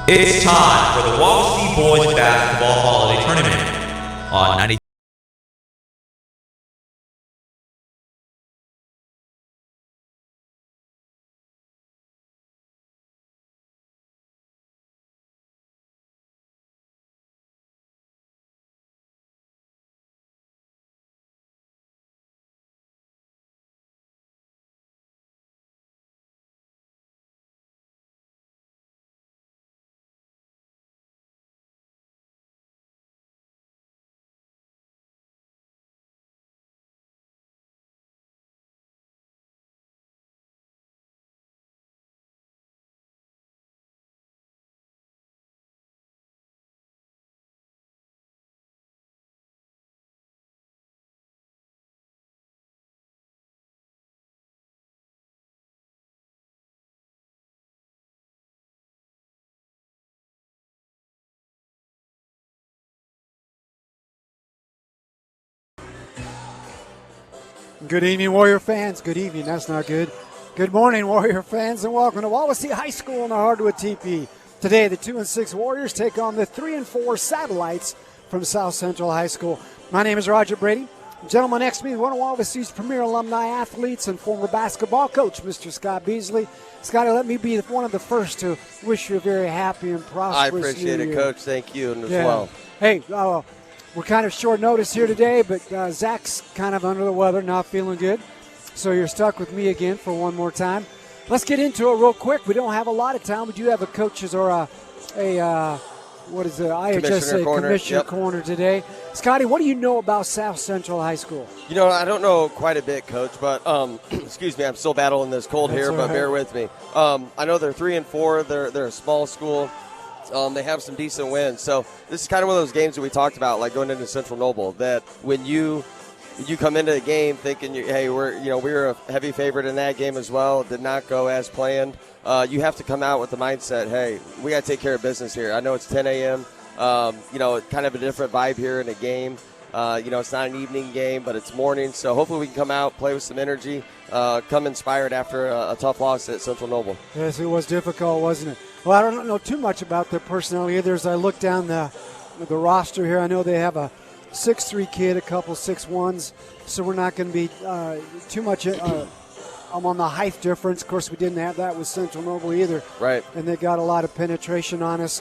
It's time for the Wawasee Boys Basketball Holiday Tournament on 90. Good evening, Warrior fans. Good evening. That's not good. Good morning, Warrior fans, and welcome to Wawasee High School in the Hardwood TP. Today, the 2-6 Warriors take on the 3-4 Satellites from South Central High School. My name is Roger Brady. Gentleman next to me is one of Wawasee's premier alumni athletes and former basketball coach, Mr. Scott Beasley. Scotty, let me be one of the first to wish you a very happy and prosperous I appreciate New it, Year. Coach. Thank you, and as well. Hey, we're kind of short notice here today, but Zach's kind of under the weather, not feeling good. So you're stuck with me again for one more time. Let's get into it real quick. We don't have a lot of time. We do have a coaches or IHSA Commissioner Corner today. Scotty, what do you know about South Central High School? You know, I don't know quite a bit, Coach, but excuse me, I'm still battling this cold here, but bear with me. I know they're 3-4. They're a small school. They have some decent wins. So this is kind of one of those games that we talked about, like going into Central Noble, that when you come into the game thinking, hey, we're a heavy favorite in that game as well. It did not go as planned. You have to come out with the mindset, hey, we got to take care of business here. I know it's 10 a.m. Kind of a different vibe here in a game. It's not an evening game, but it's morning. So hopefully we can come out, play with some energy, come inspired after a tough loss at Central Noble. Yes, it was difficult, wasn't it? Well, I don't know too much about their personnel either. As I look down the roster here, I know they have a 6'3" kid, a couple 6'1s, so we're not going to be too much on the height difference. Of course, we didn't have that with Central Noble either. Right. And they got a lot of penetration on us.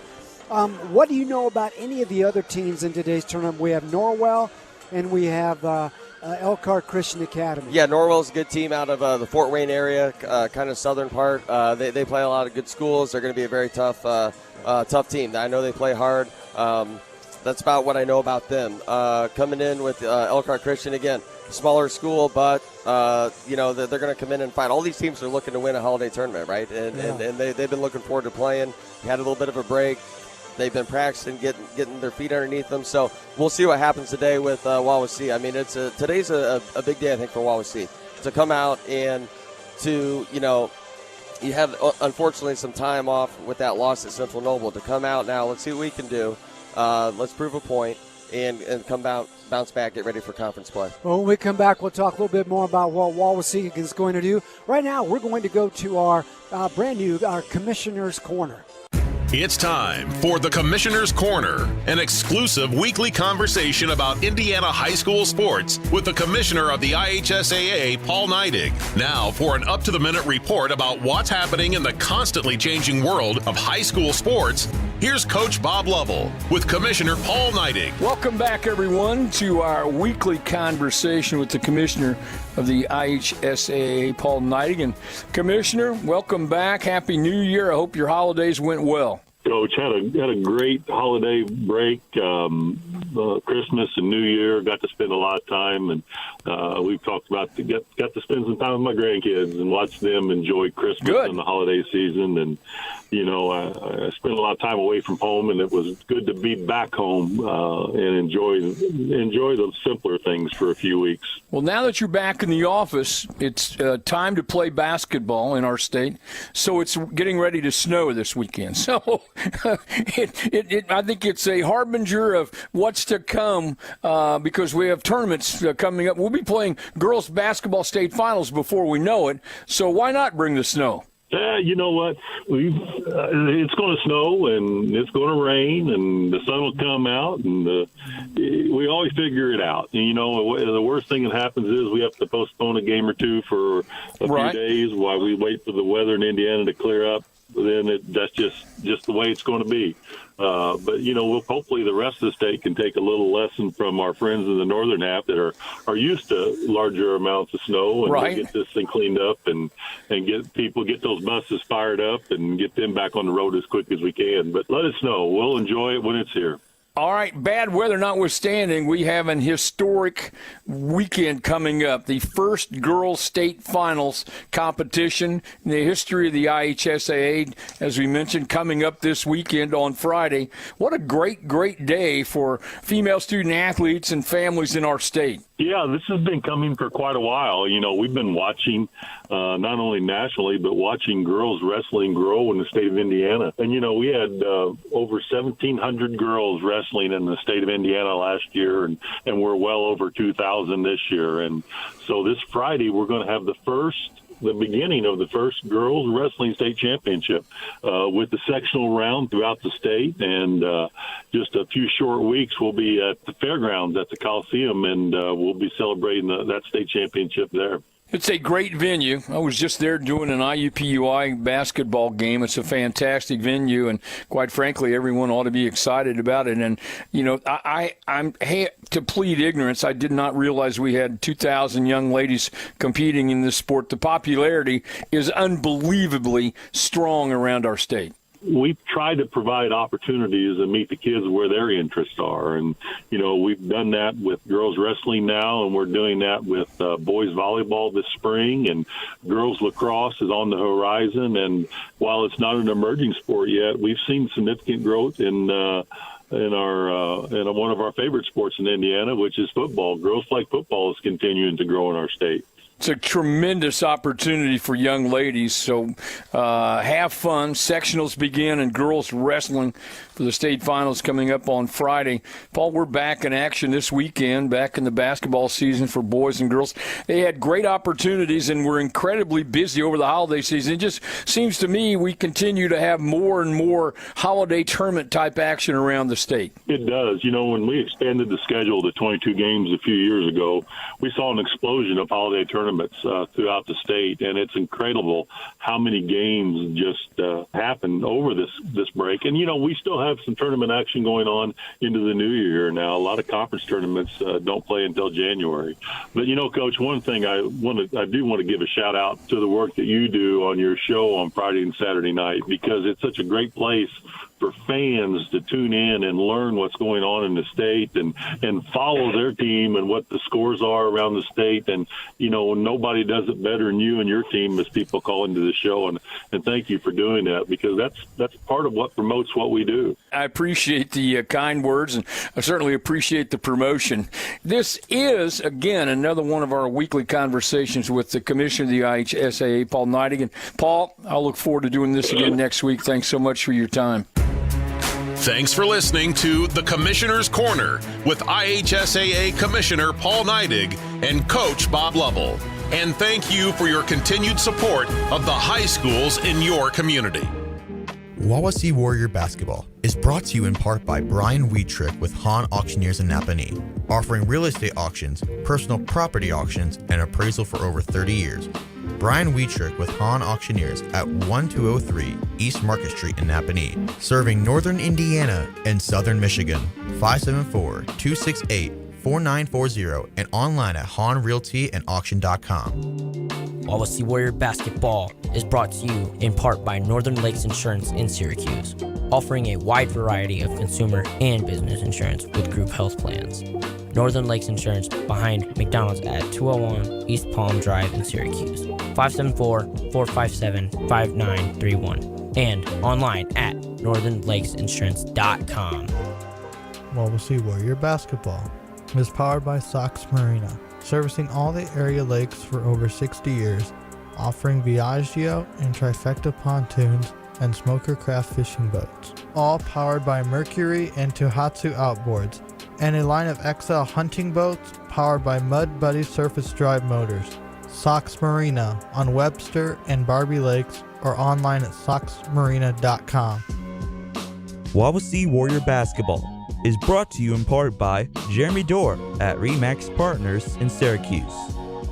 What do you know about any of the other teams in today's tournament? We have Norwell and we have Elkhart Christian Academy. Yeah, Norwell's a good team out of the Fort Wayne area, kind of southern part. They play a lot of good schools. They're going to be a very tough team. I know they play hard. That's about what I know about them. Coming in with Elkhart Christian, again, smaller school, but they're going to come in and fight. All these teams are looking to win a holiday tournament, right? And they've been looking forward to playing. We had a little bit of a break. They've been practicing, getting their feet underneath them. So we'll see what happens today with Wawasee. I mean, today's a big day, I think, for Wawasee to come out and to, you have, unfortunately, some time off with that loss at Central Noble. To come out now, let's see what we can do. Let's prove a point and bounce back, get ready for conference play. Well, when we come back, we'll talk a little bit more about what Wawasee is going to do. Right now, we're going to go to our brand new Commissioner's Corner. It's time for the Commissioner's Corner, an exclusive weekly conversation about Indiana high school sports with the Commissioner of the IHSAA, Paul Neidig. Now for an up-to-the-minute report about what's happening in the constantly changing world of high school sports, here's Coach Bob Lovell with Commissioner Paul Neidig. Welcome back, everyone, to our weekly conversation with the Commissioner of the IHSAA, Paul Neidig. And Commissioner, welcome back. Happy New Year. I hope your holidays went well. Coach, had a great holiday break, Christmas and New Year. Got to spend a lot of time, and we've talked about got to spend some time with my grandkids and watch them enjoy Christmas and the holiday season. And I spent a lot of time away from home, and it was good to be back home and enjoy the simpler things for a few weeks. Well, now that you're back in the office, it's time to play basketball in our state. So it's getting ready to snow this weekend. So I think it's a harbinger of what's to come because we have tournaments coming up. We'll be playing girls basketball state finals before we know it. So why not bring the snow? You know what? It's going to snow and it's going to rain and the sun will come out and we always figure it out. And, you know, the worst thing that happens is we have to postpone a game or two for a few days while we wait for the weather in Indiana to clear up. Then that's just the way it's going to be. But, you know, hopefully the rest of the state can take a little lesson from our friends in the northern half that are used to larger amounts of snow and we'll get this thing cleaned up and get those buses fired up and get them back on the road as quick as we can. But let it snow. We'll enjoy it when it's here. All right, bad weather notwithstanding, we have an historic weekend coming up. The first girls' state finals competition in the history of the IHSAA, as we mentioned, coming up this weekend on Friday. What a great, great day for female student athletes and families in our state. Yeah, this has been coming for quite a while. You know, we've been watching not only nationally, but watching girls wrestling grow in the state of Indiana. And, you know, we had over 1,700 girls wrestling in the state of Indiana last year, and we're well over 2,000 this year. And so this Friday, we're going to have the beginning of the first girls wrestling state championship with the sectional round throughout the state. And just a few short weeks, we'll be at the fairgrounds at the Coliseum, and we'll be celebrating that state championship there. It's a great venue. I was just there doing an IUPUI basketball game. It's a fantastic venue, and quite frankly, everyone ought to be excited about it. And, you know, I'm to plead ignorance, I did not realize we had 2,000 young ladies competing in this sport. The popularity is unbelievably strong around our state. We've tried to provide opportunities and meet the kids where their interests are. And, you know, we've done that with girls wrestling now, and we're doing that with boys volleyball this spring, and girls lacrosse is on the horizon. And while it's not an emerging sport yet, we've seen significant growth in one of our favorite sports in Indiana, which is football. Girls flag football is continuing to grow in our state. It's a tremendous opportunity for young ladies, so have fun. Sectionals begin and girls wrestling for the state finals coming up on Friday. Paul, we're back in action this weekend, back in the basketball season for boys and girls. They had great opportunities and were incredibly busy over the holiday season. It just seems to me we continue to have more and more holiday tournament-type action around the state. It does. You know, when we expanded the schedule to 22 games a few years ago, we saw an explosion of holiday tournaments throughout the state, and it's incredible how many games just happened over this break. And, you know, we still have some tournament action going on into the new year now. A lot of conference tournaments don't play until January. But, you know, Coach, one thing I do want to give a shout out to the work that you do on your show on Friday and Saturday night, because it's such a great place for fans to tune in and learn what's going on in the state and follow their team and what the scores are around the state. And, you know, nobody does it better than you and your team as people call into the show. And thank you for doing that, because that's part of what promotes what we do. I appreciate the kind words, and I certainly appreciate the promotion. This is, again, another one of our weekly conversations with the Commissioner of the IHSAA, Paul Neidig. Paul, I'll look forward to doing this again next week. Thanks so much for your time. Thanks for listening to The Commissioner's Corner with IHSAA Commissioner Paul Neidig and Coach Bob Lovell. And thank you for your continued support of the high schools in your community. Wawasee Warrior Basketball is brought to you in part by Brian Wheatrick with Hahn Auctioneers in Napanee, offering real estate auctions, personal property auctions, and appraisal for over 30 years. Brian Wheatrick with Hahn Auctioneers at 1203 East Market Street in Napanee, serving northern Indiana and southern Michigan. 574-268-4940 and online at HahnRealtyandAuction.com. Wawasee Warrior Basketball is brought to you in part by Northern Lakes Insurance in Syracuse, offering a wide variety of consumer and business insurance with group health plans. Northern Lakes Insurance behind McDonald's at 201 East Palm Drive in Syracuse. 574-457-5931 and online at northernlakesinsurance.com. Wawasee Warrior Basketball is powered by Sox Marina, servicing all the area lakes for over 60 years, offering Viaggio and Trifecta pontoons and smoker craft fishing boats. All powered by Mercury and Tohatsu outboards, and a line of XL hunting boats powered by Mud Buddy surface drive motors. Sox Marina on Webster and Barbie Lakes, or online at soxmarina.com. Wawasee Warrior Basketball is brought to you in part by Jeremy Dorr at Remax Partners in Syracuse,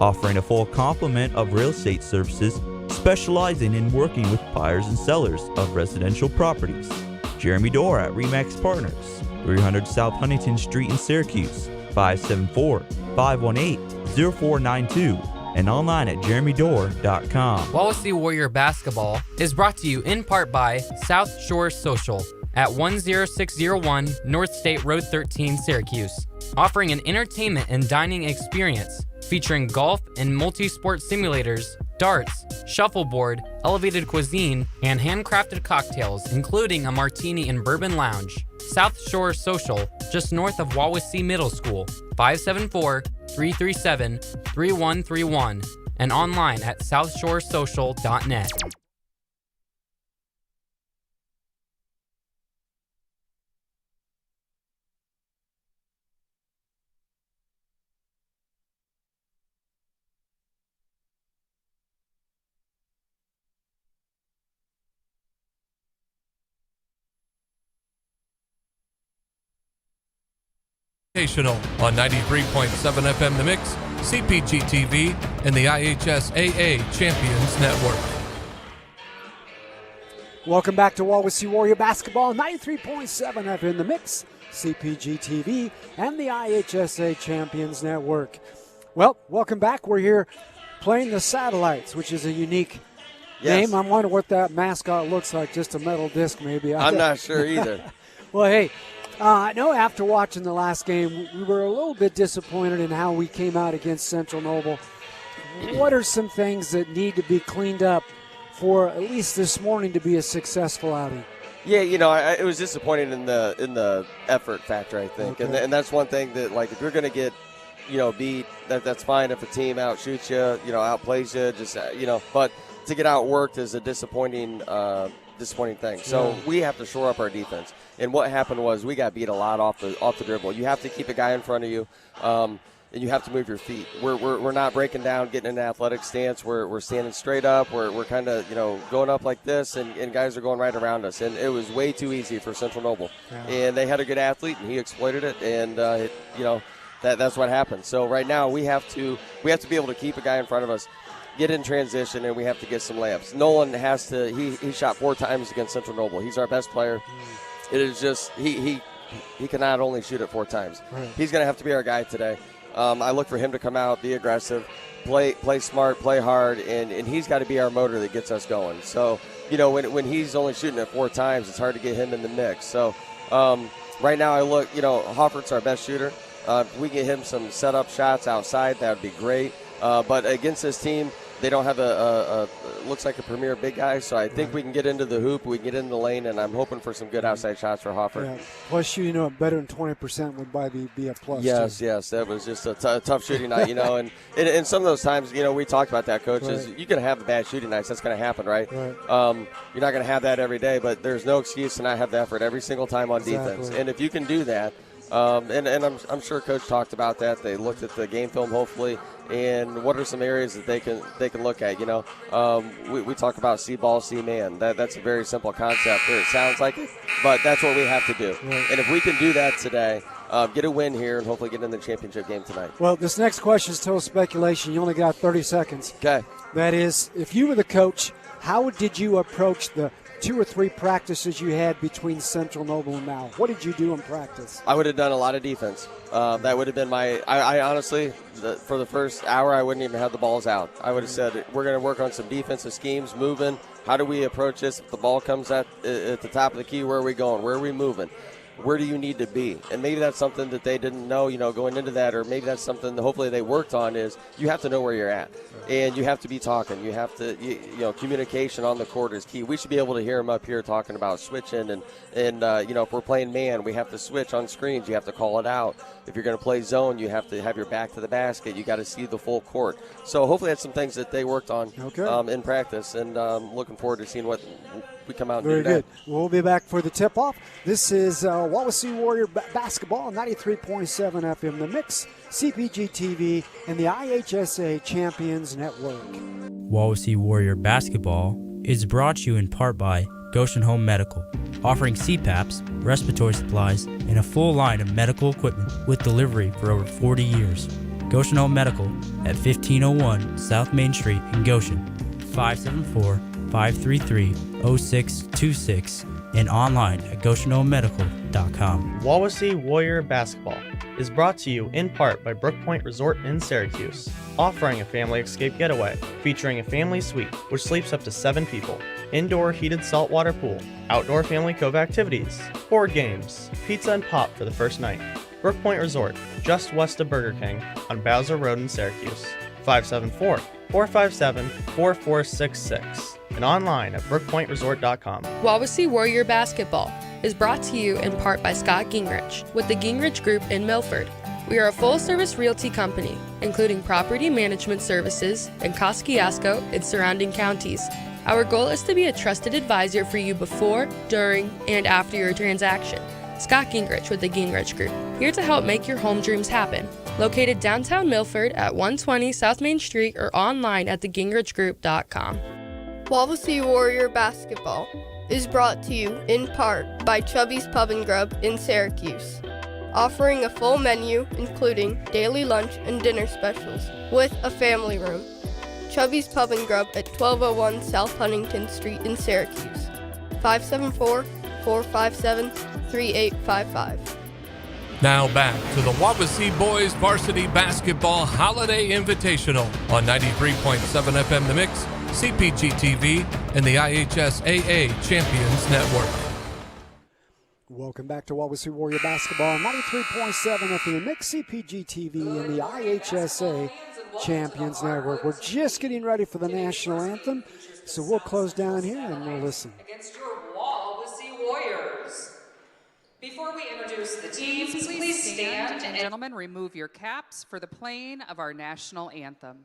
offering a full complement of real estate services specializing in working with buyers and sellers of residential properties. Jeremy Dorr at Remax Partners, 300 South Huntington Street in Syracuse, 574-518-0492, and online at jeremydorr.com. Wawasee Warrior Basketball is brought to you in part by South Shore Social at 10601 North State Road 13, Syracuse, offering an entertainment and dining experience featuring golf and multi-sport simulators, darts, shuffleboard, elevated cuisine, and handcrafted cocktails, including a martini and bourbon lounge. South Shore Social, just north of Wawasee Middle School, 574-337-3131, and online at southshoresocial.net. On 93.7 FM The Mix, CPG-TV, and the IHSAA Champions Network. Welcome back to Wawasee Warrior Basketball, 93.7 FM The Mix, CPG-TV, and the IHSA Champions Network. Well, welcome back. We're here playing the Satellites, which is a unique name. I'm wondering what that mascot looks like, just a metal disc maybe. I'm not sure either. Well, hey, I know after watching the last game, we were a little bit disappointed in how we came out against Central Noble. What are some things that need to be cleaned up for at least this morning to be a successful outing? Yeah, it was disappointing in the effort factor, I think, okay. and that's one thing that, like, if you're going to get, beat, that's fine if a team outshoots you, outplays you, just but to get outworked is a disappointing thing. So we have to shore up our defense. And what happened was we got beat a lot off the dribble. You have to keep a guy in front of you, and you have to move your feet. We're not breaking down, getting in an athletic stance. We're standing straight up. We're kind of going up like this, and guys are going right around us. And it was way too easy for Central Noble. Yeah. And they had a good athlete, and he exploited it. And that's what happened. So right now we have to be able to keep a guy in front of us, get in transition, and we have to get some layups. Nolan has to. He shot 4 times against Central Noble. He's our best player. It is just he cannot only shoot it 4 times. Right. He's going to have to be our guy today. I look for him to come out, be aggressive, play smart, play hard, and he's got to be our motor that gets us going. So when he's only shooting it 4 times, it's hard to get him in the mix. So right now I look, Hoffert's our best shooter. If we get him some setup shots outside, that would be great. But against this team, they don't have looks like a premier big guy, so I think we can get into the hoop, we can get into the lane, and I'm hoping for some good outside shots for Hoffert. Yeah. Plus, shooting better than 20% would probably be a plus. Yes, that was just a tough shooting night, and some of those times, we talked about that, Coach, is you can have the bad shooting nights. That's going to happen, right? You're not going to have that every day, but there's no excuse to not have the effort every single time on defense. And if you can do that, and I'm sure Coach talked about that. They looked at the game film, hopefully, and what are some areas that they can look at. We talk about see ball, see man. That's a very simple concept. It sounds like it, but that's what we have to do. Right. And if we can do that today, get a win here and hopefully get in the championship game tonight. Well, this next question is total speculation. You only got 30 seconds. Okay. That is, if you were the coach, how did you approach the 2 or 3 practices you had between Central Noble and now? What did you do in practice? I would have done a lot of defense. That would have been I honestly, for the first hour, I wouldn't even have the balls out. I would have said, we're going to work on some defensive schemes, moving. How do we approach this? If the ball comes at the top of the key, where are we going? Where are we moving? Where do you need to be? And maybe that's something that they didn't know, going into that, or maybe that's something that hopefully they worked on is you have to know where you're at. And you have to be talking. You have to, communication on the court is key. We should be able to hear them up here talking about switching. And if we're playing man, we have to switch on screens. You have to call it out. If you're going to play zone, you have to have your back to the basket. You got to see the full court. So hopefully that's some things that they worked on in practice. And looking forward to seeing what we come out and do today. Very good. We'll be back for the tip-off. This is Wawasee Warrior Basketball, 93.7 FM The Mix, CPG-TV, and the IHSA Champions Network. Wawasee Warrior Basketball is brought to you in part by Goshen Home Medical, offering CPAPs, respiratory supplies, and a full line of medical equipment with delivery for over 40 years. Goshen Home Medical at 1501 South Main Street in Goshen, 574-533-0626, and online at GoshenHomeMedical.com. Wawasee Warrior Basketball is brought to you in part by Brook Point Resort in Syracuse, offering a family escape getaway featuring a family suite which sleeps up to 7 people, indoor heated saltwater pool, outdoor family cove activities, board games, pizza and pop for the first night. Brook Point Resort, just west of Burger King on Bowser Road in Syracuse, 574-457-4466, and online at brookpointresort.com. Wawasee Warrior Basketball is brought to you in part by Scott Gingrich with the Gingrich Group in Milford. We are a full-service realty company, including property management services in Kosciuszko and surrounding counties. Our goal is to be a trusted advisor for you before, during, and after your transaction. Scott Gingrich with the Gingrich Group, here to help make your home dreams happen. Located downtown Milford at 120 South Main Street or online at thegingrichgroup.com. Wawasee Warrior Basketball is brought to you in part by Chubby's Pub and Grub in Syracuse, offering a full menu including daily lunch and dinner specials with a family room. Chubby's Pub and Grub at 1201 South Huntington Street in Syracuse, 574-457-3855. Now back to the Wawasee Boys Varsity Basketball Holiday Invitational on 93.7 FM The Mix, CPG-TV, and the IHSAA Champions Network. Welcome back to Wawasee Warrior Basketball, 93.7 FM The Mix, CPG-TV, and the IHSA Champions Network. We're just getting ready for the national anthem, so we'll close down here and we'll listen. Against your Wawasee Warriors. Before we introduce the teams, please stand and gentlemen, remove your caps for the playing of our national anthem.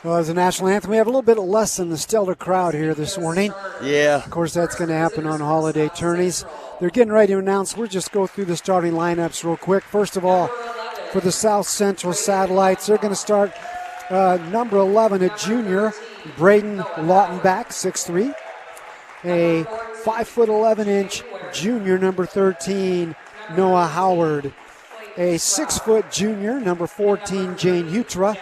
Well, as a national anthem, we have a little bit less than the stellar crowd here this morning. Yeah. Of course, that's going to happen on holiday tourneys. They're getting ready to announce. We'll just go through the starting lineups real quick. First of all, for the South Central Satellites, they're going to start number 11, a junior, Braden Lautenbach, 6'3". A 5'11" junior, number 13, Noah Howard. A 6' junior, number 14, Jane Hutra.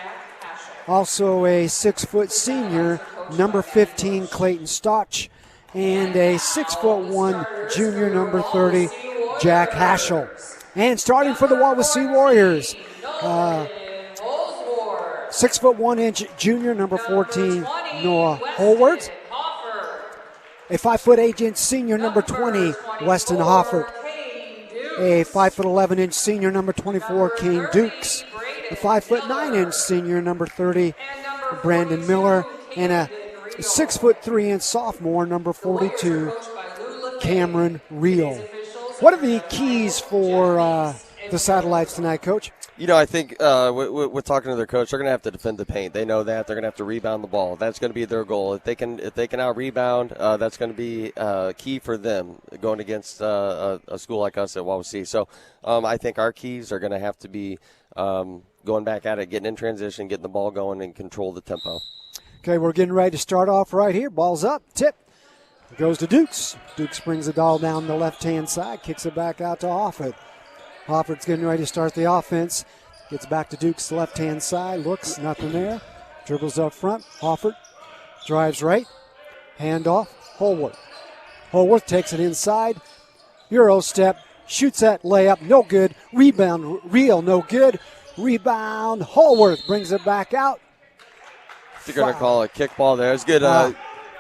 Also a 6' senior, number 15, Clayton Stotch. And a 6'1" junior, number 30, Jack Haschel. And starting for the Wawasee Warriors, 6'1" junior, number 14, Noah Holworth. A 5'8" senior, number 20, Weston Hoffert. A 5'11" senior, number 24, Kane Dukes. A 5'9" senior, number 30, Brandon Miller. And a 6'3" sophomore, number 42, Cameron Reel. What are the keys for the Satellites tonight, Coach? You know, I think with talking to their coach, they're going to have to defend the paint. They know that. They're going to have to rebound the ball. That's going to be their goal. If they can out-rebound, that's going to be key for them going against a school like us at Wawasee. So I think our keys are going to have to be going back at it, getting in transition, getting the ball going, and control the tempo. Okay, we're getting ready to start off right here. Ball's up, tip. Goes to Dukes. Dukes brings the ball down the left-hand side, kicks it back out to Hofford. Hofford's getting ready to start the offense. Gets back to Dukes' left-hand side, looks, nothing there. Dribbles up front. Hofford drives right. Handoff. Holworth. Holworth takes it inside. Euro step. Shoots that layup. No good. Rebound. Real. No good. Rebound. Holworth brings it back out. They're going to call a kickball there. It's good.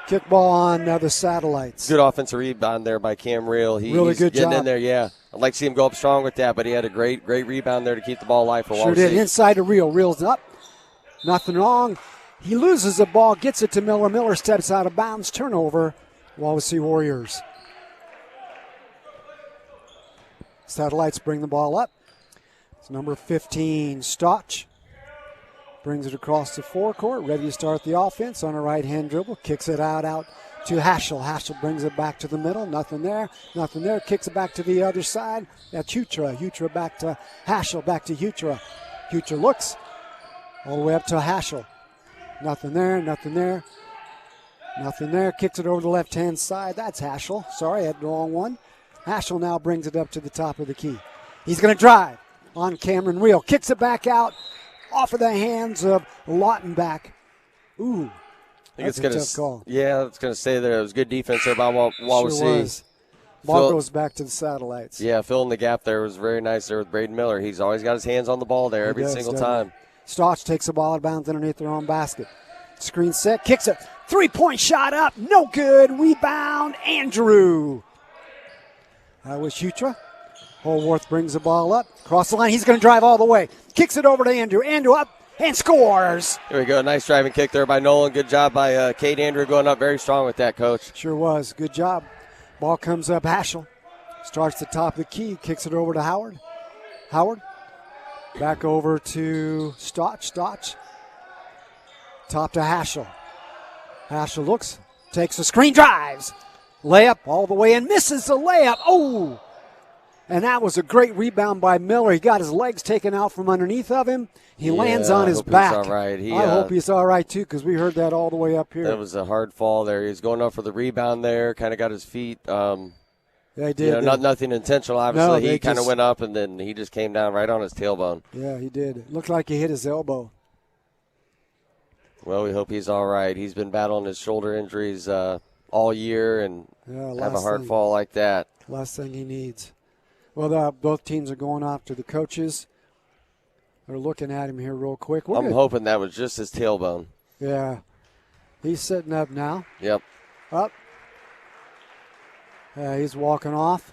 Kickball on the Satellites. Good offensive rebound there by Cam Reel. Really good getting job. in there, yeah. I'd like to see him go up strong with that, but he had a great rebound there to keep the ball alive for Wawasee. Sure did. Inside to Reel. Reel's up. Nothing wrong. He loses the ball, gets it to Miller. Miller steps out of bounds. Turnover. Wawasee Warriors. Satellites bring the ball up. It's number 15, Stotch. Brings it across the forecourt, ready to start the offense on a right-hand dribble. Kicks it out to Haschel. Haschel brings it back to the middle. Nothing there. Kicks it back to the other side. That's Hutra. Hutra back to Haschel. Back to Hutra. Hutra looks all the way up to Haschel. Nothing there. Kicks it over the left-hand side. That's Haschel. Sorry, I had the wrong one. Haschel now brings it up to the top of the key. He's going to drive on Cameron Reel. Kicks it back out. Off of the hands of Lautenbach. Ooh, that's a tough call. Yeah, it's going to say there. It was good defense there by Wawasee. Sure was. Ball goes back to the Satellites. Yeah, filling the gap there was very nice there with Braden Miller. He's always got his hands on the ball there every single time. Stotch takes the ball out of bounds underneath their own basket. Screen set, kicks it. 3-point shot up, no good. Rebound, Andrew. That was Hutra. Holworth brings the ball up. Cross the line, he's going to drive all the way. Kicks it over to Andrew. Andrew up and scores. Here we go. Nice driving kick there by Nolan. Good job by Kate Andrew going up very strong with that, Coach. Sure was. Good job. Ball comes up. Haschel starts the top of the key. Kicks it over to Howard. Howard. Back over to Stotch. Stotch. Top to Haschel. Haschel looks. Takes the screen. Drives. Layup all the way and misses the layup. Oh! And that was a great rebound by Miller. He got his legs taken out from underneath of him. He lands on his back. He's all right. I hope he's all right, too, because we heard that all the way up here. That was a hard fall there. He was going up for the rebound there, kind of got his feet. Yeah, he did. Nothing intentional, obviously. No, he kind of went up, and then he just came down right on his tailbone. Yeah, he did. It looked like he hit his elbow. Well, we hope he's all right. He's been battling his shoulder injuries all year, and have a hard fall like that. Last thing he needs. Well, both teams are going off to the coaches. They're looking at him here real quick. I'm hoping that was just his tailbone. Yeah. He's sitting up now. Yep. Up. He's walking off.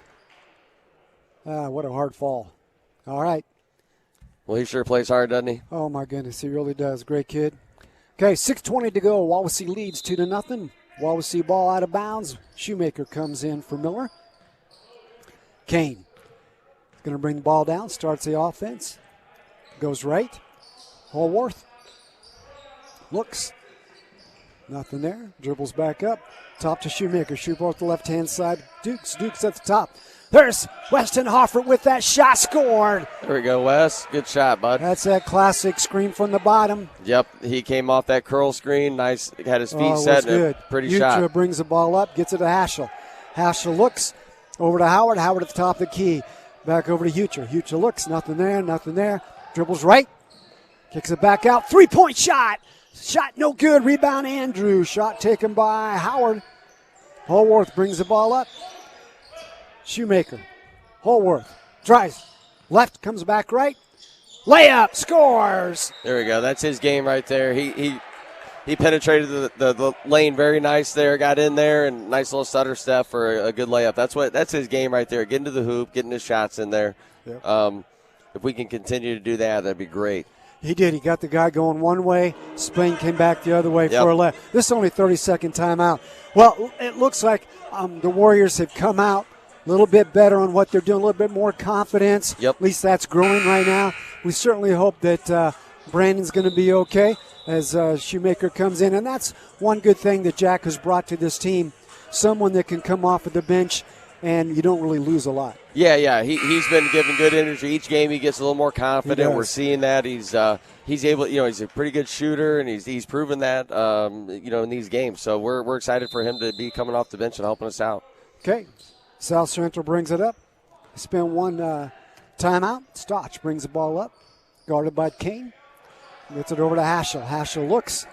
What a hard fall. All right. Well, he sure plays hard, doesn't he? Oh, my goodness. He really does. Great kid. Okay, 6:20 to go. Wawasee leads 2-0. Wawasee ball out of bounds. Shoemaker comes in for Miller. Kane. Going to bring the ball down, starts the offense. Goes right. Holworth. Looks. Nothing there. Dribbles back up. Top to Shoemaker. Shoemaker the left-hand side. Dukes at the top. There's Weston Hoffert with that shot. Scored. There we go, Wes. Good shot, bud. That's that classic screen from the bottom. Yep. He came off that curl screen. Nice. Had his feet set. Good. Pretty Utra shot. Brings the ball up. Gets it to Haschel. Haschel looks. Over to Howard. Howard at the top of the key. Back over to Hutra. Hutra looks. Nothing there. Dribbles right. Kicks it back out. 3-point shot. Shot no good. Rebound Andrew. Shot taken by Howard. Holworth brings the ball up. Shoemaker. Holworth. Drives. Left. Comes back right. Layup. Scores. There we go. That's his game right there. He penetrated the lane very nice there, got in there, and nice little stutter step for a good layup. That's his game right there, getting to the hoop, getting his shots in there. Yep. If we can continue to do that, that'd be great. He did. He got the guy going one way. Spain came back the other way for a left. This is only 30-second timeout. Well, it looks like the Warriors have come out a little bit better on what they're doing, a little bit more confidence. Yep. At least that's growing right now. We certainly hope that Brandon's going to be okay as Shoemaker comes in. And that's one good thing that Jack has brought to this team, someone that can come off of the bench and you don't really lose a lot. Yeah. He's been given good energy. Each game he gets a little more confident. We're seeing that. He's able, he's a pretty good shooter, and he's proven that, in these games. So we're excited for him to be coming off the bench and helping us out. Okay. South Central brings it up. Spent one timeout. Stotch brings the ball up. Guarded by Kane. Gets it over to Haschel. Haschel looks.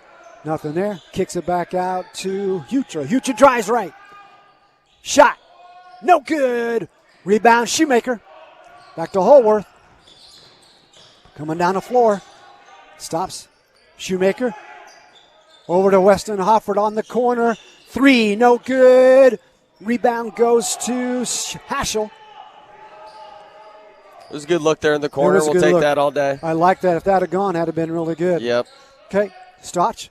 Nothing there. Kicks it back out to Hutra. Hutra drives right. Shot. No good. Rebound, Shoemaker. Back to Holworth. Coming down the floor. Stops. Shoemaker. Over to Weston Hofford on the corner. 3, no good. Rebound goes to Haschel. It was a good look there in the corner. We'll take that all day. I like that. If that had gone, that'd have been really good. Yep. Okay. Stotch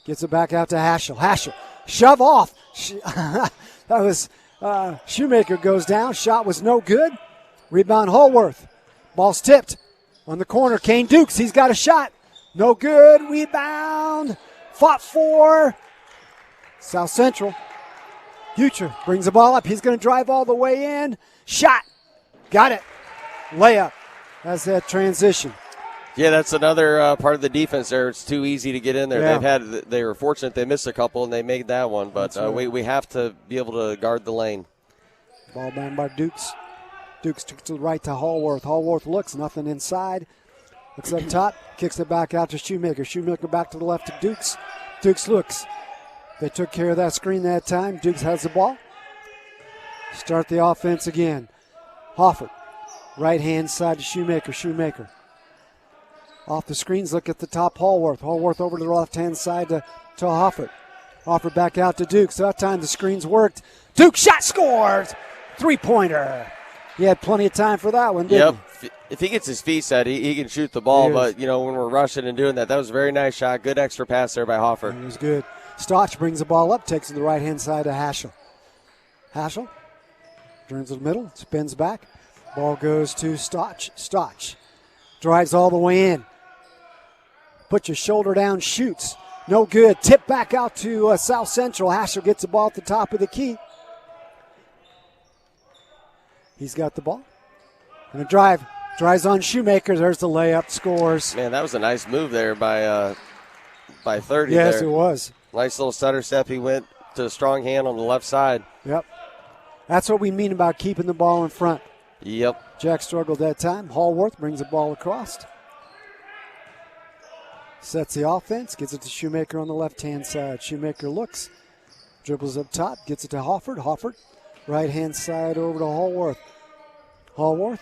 gets it back out to Haschel. Haschel. Shove off. That was Shoemaker goes down. Shot was no good. Rebound Holworth. Ball's tipped on the corner. Kane Dukes. He's got a shot. No good. Rebound. Fought for South Central. Hucher brings the ball up. He's going to drive all the way in. Shot. Got it. Layup. That's that transition. Yeah, that's another part of the defense there. It's too easy to get in there. Yeah. They were fortunate they missed a couple and they made that one, but right. we have to be able to guard the lane. Ball down by Dukes. Dukes to the right to Holworth. Holworth looks, nothing inside. Looks up top, kicks it back out to Shoemaker. Shoemaker back to the left to Dukes. Dukes looks. They took care of that screen that time. Dukes has the ball. Start the offense again. Hofford. Right-hand side to Shoemaker. Shoemaker. Off the screens, look at the top, Holworth. Holworth over to the left-hand side to Hofford. Hofford back out to Dukes. That time the screens worked. Dukes shot scores! Three-pointer. He had plenty of time for that one, didn't he? If he gets his feet set, he can shoot the ball. But, when we're rushing and doing that was a very nice shot. Good extra pass there by Hofford. It was good. Stotch brings the ball up, takes it to the right-hand side to Haschel. Haschel turns to the middle, spins back. Ball goes to Stotch. Stotch drives all the way in. Puts your shoulder down, shoots. No good. Tip back out to South Central. Haschel gets the ball at the top of the key. He's got the ball. Gonna drive. Drives on Shoemaker. There's the layup. Scores. Man, that was a nice move there by 30 Yes, there. it was. Nice little stutter step. He went to a strong hand on the left side. Yep. That's what we mean about keeping the ball in front. Yep. Jack struggled that time. Holworth brings the ball across. Sets the offense. Gets it to Shoemaker on the left-hand side. Shoemaker looks. Dribbles up top. Gets it to Hofford. Hofford. Right-hand side over to Holworth. Holworth.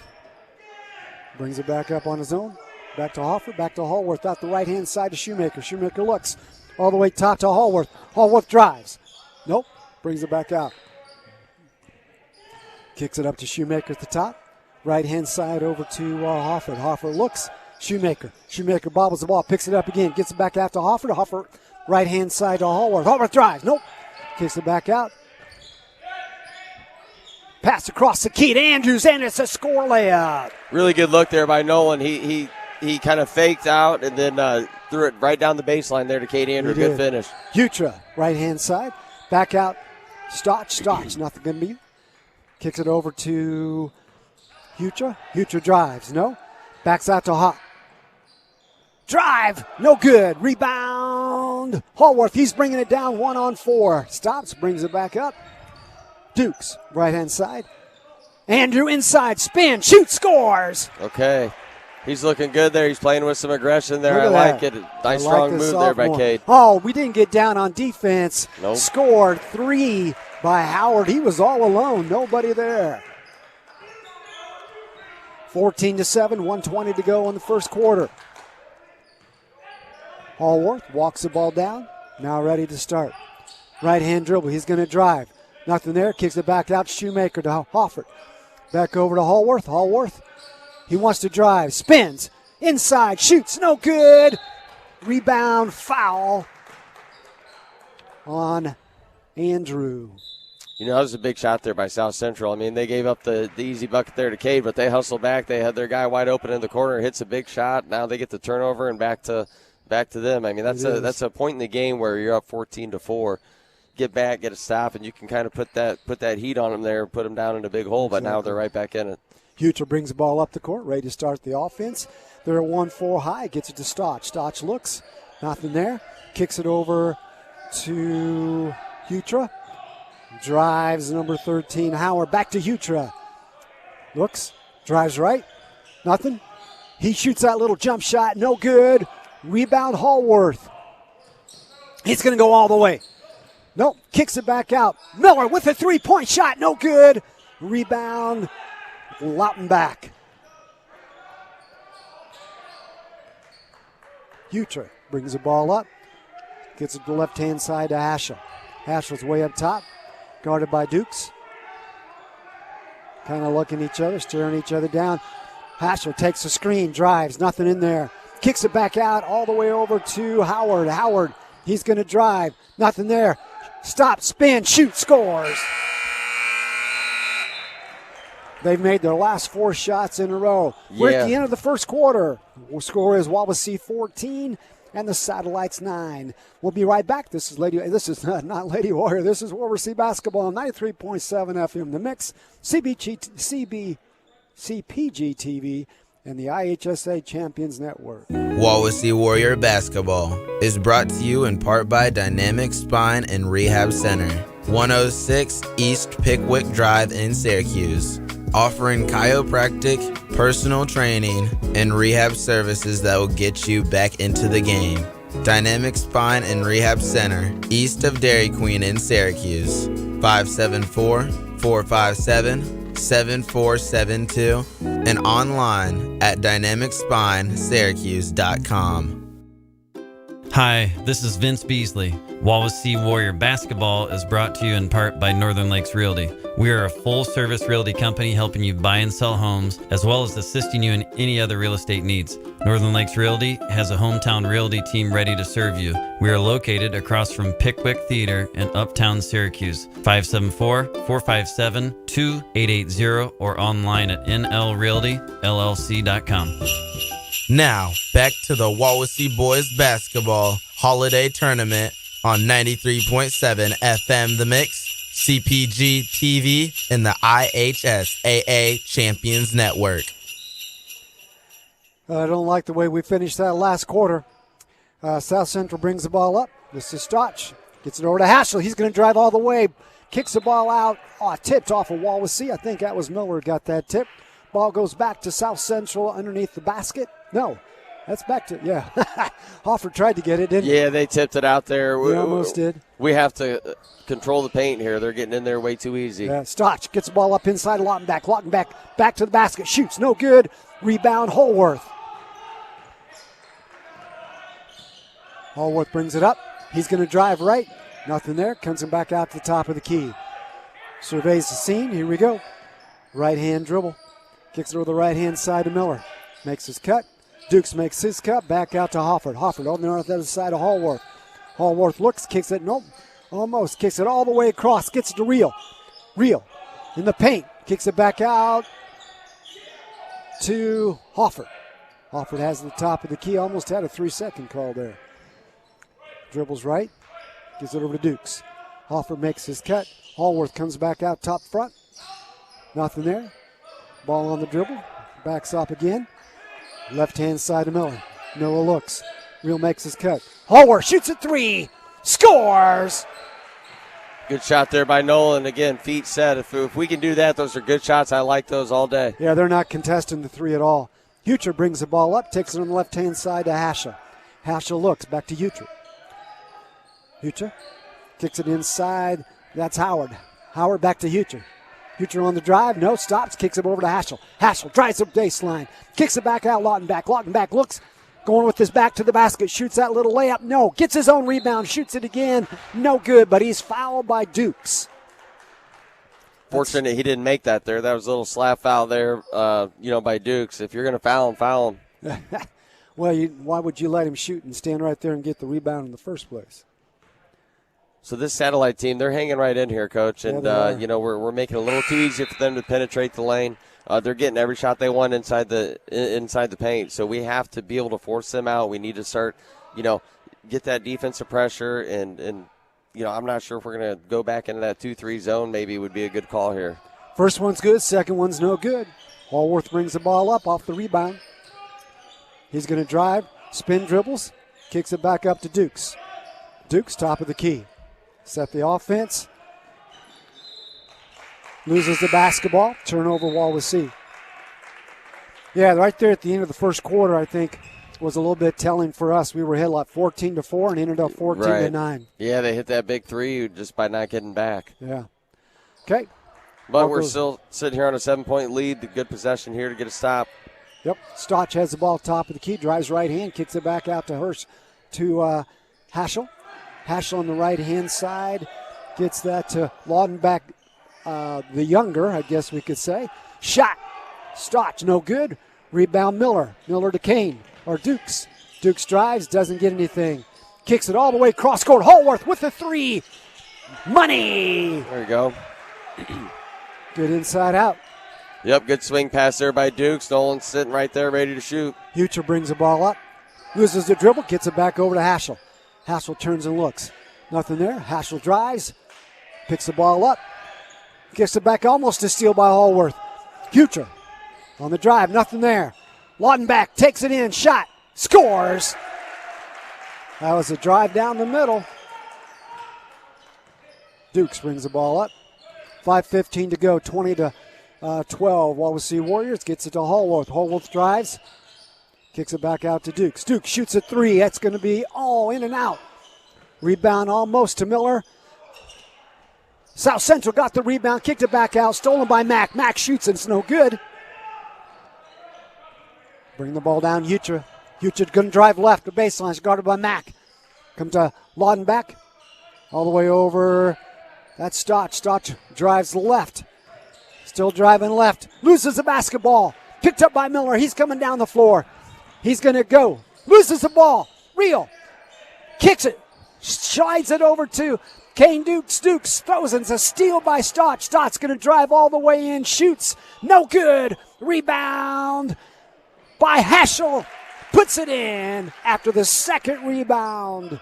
Brings it back up on his own. Back to Hofford. Back to Holworth. Out the right-hand side to Shoemaker. Shoemaker looks. All the way top to Holworth. Holworth drives. Nope. Brings it back out. Kicks it up to Shoemaker at the top. Right-hand side over to Hofford. Hofford looks. Shoemaker. Shoemaker bobbles the ball. Picks it up again. Gets it back out to Hofford. Hofford right-hand side to Holworth. Holworth drives. Nope. Kicks it back out. Pass across the key to Andrews, and it's a score layup. Really good look there by Nolan. He kind of faked out and then threw it right down the baseline there to Kate Andrews. Good finish. Hutra, right-hand side. Back out. Stotch. Nothing going to be. Kicks it over to Hutra. Hutra drives. No. Backs out to Hawk. Drive. No good. Rebound. Holworth. He's bringing it down 1-on-4. Stops. Brings it back up. Dukes. Right-hand side. Andrew inside. Spin. Shoot. Scores. Okay. He's looking good there. He's playing with some aggression there. I Look at like that. it. Nice strong move there by Cade. Oh, we didn't get down on defense. Nope. Scored 3 by Howard. He was all alone. Nobody there. 14-7, 1:20 to go in the first quarter. Holworth walks the ball down. Now ready to start. Right-hand dribble. He's going to drive. Nothing there. Kicks it back out to Shoemaker to Hofford. Back over to Holworth. Holworth. He wants to drive. Spins. Inside. Shoots. No good. Rebound. Foul on Andrew. That was a big shot there by South Central. I mean, they gave up the easy bucket there to Cade, but they hustled back. They had their guy wide open in the corner. Hits a big shot. Now they get the turnover and back to them. I mean, that's a point in the game where you're up 14-4. get back, get a stop, and you can kind of put that heat on them there, put them down in a big hole. But now they're right back in it. Hucher brings the ball up the court, ready to start the offense. They're at 1-4 high, gets it to Stotch. Stotch looks, nothing there. Kicks it over to Hutra. Drives number 13, Howard, back to Hutra. Looks, drives right, nothing. He shoots that little jump shot, no good. Rebound, Hallworth. He's going to go all the way. Nope, kicks it back out. Miller with a three-point shot, no good. Rebound, Lautenbach. Hutra brings the ball up. Gets it to the left-hand side to Haschel. Haschel's way up top, guarded by Dukes. Kind of looking at each other, staring each other down. Haschel takes the screen, drives, nothing in there. Kicks it back out all the way over to Howard. Howard, he's going to drive, nothing there. Stop, spin, shoot, scores. They've made their last 4 shots in a row. We're at the end of the first quarter. The score is Wawasee 14 and the Satellites 9. We'll be right back. This is not Lady Warrior. This is Wawasee basketball on 93.7 FM. The Mix, CPG-TV, and the IHSA Champions Network. Wawasee Warrior Basketball is brought to you in part by Dynamic Spine and Rehab Center, 106 East Pickwick Drive in Syracuse, offering chiropractic, personal training, and rehab services that will get you back into the game. Dynamic Spine and Rehab Center, east of Dairy Queen in Syracuse, 574-457-7472, and online at dynamicspinesyracuse.com. Hi, this is Vince Beasley. Wawasee Warrior Basketball is brought to you in part by Northern Lakes Realty. We are a full-service realty company helping you buy and sell homes, as well as assisting you in any other real estate needs. Northern Lakes Realty has a hometown realty team ready to serve you. We are located across from Pickwick Theater in Uptown Syracuse, 574-457-2880, or online at nlrealtyllc.com. Now, back to the Wawasee Boys Basketball Holiday Tournament on 93.7 FM The Mix, CPG-TV, and the IHSAA Champions Network. I don't like the way we finished that last quarter. South Central brings the ball up. This is Stotch. Gets it over to Haschel. He's going to drive all the way. Kicks the ball out. Tipped off of Wawasee. I think that was Miller got that tip. Ball goes back to South Central underneath the basket. No, that's back to, Hoffer tried to get it, didn't he? Yeah, they tipped it out there. We almost did. We have to control the paint here. They're getting in there way too easy. Yeah, Stotch gets the ball up inside Lautenbach. Lautenbach back to the basket. Shoots, no good. Rebound, Hallworth. Hallworth brings it up. He's going to drive right. Nothing there. Comes him back out to the top of the key. Surveys the scene. Here we go. Right-hand dribble. Kicks it over the right-hand side to Miller. Makes his cut. Dukes makes his cut. Back out to Hofford. Hofford on the other side of Hallworth. Hallworth looks, kicks it. Nope. Almost. Kicks it all the way across. Gets it to Reel. Reel in the paint. Kicks it back out to Hofford. Hofford has the top of the key. Almost had a 3-second call there. Dribbles right. Gives it over to Dukes. Hofford makes his cut. Hallworth comes back out top front. Nothing there. Ball on the dribble. Backs up again. Left-hand side to Miller. Miller looks. Reel makes his cut. Hallworth shoots a 3. Scores! Good shot there by Nolan. Again, feet set. If we can do that, those are good shots. I like those all day. Yeah, they're not contesting the 3 at all. Hucher brings the ball up. Takes it on the left-hand side to Haschel. Haschel looks. Back to Hucher. Hucher kicks it inside. That's Howard. Howard back to Hucher. Hucher on the drive. No, stops. Kicks it over to Haschel. Haschel drives the baseline. Kicks it back out. Lautenbach. Lautenbach looks. Going with his back to the basket. Shoots that little layup. No. Gets his own rebound. Shoots it again. No good, but he's fouled by Dukes. Fortunate he didn't make that there. That was a little slap foul there, by Dukes. If you're going to foul him. Well, why would you let him shoot and stand right there and get the rebound in the first place? So this satellite team, they're hanging right in here, Coach, and we're making it a little too easy for them to penetrate the lane. They're getting every shot they want inside the paint. So we have to be able to force them out. We need to start, get that defensive pressure and I'm not sure if we're going to go back into that 2-3 zone. Maybe would be a good call here. First one's good, second one's no good. Allworth brings the ball up off the rebound. He's going to drive, spin dribbles, kicks it back up to Dukes. Dukes, top of the key. Set the offense. Loses the basketball. Turnover, Wawasee. Yeah, right there at the end of the first quarter, I think, was a little bit telling for us. We were ahead like 14-4 and ended up 14-9. Yeah, they hit that big three just by not getting back. Yeah. Okay. But we're still sitting here on a 7-point lead. Good possession here to get a stop. Yep. Stotch has the ball top of the key, drives right hand, kicks it back out to Hurst to Haschel. Haschel on the right-hand side gets that to Laudenbach, the younger, I guess we could say. Shot. Stotch, no good. Rebound Miller. Miller to Kane, or Dukes. Dukes drives, doesn't get anything. Kicks it all the way cross court. Holworth with the three. Money. There you go. Good inside out. Yep, good swing pass there by Dukes. Nolan's sitting right there ready to shoot. Hucher brings the ball up. Loses the dribble, gets it back over to Haschel. Haschel turns and looks. Nothing there. Haschel drives. Picks the ball up. Gets it back almost to steal by Holworth. Hucher on the drive. Nothing there. Laudenbach takes it in. Shot. Scores. That was a drive down the middle. Dukes brings the ball up. 5:15 to go. 20-12. Wawasee Warriors gets it to Holworth. Holworth drives. Kicks it back out to Dukes. Dukes shoots a three. That's going to be all in and out. Rebound almost to Miller. South Central got the rebound. Kicked it back out. Stolen by Mack. Mack shoots and it's no good. Bring the ball down. Hucher. Hucher going to drive left. The baseline is guarded by Mack. Come to Laudenbach. All the way over. That's Stotch. Stotch drives left. Still driving left. Loses the basketball. Picked up by Miller. He's coming down the floor. He's going to go. Loses the ball. Reel. Kicks it. Slides it over to Kane Dukes. Dukes throws it. It's a steal by Stotch. Stott's going to drive all the way in. Shoots. No good. Rebound by Haschel. Puts it in after the second rebound.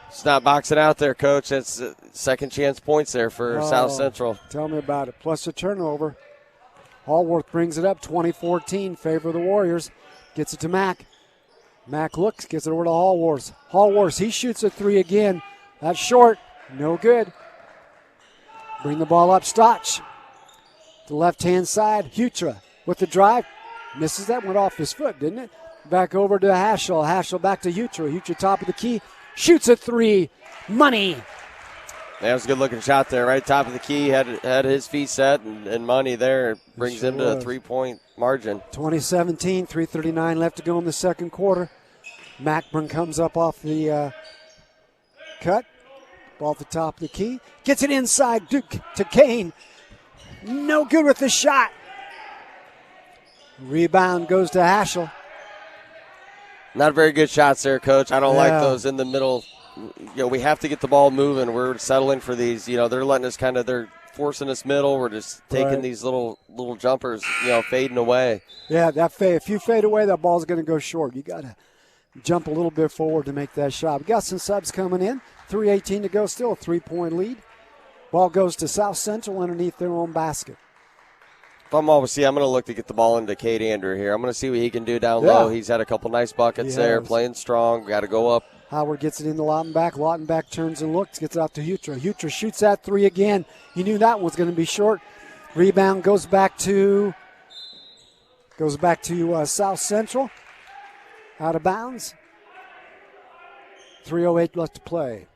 It's not boxing out there, Coach. That's second chance points there for South Central. Tell me about it. Plus a turnover. Allworth brings it up, 20-14, favor of the Warriors. Gets it to Mack. Mack looks, gets it over to Hallworth. Hallworth, he shoots a three again. That's short. No good. Bring the ball up, Stotch. The left-hand side, Hutra with the drive. Misses that, went off his foot, didn't it? Back over to Haschel. Haschel back to Hutra. Hutra top of the key. Shoots a three. Money. That was a good-looking shot there, right top of the key. Had his feet set, and Money there brings him to a 3-point margin. 20-17, 3:39 left to go in the second quarter. Mackburn comes up off the cut. Ball at the top of the key. Gets it inside. Duke to Kane. No good with the shot. Rebound goes to Haschel. Not very good shots there, Coach. I don't like those in the middle. We have to get the ball moving. We're settling for these. They're letting us they're forcing us middle. We're just taking these little jumpers, fading away. Yeah, if you fade away, that ball's going to go short. You got to jump a little bit forward to make that shot. We got some subs coming in. 3:18 to go, still a 3-point lead. Ball goes to South Central underneath their own basket. If I'm Wawasee, I'm going to look to get the ball into Cade Andrew here. I'm going to see what he can do down low. He's had a couple nice buckets there, playing strong. Got to go up. Howard gets it into Lautenbach. Lautenbach turns and looks, gets it out to Hutra. Hutra shoots that three again. You knew that one's going to be short. Rebound goes back to South Central. Out of bounds. 3:08 left to play.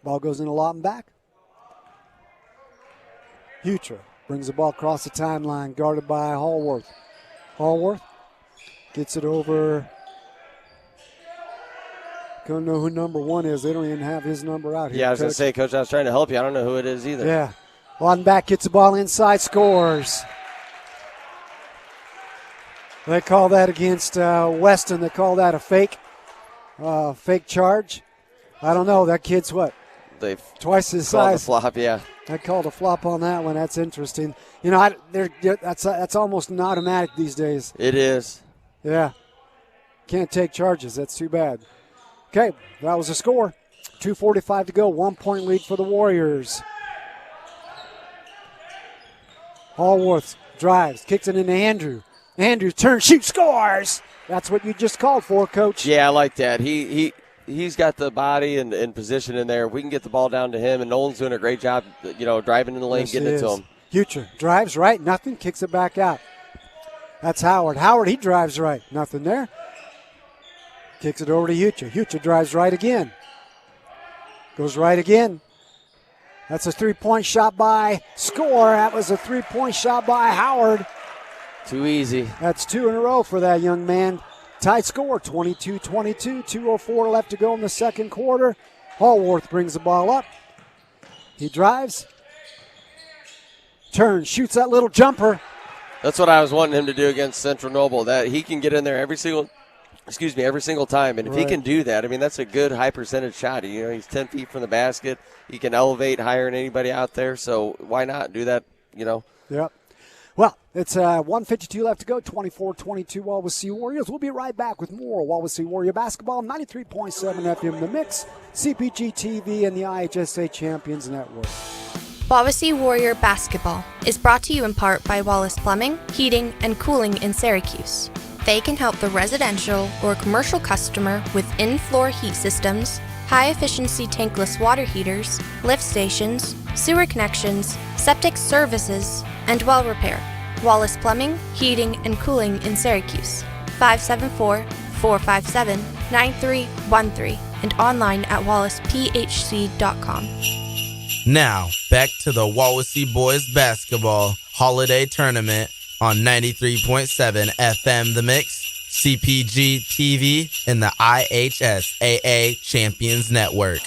Ball goes into Lautenbach. Hutra brings the ball across the timeline, guarded by Hallworth. Hallworth gets it over. Don't know who number one is. They don't even have his number out here. Yeah, I was going to say, Coach, I was trying to help you. I don't know who it is either. Yeah. Lautenbach gets the ball inside, scores. They call that against Weston. They call that a fake charge. I don't know. That kid's what? Twice his size. Flop, yeah. I called a flop on that one. That's interesting. That's almost an automatic these days. It is. Yeah. Can't take charges. That's too bad. Okay, that was the score. 2:45 to go, 1 point lead for the Warriors. Hallworth drives, kicks it into Andrew. Andrew turns, shoots, scores! That's what you just called for, Coach. Yeah, I like that. He's got the body and position in there. If we can get the ball down to him, and Nolan's doing a great job, driving in the lane, Yes, getting he it to is. him. Hucher drives right, nothing, kicks it back out. That's Howard. Howard, he drives right, nothing there. Kicks it over to Hucher. Hucher drives right again. Goes right again. That's a three-point shot by Score. That was a three-point shot by Howard. Too easy. That's 2 in a row for that young man. Tied score, 22-22. 2:04 left to go in the second quarter. Hallworth brings the ball up. He drives. Turns, shoots that little jumper. That's what I was wanting him to do against Central Noble, that he can get in there every single time. And if he Right. can do that, I mean, that's a good high percentage shot. He's 10 feet from the basket. He can elevate higher than anybody out there. So why not do that, Yep. Well, it's 1:52 left to go, 24-22 Wawasee Warriors. We'll be right back with more Wawasee Warrior basketball, 93.7 FM The Mix, CPG-TV, and the IHSA Champions Network. Wawasee Warrior basketball is brought to you in part by Wallace Plumbing, Heating, and Cooling in Syracuse. They can help the residential or commercial customer with in-floor heat systems, high-efficiency tankless water heaters, lift stations, sewer connections, septic services, and well repair. Wallace Plumbing, Heating, and Cooling in Syracuse. 574-457-9313 and online at wallacephc.com. Now, back to the Wawasee Boys Basketball Holiday Tournament on 93.7 FM The Mix, CPG-TV, and the IHSAA Champions Network.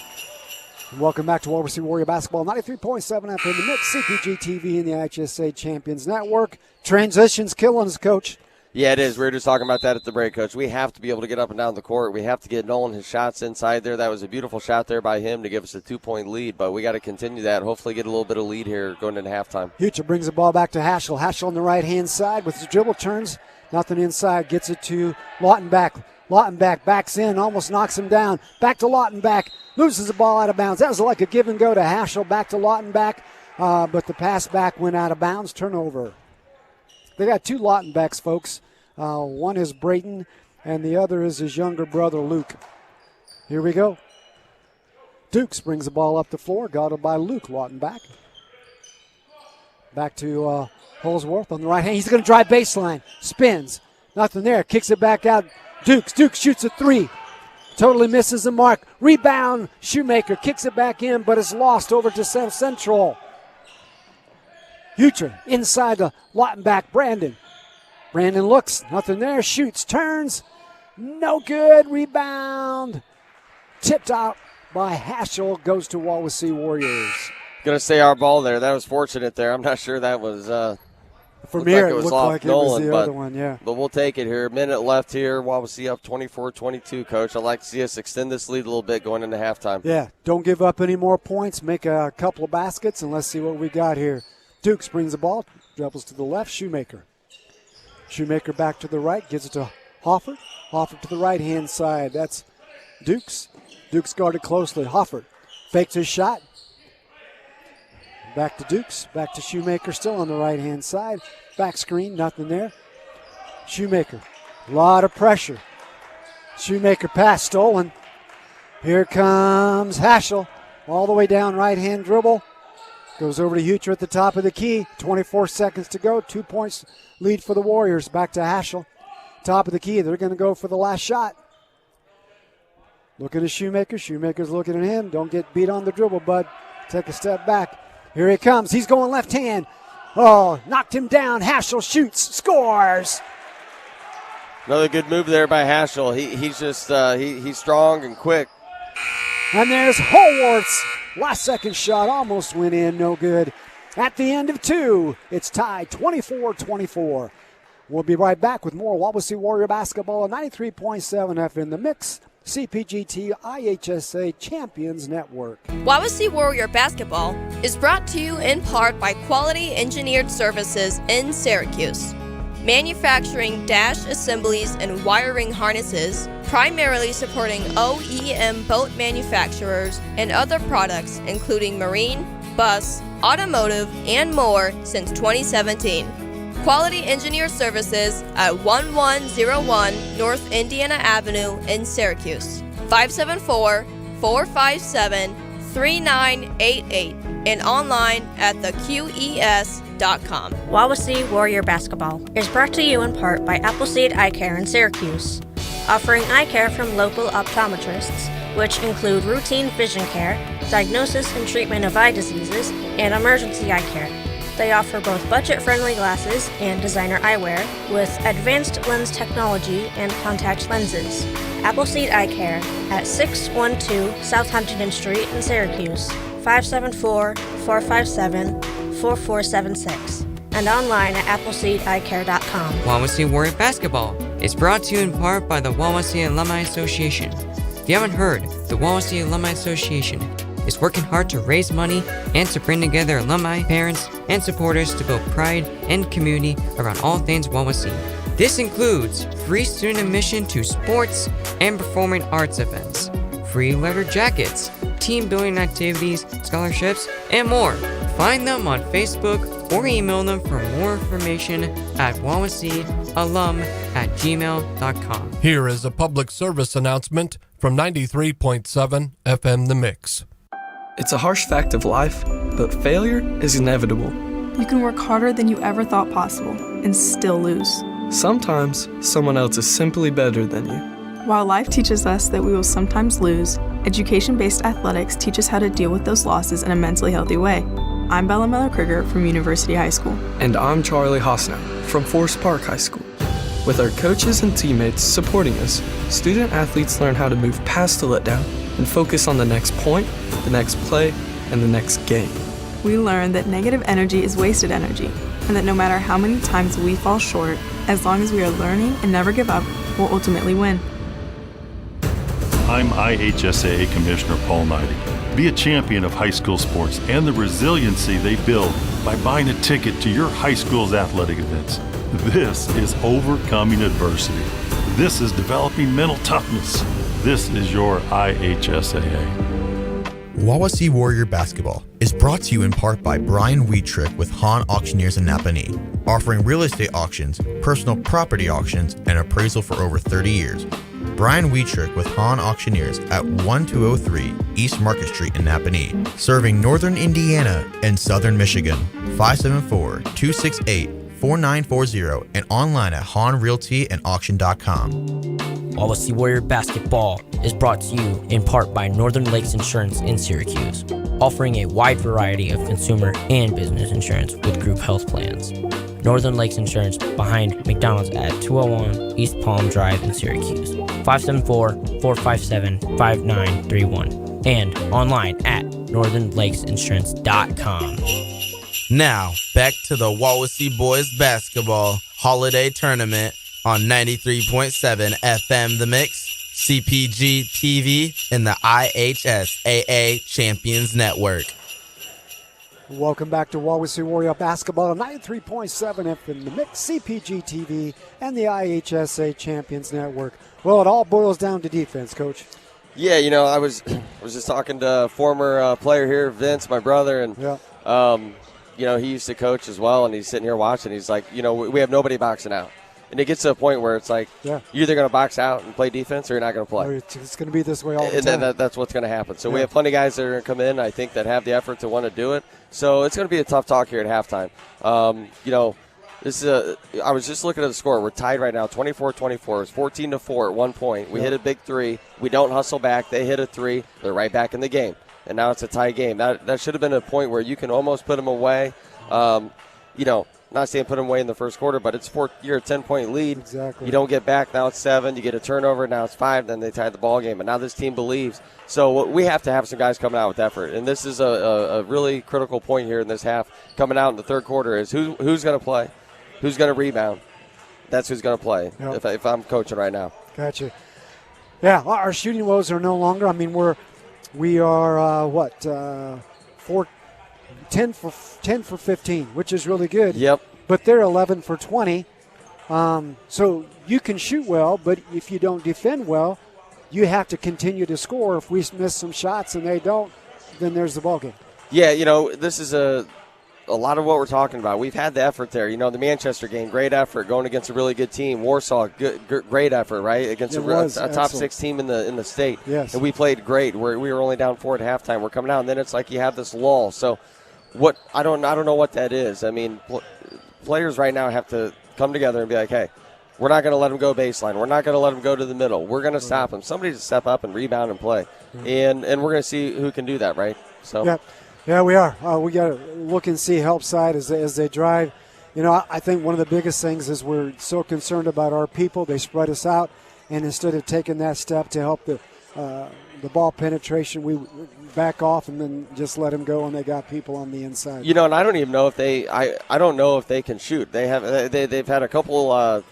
Welcome back to Wawasee Warrior basketball, 93.7 FM The Mix, CPG-TV, and the IHSA Champions Network. Transitions killing us, Coach. Yeah, it is. We were just talking about that at the break, Coach. We have to be able to get up and down the court. We have to get Nolan his shots inside there. That was a beautiful shot there by him to give us a 2-point lead, but we got to continue that. Hopefully get a little bit of lead here going into halftime. Hucher brings the ball back to Haschel. Haschel on the right-hand side with his dribble turns. Nothing inside. Gets it to Lautenbach. Lautenbach backs in, almost knocks him down. Back to Lautenbach. Loses the ball out of bounds. That was like a give and go to Haschel. Back to Lautenbach, but the pass back went out of bounds. Turnover. They got two Lautenbachs, folks. One is Brayton, and the other is his younger brother, Luke. Here we go. Dukes brings the ball up the floor, guarded by Luke Lautenbach. Back to Holsworth on the right hand. He's going to drive baseline. Spins. Nothing there. Kicks it back out. Dukes shoots a three. Totally misses the mark. Rebound. Shoemaker kicks it back in, but it's lost over to South Central. Hucher inside the Lautenbach. Brandon looks, nothing there, shoots, turns, no good, rebound. Tipped out by Haschel, goes to Wawasee Warriors. Going to say our ball there. That was fortunate there. I'm not sure that was from here. It looked looked off like Nolan, it was the other one, yeah. But we'll take it here. A minute left here. Wawasee up 24-22, Coach. I'd like to see us extend this lead a little bit going into halftime. Yeah, don't give up any more points. Make a couple of baskets, and let's see what we got here. Dukes brings the ball, dribbles to the left, Shoemaker back to the right, gives it to Hoffert. Hoffert to the right-hand side. That's Dukes. Dukes guarded closely. Hoffert fakes his shot. Back to Dukes. Back to Shoemaker, still on the right-hand side. Back screen, nothing there. Shoemaker, a lot of pressure. Shoemaker pass stolen. Here comes Haschel. All the way down, right-hand dribble. Goes over to Hucher at the top of the key. 24 seconds to go. 2 points lead for the Warriors. Back to Haschel. Top of the key. They're going to go for the last shot. Looking at Shoemaker. Shoemaker's looking at him. Don't get beat on the dribble, bud. Take a step back. Here he comes. He's going left hand. Oh, knocked him down. Haschel shoots. Scores. Another good move there by Haschel. He's just he's strong and quick. And there's Holworth's last second shot. Almost went in. No good. At the end of two, it's tied 24-24. We'll be right back with more Wawasee Warrior basketball on 93.7 FM The Mix, CPG-TV IHSA Champions Network. Wawasee Warrior basketball is brought to you in part by Quality Engineered Services in Syracuse. manufacturing dash assemblies and wiring harnesses, primarily supporting OEM boat manufacturers and other products including marine, bus, automotive, and more since 2017. Quality Engineer Services at 1101 North Indiana Avenue in Syracuse. 574-457-3988 and online at theqes.com. Wawasee Warrior Basketball is brought to you in part by Appleseed Eye Care in Syracuse, offering eye care from local optometrists, which include routine vision care, diagnosis and treatment of eye diseases, and emergency eye care. They offer both budget-friendly glasses and designer eyewear with advanced lens technology and contact lenses. Appleseed Eye Care at 612 South Huntington Street in Syracuse, 574-457-4476, and online at appleseedeyecare.com. Wawasee Warrior Basketball is brought to you in part by the Wawasee Alumni Association. If you haven't heard, the Wawasee Alumni Association is working hard to raise money and to bring together alumni, parents, and supporters to build pride and community around all things Wawasee. This includes free student admission to sports and performing arts events, free leather jackets, team building activities, scholarships, and more. Find them on Facebook or email them for more information at wawaseealum@gmail.com. Here is a public service announcement from 93.7 FM The Mix. It's a harsh fact of life, but failure is inevitable. You can work harder than you ever thought possible and still lose. Sometimes, someone else is simply better than you. While life teaches us that we will sometimes lose, education-based athletics teach us how to deal with those losses in a mentally healthy way. I'm Bella Miller-Krieger from University High School. And I'm Charlie Hosnow from Forest Park High School. With our coaches and teammates supporting us, student athletes learn how to move past the letdown and focus on the next point, the next play, and the next game. We learn that negative energy is wasted energy, and that no matter how many times we fall short, as long as we are learning and never give up, we'll ultimately win. I'm IHSAA Commissioner Paul Neidig. Be a champion of high school sports and the resiliency they build by buying a ticket to your high school's athletic events. This is overcoming adversity. This is developing mental toughness. This is your IHSAA. Wawasee Warrior Basketball is brought to you in part by Brian Wheatrick with Hahn Auctioneers in Napanee, offering real estate auctions, personal property auctions, and appraisal for over 30 years. Brian Wheatrick with Hahn Auctioneers at 1203 East Market Street in Napanee, serving northern Indiana and southern Michigan. 574-268-4940 and online at HahnRealtyandAuction.com. Wawasee Warrior Basketball is brought to you in part by Northern Lakes Insurance in Syracuse, offering a wide variety of consumer and business insurance with group health plans. Northern Lakes Insurance behind McDonald's at 201 East Palm Drive in Syracuse, 574-457-5931, and online at northernlakesinsurance.com. Now, back to the Wawasee Boys Basketball Holiday Tournament on 93.7 FM The Mix, CPG-TV, and the IHSAA Champions Network. Welcome back to Wawasee Warrior Basketball on 93.7 FM The Mix, CPG-TV, and the IHSA Champions Network. Well, it all boils down to defense, Coach. Yeah, you know, I was just talking to a former player here, Vince, my brother, and you know, he used to coach as well, and he's sitting here watching. He's like, you know, we have nobody boxing out. And it gets to a point where it's like, you're either going to box out and play defense or you're not going to play. It's going to be this way all the time. That's what's going to happen. So we have plenty of guys that are going to come in, I think, that have the effort to want to do it. So it's going to be a tough talk here at halftime. You know, this is I was just looking at the score. We're tied right now, 24-24. It's 14-4 at one point. We hit a big three. We don't hustle back. They hit a three. They're right back in the game. And now it's a tie game. That should have been a point where you can almost put them away. You know, not saying put them away in the first quarter, but you're a 10-point lead. Exactly. You don't get back. Now it's 7. You get a turnover. Now it's 5. Then they tie the ball game. And now this team believes. So we have to have some guys coming out with effort. And this is a really critical point here in this half. Coming out in the third quarter is who's going to play, who's going to rebound. That's who's going to play. Yep. If I'm coaching right now. Gotcha. Yeah, our shooting woes are no longer. I mean, we are 10 for 15, which is really good. Yep. But they're 11 for 20, So you can shoot well, but if you don't defend well, you have to continue to score. If we miss some shots and they don't, then there's the ballgame. Yeah, this is a lot of what we're talking about. We've had the effort there. The Manchester game, great effort, going against a really good team. Warsaw, great effort, right, against a top 6 team in the state. Yes. And we played great. We were only down 4 at halftime. We're coming out, and then it's like you have this lull. So I don't know what that is. I mean, players right now have to come together and be like, hey, we're not going to let them go baseline. We're not going to let them go to the middle. We're going to stop them. Somebody to step up and rebound and play. And we're going to see who can do that, right? So. Yeah, we are. We got to look and see help side as they drive. I think one of the biggest things is we're so concerned about our people. They spread us out, and instead of taking that step to help the ball penetration, we back off and then just let them go, and they got people on the inside. And I don't even know if I don't know if they can shoot. They've had a couple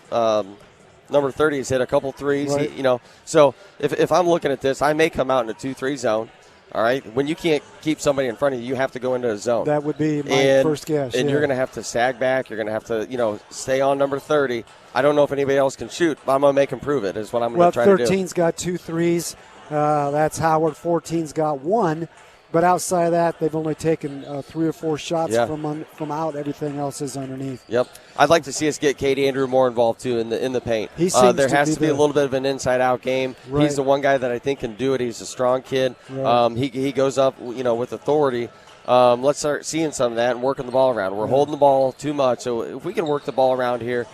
number 30s hit a couple threes. Right. So if I'm looking at this, I may come out in a 2-3 zone. All right, when you can't keep somebody in front of you, you have to go into a zone. That would be my first guess. And you're going to have to sag back. You're going to have to, stay on number 30. I don't know if anybody else can shoot, but I'm going to make them prove it is what I'm going to try to do. 13's got 2 threes. That's Howard. 14's got 1. But outside of that, they've only taken 3 or 4 shots from out. Everything else is underneath. Yep. I'd like to see us get Katie Andrew more involved, too, in the paint. There has to be a little bit of an inside-out game. Right. He's the one guy that I think can do it. He's a strong kid. Right. He goes up, with authority. Let's start seeing some of that and working the ball around. We're holding the ball too much. So if we can work the ball around here,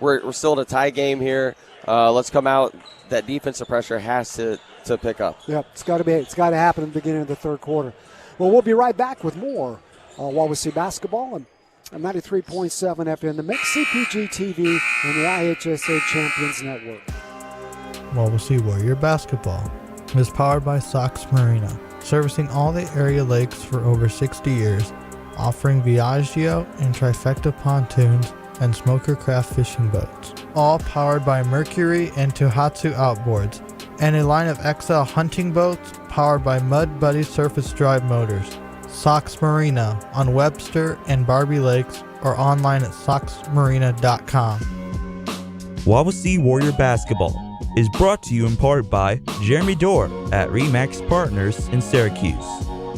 we're still at a tie game here. Let's come out. That defensive pressure has to pick up. Yep, it's got to happen at the beginning of the third quarter. Well, we'll be right back with more Wawasee basketball and 93.7 FM The Mix, CPG-TV, and the IHSA Champions Network. Wawasee Warrior basketball is powered by Sox Marina, servicing all the area lakes for over 60 years, offering Viaggio and Trifecta pontoons and smoker craft fishing boats, all powered by Mercury and Tohatsu outboards, and a line of XL hunting boats powered by Mud Buddy surface drive motors. Sox Marina on Webster and Barbie Lakes or online at soxmarina.com. Wawasee Warrior Basketball is brought to you in part by Jeremy Dorr at RE/MAX Partners in Syracuse,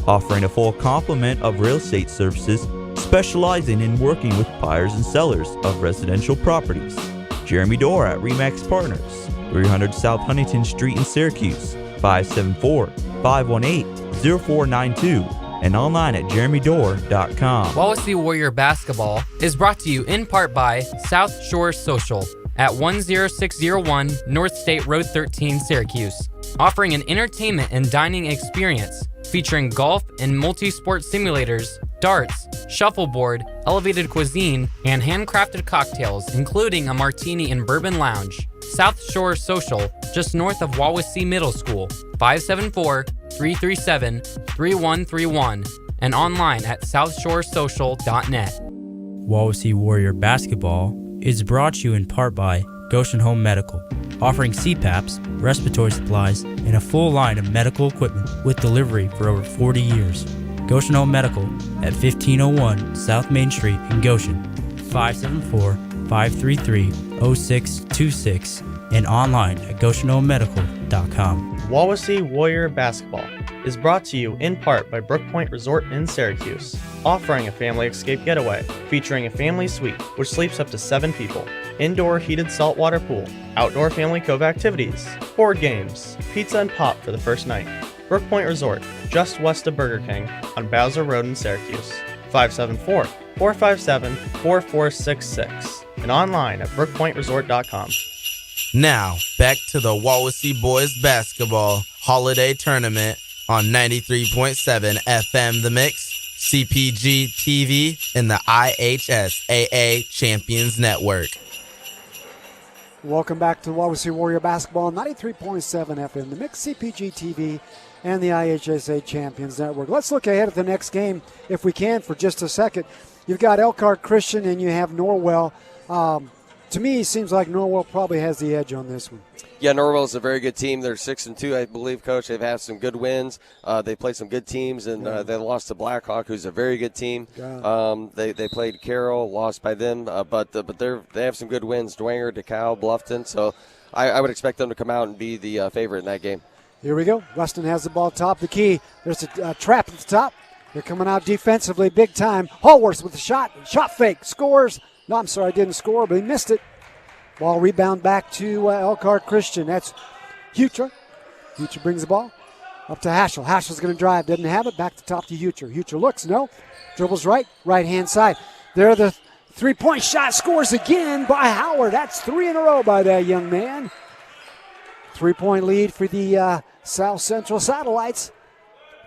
offering a full complement of real estate services specializing in working with buyers and sellers of residential properties. Jeremy Dorr at RE/MAX Partners, 300 South Huntington Street in Syracuse, 574-518-0492, and online at jeremydorr.com. Wawasee Warrior Basketball is brought to you in part by South Shore Social at 10601 North State Road 13, Syracuse, offering an entertainment and dining experience featuring golf and multi-sport simulators, darts, shuffleboard, elevated cuisine, and handcrafted cocktails, including a martini and bourbon lounge. South Shore Social, just north of Wawasee Middle School, 574-337-3131, and online at southshoresocial.net. Wawasee Warrior Basketball is brought to you in part by Goshen Home Medical, offering CPAPs, respiratory supplies, and a full line of medical equipment with delivery for over 40 years. Goshen Home Medical at 1501 South Main Street in Goshen, 574-533-0626, and online at goshenhomemedical.com. Wawasee Warrior Basketball is brought to you in part by Brookpoint Resort in Syracuse, offering a family escape getaway featuring a family suite which sleeps up to 7 people, indoor heated saltwater pool, outdoor family cove activities, board games, pizza and pop for the first night. Brookpoint Resort, just west of Burger King on Bowser Road in Syracuse, 574-457-4466, and online at brookpointresort.com. Now, back to the Wawasee Boys Basketball Holiday Tournament on 93.7 FM The Mix, CPG-TV, and the IHSAA Champions Network. Welcome back to Wawasee Warrior Basketball, 93.7 FM The Mix, CPG-TV, and the IHSA Champions Network. Let's look ahead at the next game, if we can, for just a second. You've got Elkhart Christian and you have Norwell. to me, it seems like Norwell probably has the edge on this one. Yeah, Norwell's a very good team. They're 6-2, I believe, Coach. They've had some good wins. They played some good teams, and they lost to Blackhawk, who's a very good team. They played Carroll, lost by them, but they have some good wins. Dwenger, DeKalb, Bluffton. So I would expect them to come out and be the favorite in that game. Here we go. Weston has the ball top of the key. There's a trap at the top. They're coming out defensively big time. Hallworth with the shot fake, scores. No, I'm sorry, didn't score, but he missed it. Ball rebound back to Elkhart Christian. That's Hutra. Hutra brings the ball up to Haschel. Haschel's going to drive, doesn't have it. Back to top to Hutra. Hutra looks, no. Dribbles right-hand side. There the three-point shot, scores again by Howard. That's 3 in a row by that young man. 3-point lead for the South Central Satellites.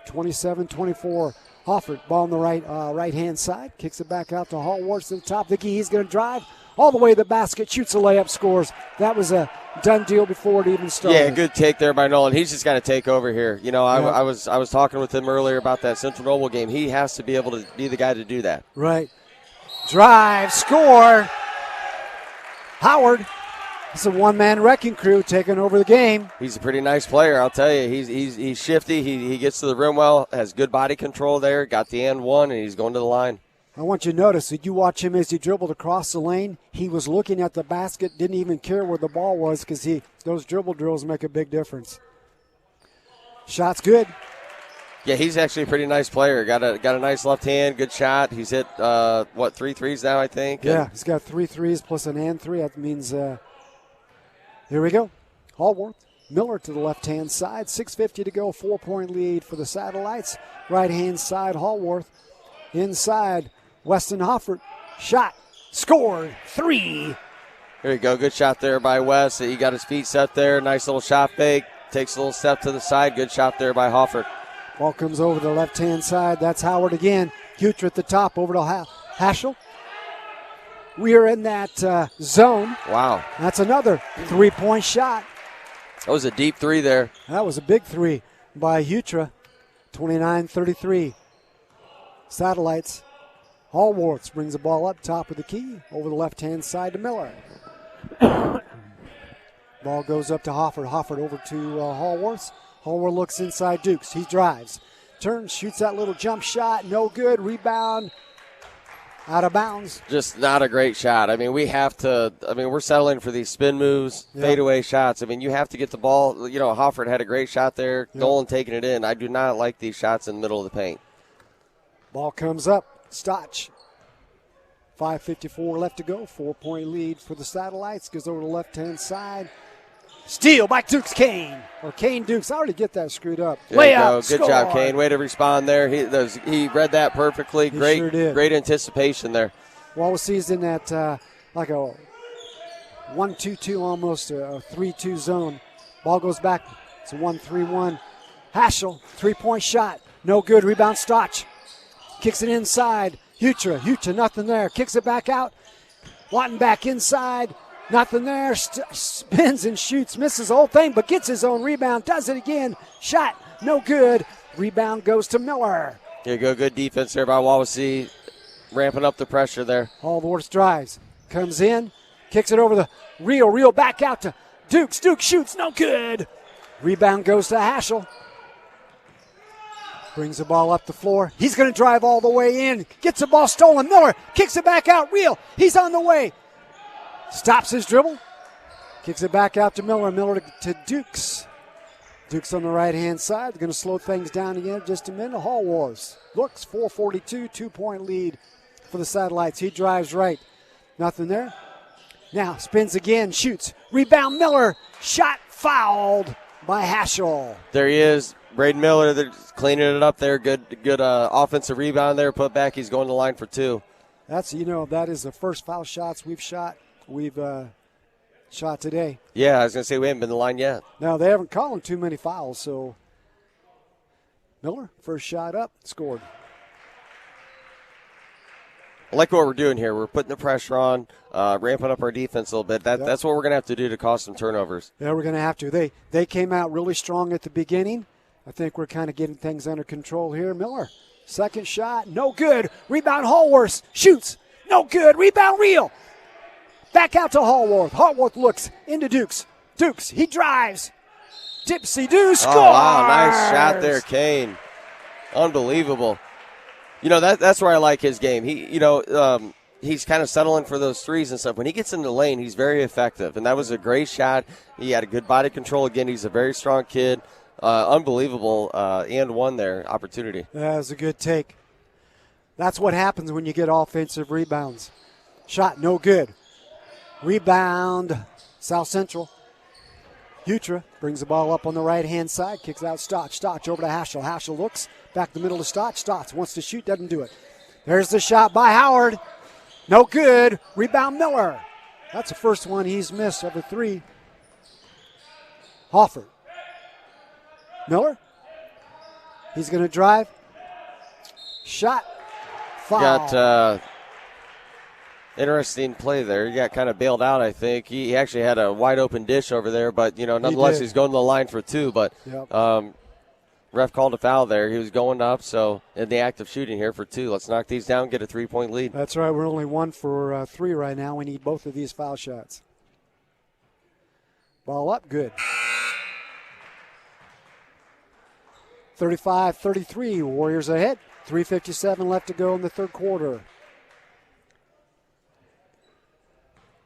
27-24. Hoffert, ball on the right-hand side. Kicks it back out to Hallworth to the top of the key. He's going to drive all the way to the basket, shoots a layup, scores. That was a done deal before it even started. Yeah, good take there by Nolan. He's just got to take over here. You know, I was talking with him earlier about that Central Noble game. He has to be able to be the guy to do that. Right. Drive, score. Howard. It's a one-man wrecking crew taking over the game. He's a pretty nice player, I'll tell you. He's shifty. He gets to the rim well, has good body control there, got the and one, and he's going to the line. I want you to notice, did you watch him as he dribbled across the lane? He was looking at the basket, didn't even care where the ball was because those dribble drills make a big difference. Shot's good. Yeah, he's actually a pretty nice player. Got a nice left hand, good shot. He's hit, 3 threes now, I think? Yeah, he's got 3 threes plus an and 3. That means, here we go. Hallworth, Miller to the left-hand side. 6:50 to go, 4-point lead for the Satellites. Right-hand side, Hallworth. Inside, Weston Hoffert, shot, scored, 3. Here you go, good shot there by West. He got his feet set there, nice little shot fake, takes a little step to the side, good shot there by Hoffert. Ball comes over to the left-hand side, that's Howard again. Hutra at the top, over to Haschel. We are in that zone. Wow. That's another 3-point shot. That was a deep 3 there. That was a big 3 by Hutra, 29-33. Satellites. Hallworth brings the ball up top of the key over the left-hand side to Miller. Ball goes up to Hoffert. Hoffert over to Hallworth. Hallworth looks inside Dukes. He drives. Turns, shoots that little jump shot. No good. Rebound. Out of bounds. Just not a great shot. I mean, we're settling for these spin moves, fadeaway shots. I mean, you have to get the ball. You know, Hoffert had a great shot there. Nolan taking it in. I do not like these shots in the middle of the paint. Ball comes up. Stotch. 5:54 left to go. 4-point lead for the Satellites. Goes over to the left-hand side. Steal by Dukes Kane. Or Kane Dukes. I already get that screwed up. Layup. Good job, Kane. Way to respond there. He read that perfectly. He sure did. Great anticipation there. Wawasee's in that like a 1-2-2 almost, a 3-2 zone. Ball goes back. It's a 1-3-1. Haschel, 3-point shot. No good. Rebound Stotch. Kicks it inside. Hutra, nothing there. Kicks it back out. Watton back inside. Nothing there. Spins and shoots. Misses the whole thing, but gets his own rebound. Does it again. Shot. No good. Rebound goes to Miller. Here you go. Good defense there by Wawasee. Ramping up the pressure there. Hallworth drives. Comes in. Kicks it over the reel back out to Dukes. Dukes shoots. No good. Rebound goes to Haschel. Brings the ball up the floor. He's going to drive all the way in. Gets the ball stolen. Miller kicks it back out. Reel. He's on the way. Stops his dribble. Kicks it back out to Miller. Miller to Dukes. Dukes on the right-hand side. They're going to slow things down again in just a minute. Hallworth looks 4:42, 2-point lead for the Satellites. He drives right. Nothing there. Now spins again. Shoots. Rebound Miller. Shot fouled by Haschel. There he is. Braden Miller, they're cleaning it up there. Good offensive rebound there. Put back. He's going to the line for 2. That is the first foul shots we've shot today. Yeah, I was going to say we haven't been to the line yet. No, they haven't called too many fouls, so Miller, first shot up, scored. I like what we're doing here. We're putting the pressure on, ramping up our defense a little bit. That's what we're going to have to do to cause some turnovers. Yeah, we're going to have to. They came out really strong at the beginning. I think we're kind of getting things under control here. Miller, second shot, no good. Rebound Hallworth, shoots, no good. Rebound Reel. Back out to Hallworth. Hallworth looks into Dukes. Dukes, he drives. Tipsy Deuce scores! Oh, wow, nice shot there, Kane. Unbelievable. You know, that's where I like his game. He's kind of settling for those threes and stuff. When he gets in the lane, he's very effective, and that was a great shot. He had a good body control. Again, he's a very strong kid. Unbelievable and one there opportunity. That was a good take. That's what happens when you get offensive rebounds. Shot no good. Rebound, South Central. Hutra brings the ball up on the right-hand side, kicks out Stotch. Stotch over to Haschel. Haschel looks back the middle to Stotch. Stotch wants to shoot, doesn't do it. There's the shot by Howard. No good. Rebound Miller. That's the first one he's missed of the three. Hofford. Miller. He's going to drive. Shot. Foul. Got interesting play there. He got kind of bailed out, I think. He actually had a wide open dish over there, but, nonetheless, he's going to the line for two. But ref called a foul there. He was going up, so in the act of shooting here for two. Let's knock these down, get a 3-point lead. That's right. We're only 1 for 3 right now. We need both of these foul shots. Ball up, good. 35-33, Warriors ahead. 3:57 left to go in the third quarter.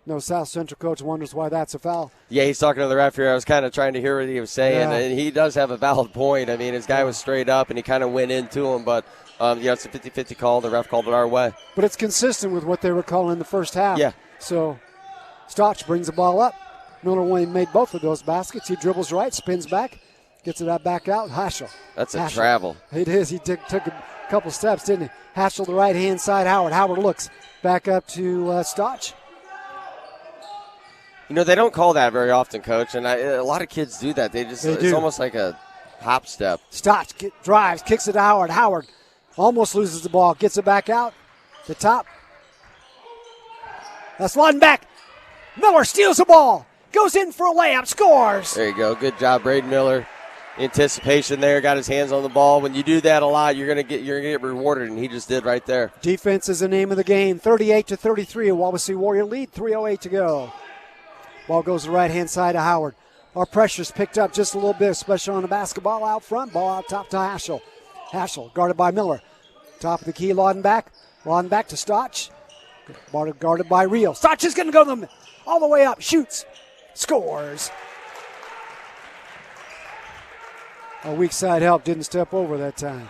No, South Central coach wonders why that's a foul. Yeah, he's talking to the ref here. I was kind of trying to hear what he was saying, and he does have a valid point. I mean, his guy was straight up, and he kind of went into him, but it's a 50-50 call. The ref called it our way. But it's consistent with what they were calling in the first half. Yeah. So Stotch brings the ball up. Miller Wayne made both of those baskets. He dribbles right, spins back, gets it back out. Haschel. That's a travel. It is. He took a couple steps, didn't he? Haschel, the right-hand side. Howard looks back up to Stotch. They don't call that very often, Coach, and a lot of kids do that. It's almost like a hop step. Stotch drives, kicks it to Howard. Howard almost loses the ball, gets it back out. The top. That's sliding back. Miller steals the ball, goes in for a layup, scores. There you go. Good job, Braden Miller. Anticipation there, got his hands on the ball. When you do that a lot, you're gonna get rewarded, and he just did right there. Defense is the name of the game. 38-33, a Wawasee Warrior lead. 3:08 to go. Ball goes to the right-hand side to Howard. Our pressure's picked up just a little bit, especially on the basketball out front. Ball out top to Haschel. Haschel guarded by Miller. Top of the key, Lawden back. Lawden back to Stotch. Guarded by Reel. Stotch is going to go all the way up. Shoots. Scores. Our weak side help didn't step over that time.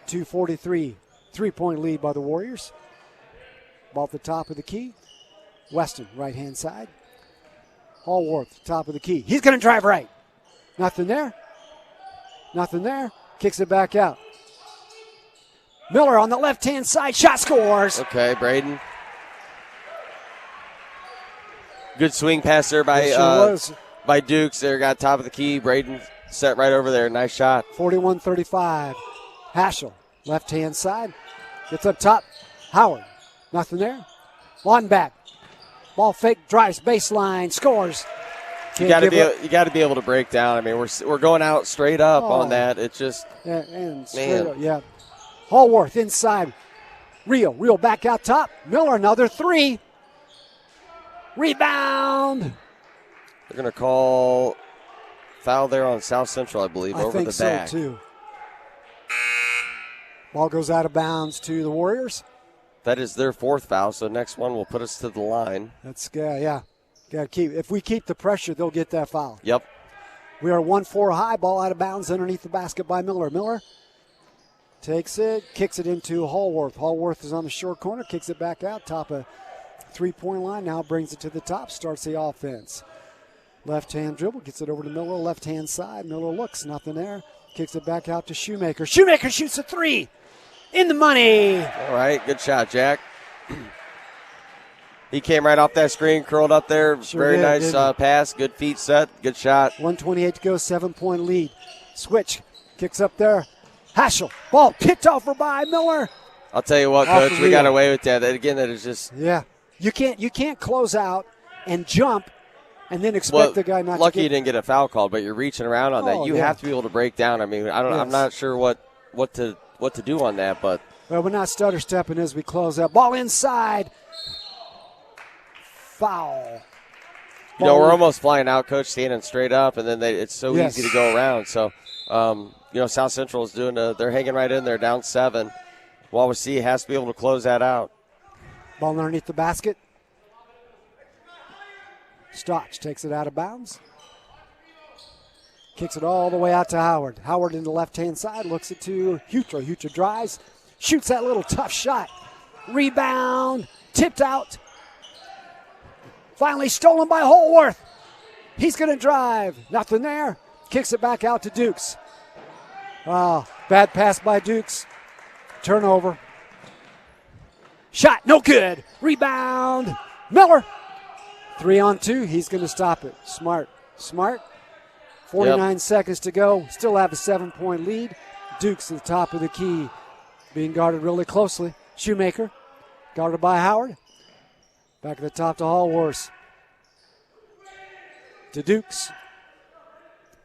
2:43. 3-point lead by the Warriors. Ball at the top of the key. Weston, right-hand side. Hallworth, top of the key. He's going to drive right. Nothing there. Nothing there. Kicks it back out. Miller on the left-hand side. Shot, scores. Okay, Braden. Good swing pass there by Dukes. There, got top of the key. Braden set right over there. Nice shot. 41-35. Haschel, left-hand side. Gets up top. Howard. Nothing there. One back. Ball fake, drives baseline, scores. You got to be able to break down. I mean, we're going out straight up on that. It's just straight up, yeah. Hallworth inside. Real back out top. Miller another three. Rebound. They're going to call foul there on South Central, I believe, over the back. I think so too. Ball goes out of bounds to the Warriors. That is their fourth foul, so next one will put us to the line. That's yeah. Got to keep. If we keep the pressure, they'll get that foul. Yep. We are 1-4 high. Ball out of bounds underneath the basket by Miller. Miller takes it, kicks it into Hallworth. Hallworth is on the short corner, kicks it back out, top of three-point line. Now brings it to the top, starts the offense. Left-hand dribble, gets it over to Miller, left-hand side. Miller looks, nothing there. Kicks it back out to Shoemaker. Shoemaker shoots a three. In the money. All right, good shot, Jack. He came right off that screen, curled up there. Sure Very did, nice pass, good feet set, good shot. 1:28 to go, 7-point lead. Switch, kicks up there. Haschel, ball picked over by Miller. I'll tell you what, Coach, we got away with that. Again, that is just. Yeah, you can't close out and jump and then expect the guy not to get. Lucky you didn't get a foul call, but you're reaching around on that. You have to be able to break down. I mean, I'm not sure what to do on that, but. Well, we're not stutter stepping as we close out. Ball inside. Foul. You know, we're almost flying out, Coach, standing straight up, and then it's so Yes. easy to go around. So, you know, South Central is they're hanging right in there, down 7. Wawasee has to be able to close that out. Ball underneath the basket. Stotch takes it out of bounds. Kicks it all the way out to Howard. Howard in the left-hand side looks it to Hutra. Hutra drives, shoots that little tough shot. Rebound, tipped out. Finally stolen by Holworth. He's going to drive. Nothing there. Kicks it back out to Dukes. Bad pass by Dukes. Turnover. Shot, no good. Rebound. Miller. 3-on-2. He's going to stop it. Smart. 49 seconds to go. Still have a 7-point lead. Dukes at the top of the key. Being guarded really closely. Shoemaker. Guarded by Howard. Back at the top to Hallworth. To Dukes.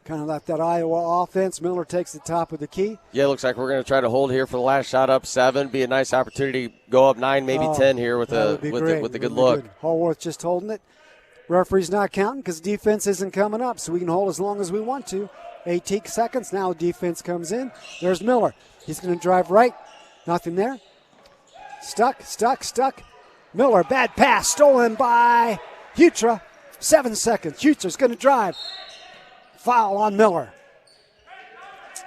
Kind of like that Iowa offense. Miller takes the top of the key. Yeah, it looks like we're going to try to hold here for the last shot, up 7. Be a nice opportunity to go up 9, maybe 10 here with a good look. Hallworth just holding it. Referee's not counting because defense isn't coming up, so we can hold as long as we want to. 18 seconds. Now defense comes in. There's Miller. He's going to drive right. Nothing there. Stuck. Miller, bad pass, stolen by Hutra. 7 seconds. Hutra's going to drive. Foul on Miller.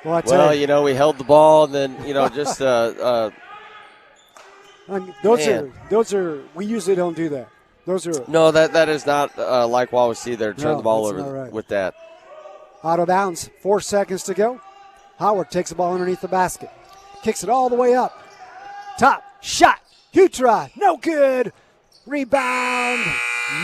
Well, you know, we held the ball, and then, you know, just those are we usually don't do that. Those are no, that is not like Wawasee there. Turn the ball over right. with that. Out of bounds. 4 seconds to go. Howard takes the ball underneath the basket. Kicks it all the way up. Top shot. Hutra, no good. Rebound,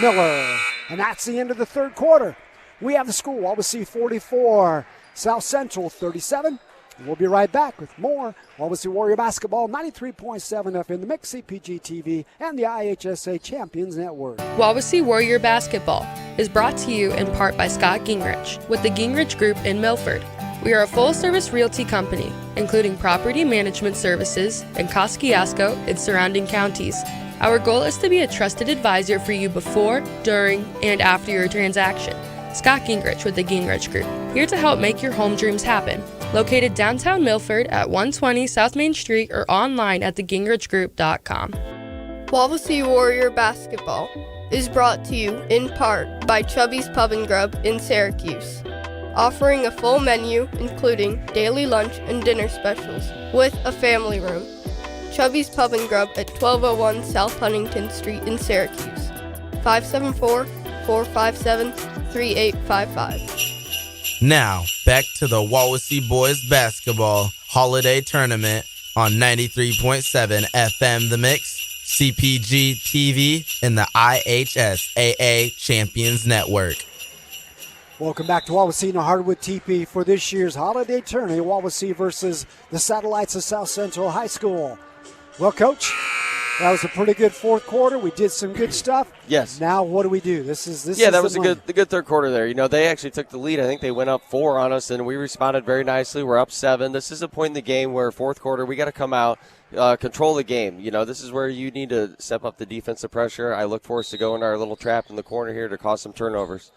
Miller. And that's the end of the third quarter. We have the score. Wawasee 44, South Central 37. We'll be right back with more Wawasee Warrior Basketball, 93.7 FM, the Mix, CPG-TV, and the IHSA Champions Network. Wawasee Warrior Basketball is brought to you in part by Scott Gingrich with the Gingrich Group in Milford. We are a full-service realty company, including property management services in Kosciuszko and surrounding counties. Our goal is to be a trusted advisor for you before, during, and after your transaction. Scott Gingrich with the Gingrich Group, here to help make your home dreams happen. Located downtown Milford at 120 South Main Street or online at thegingrichgroup.com. Wawasee Warrior Basketball is brought to you in part by Chubby's Pub and Grub in Syracuse, offering a full menu including daily lunch and dinner specials with a family room. Chubby's Pub and Grub at 1201 South Huntington Street in Syracuse, 574-457-3855. Now, back to the Wawasee Boys Basketball Holiday Tournament on 93.7 FM The Mix, CPG-TV, and the IHSAA Champions Network. Welcome back to Wawasee and Hardwood TP for this year's Holiday Tournament, Wawasee versus the Satellites of South Central High School. Well, Coach, that was a pretty good fourth quarter. We did some good stuff. Yes. Now what do we do? This is that was a good third quarter there. You know, they actually took the lead. I think they went up 4 on us, and we responded very nicely. We're up 7. This is a point in the game where fourth quarter we got to come out, control the game. You know, this is where you need to step up the defensive pressure. I look for us to go in our little trap in the corner here to cause some turnovers.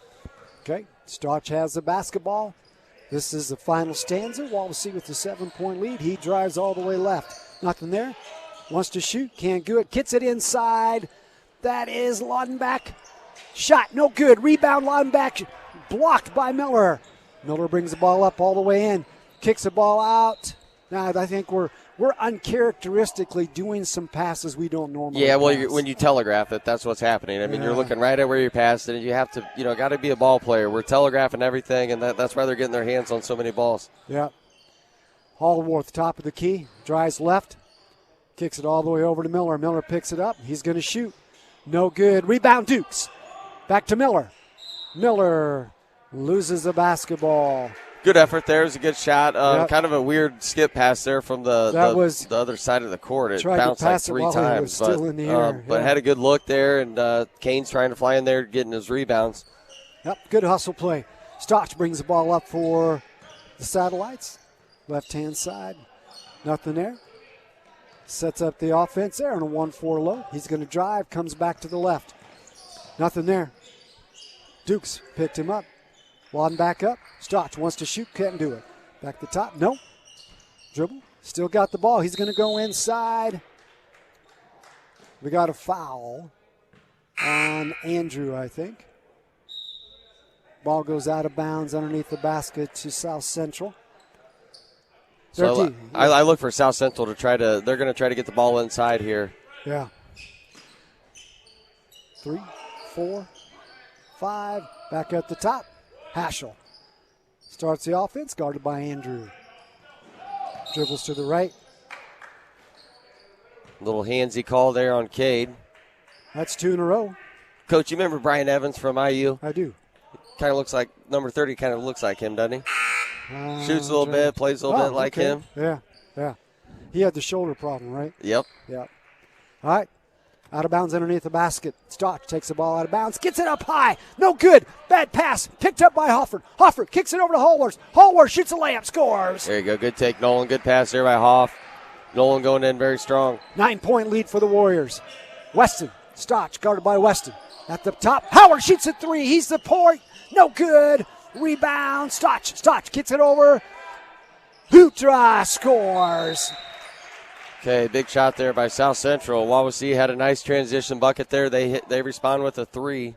Okay. Stotch has the basketball. This is the final stanza. Wawasee with the 7-point lead. He drives all the way left. Nothing there. Wants to shoot, can't do it. Gets it inside. That is Laudenbach. Shot, no good. Rebound, Laudenbach. Blocked by Miller. Miller brings the ball up all the way in. Kicks the ball out. Now I think we're uncharacteristically doing some passes we don't normally Yeah, well, pass. when you telegraph it, that's what's happening. I mean, you're looking right at where you're passing, and you have to, got to be a ball player. We're telegraphing everything, and that's why they're getting their hands on so many balls. Yeah. Hallworth, top of the key, drives left. Kicks it all the way over to Miller. Miller picks it up. He's going to shoot. No good. Rebound, Dukes. Back to Miller. Miller loses the basketball. Good effort there. It was a good shot. Yep. Kind of a weird skip pass there from the other side of the court. It bounced like 3 times. Still in the air. But had a good look there, and Kane's trying to fly in there, getting his rebounds. Yep, good hustle play. Stotch brings the ball up for the Satellites. Left-hand side. Nothing there. Sets up the offense there on a 1-4 low. He's going to drive, comes back to the left. Nothing there. Dukes picked him up. Wadden back up. Stotch wants to shoot, can't do it. Back to the top, no. Dribble, still got the ball. He's going to go inside. We got a foul on Andrew, I think. Ball goes out of bounds underneath the basket to South Central. So I look for South Central to they're going to try to get the ball inside here. Yeah. 3, 4, 5, back at the top. Haschel starts the offense, guarded by Andrew. Dribbles to the right. Little handsy call there on Cade. That's 2 in a row. Coach, you remember Brian Evans from IU? I do. Kind of looks like, number 30 kind of looks like him, doesn't he? Shoots a little bit, plays a little bit like him. Yeah. He had the shoulder problem, right? Yep. All right. Out of bounds underneath the basket. Stotch takes the ball out of bounds. Gets it up high. No good. Bad pass. Picked up by Hofford. Hofford kicks it over to Hallworth. Hallworth shoots a layup. Scores. There you go. Good take, Nolan. Good pass there by Hoff. Nolan going in very strong. 9-point lead for the Warriors. Weston. Stotch guarded by Weston. At the top. Howard shoots a 3. He's the point. No good. Rebound. Stotch. Stotch gets it over. Hutra scores. Okay, big shot there by South Central. Wawasee had a nice transition bucket there. They respond with a 3.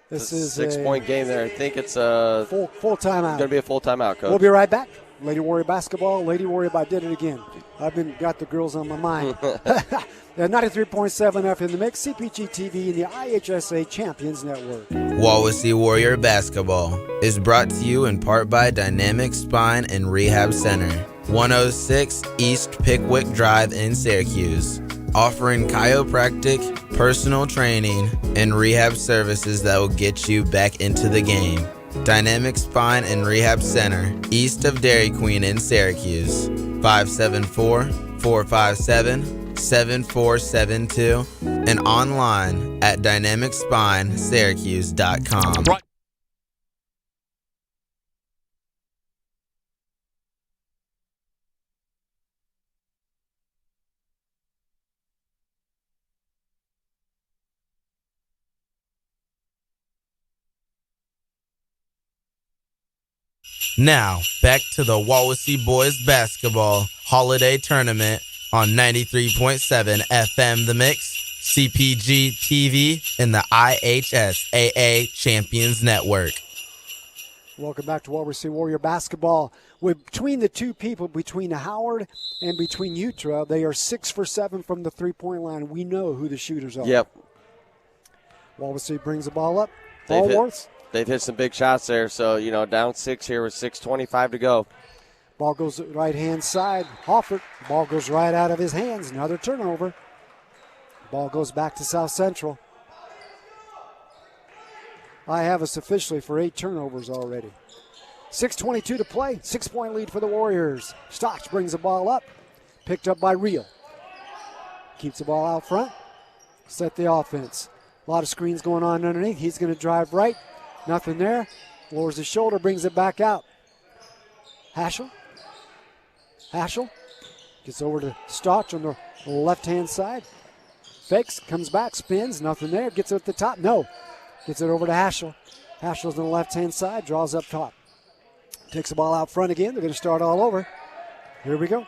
This is a 6-point game there. I think it's a full timeout. Going to be a full timeout, Coach. We'll be right back. Lady Warrior basketball. Lady Warrior, I did it again. I've got the girls on my mind. 93.7 F in the mix. CPG-TV and the IHSA Champions Network. Wawasee Warrior basketball is brought to you in part by Dynamic Spine and Rehab Center, 106 East Pickwick Drive in Syracuse, offering chiropractic, personal training, and rehab services that will get you back into the game. Dynamic Spine and Rehab Center, east of Dairy Queen in Syracuse, 574-457-7472, and online at dynamicspinesyracuse.com. Now, back to the Wawasee Boys Basketball Holiday Tournament on 93.7 FM The Mix, CPG-TV, and the IHSAA Champions Network. Welcome back to Wawasee Warrior Basketball. Between the two people, between Howard and between Utra, they are 6 for 7 from the three-point line. We know who the shooters are. Yep. Wawasee brings the ball up. Hallworth. They've hit some big shots there, so, down 6 here with 6:25 to go. Ball goes right-hand side. Hofford. Ball goes right out of his hands. Another turnover. Ball goes back to South Central. I have us officially for 8 turnovers already. 6:22 to play. 6-point lead for the Warriors. Stotch brings the ball up. Picked up by Reel. Keeps the ball out front. Set the offense. A lot of screens going on underneath. He's going to drive right. Nothing there. Lowers his shoulder, brings it back out. Haschel gets over to Stotch on the left-hand side. Fakes, comes back, spins, nothing there. Gets it at the top, no. Gets it over to Haschel. Haschel's on the left-hand side, draws up top. Takes the ball out front again. They're going to start all over. Here we go.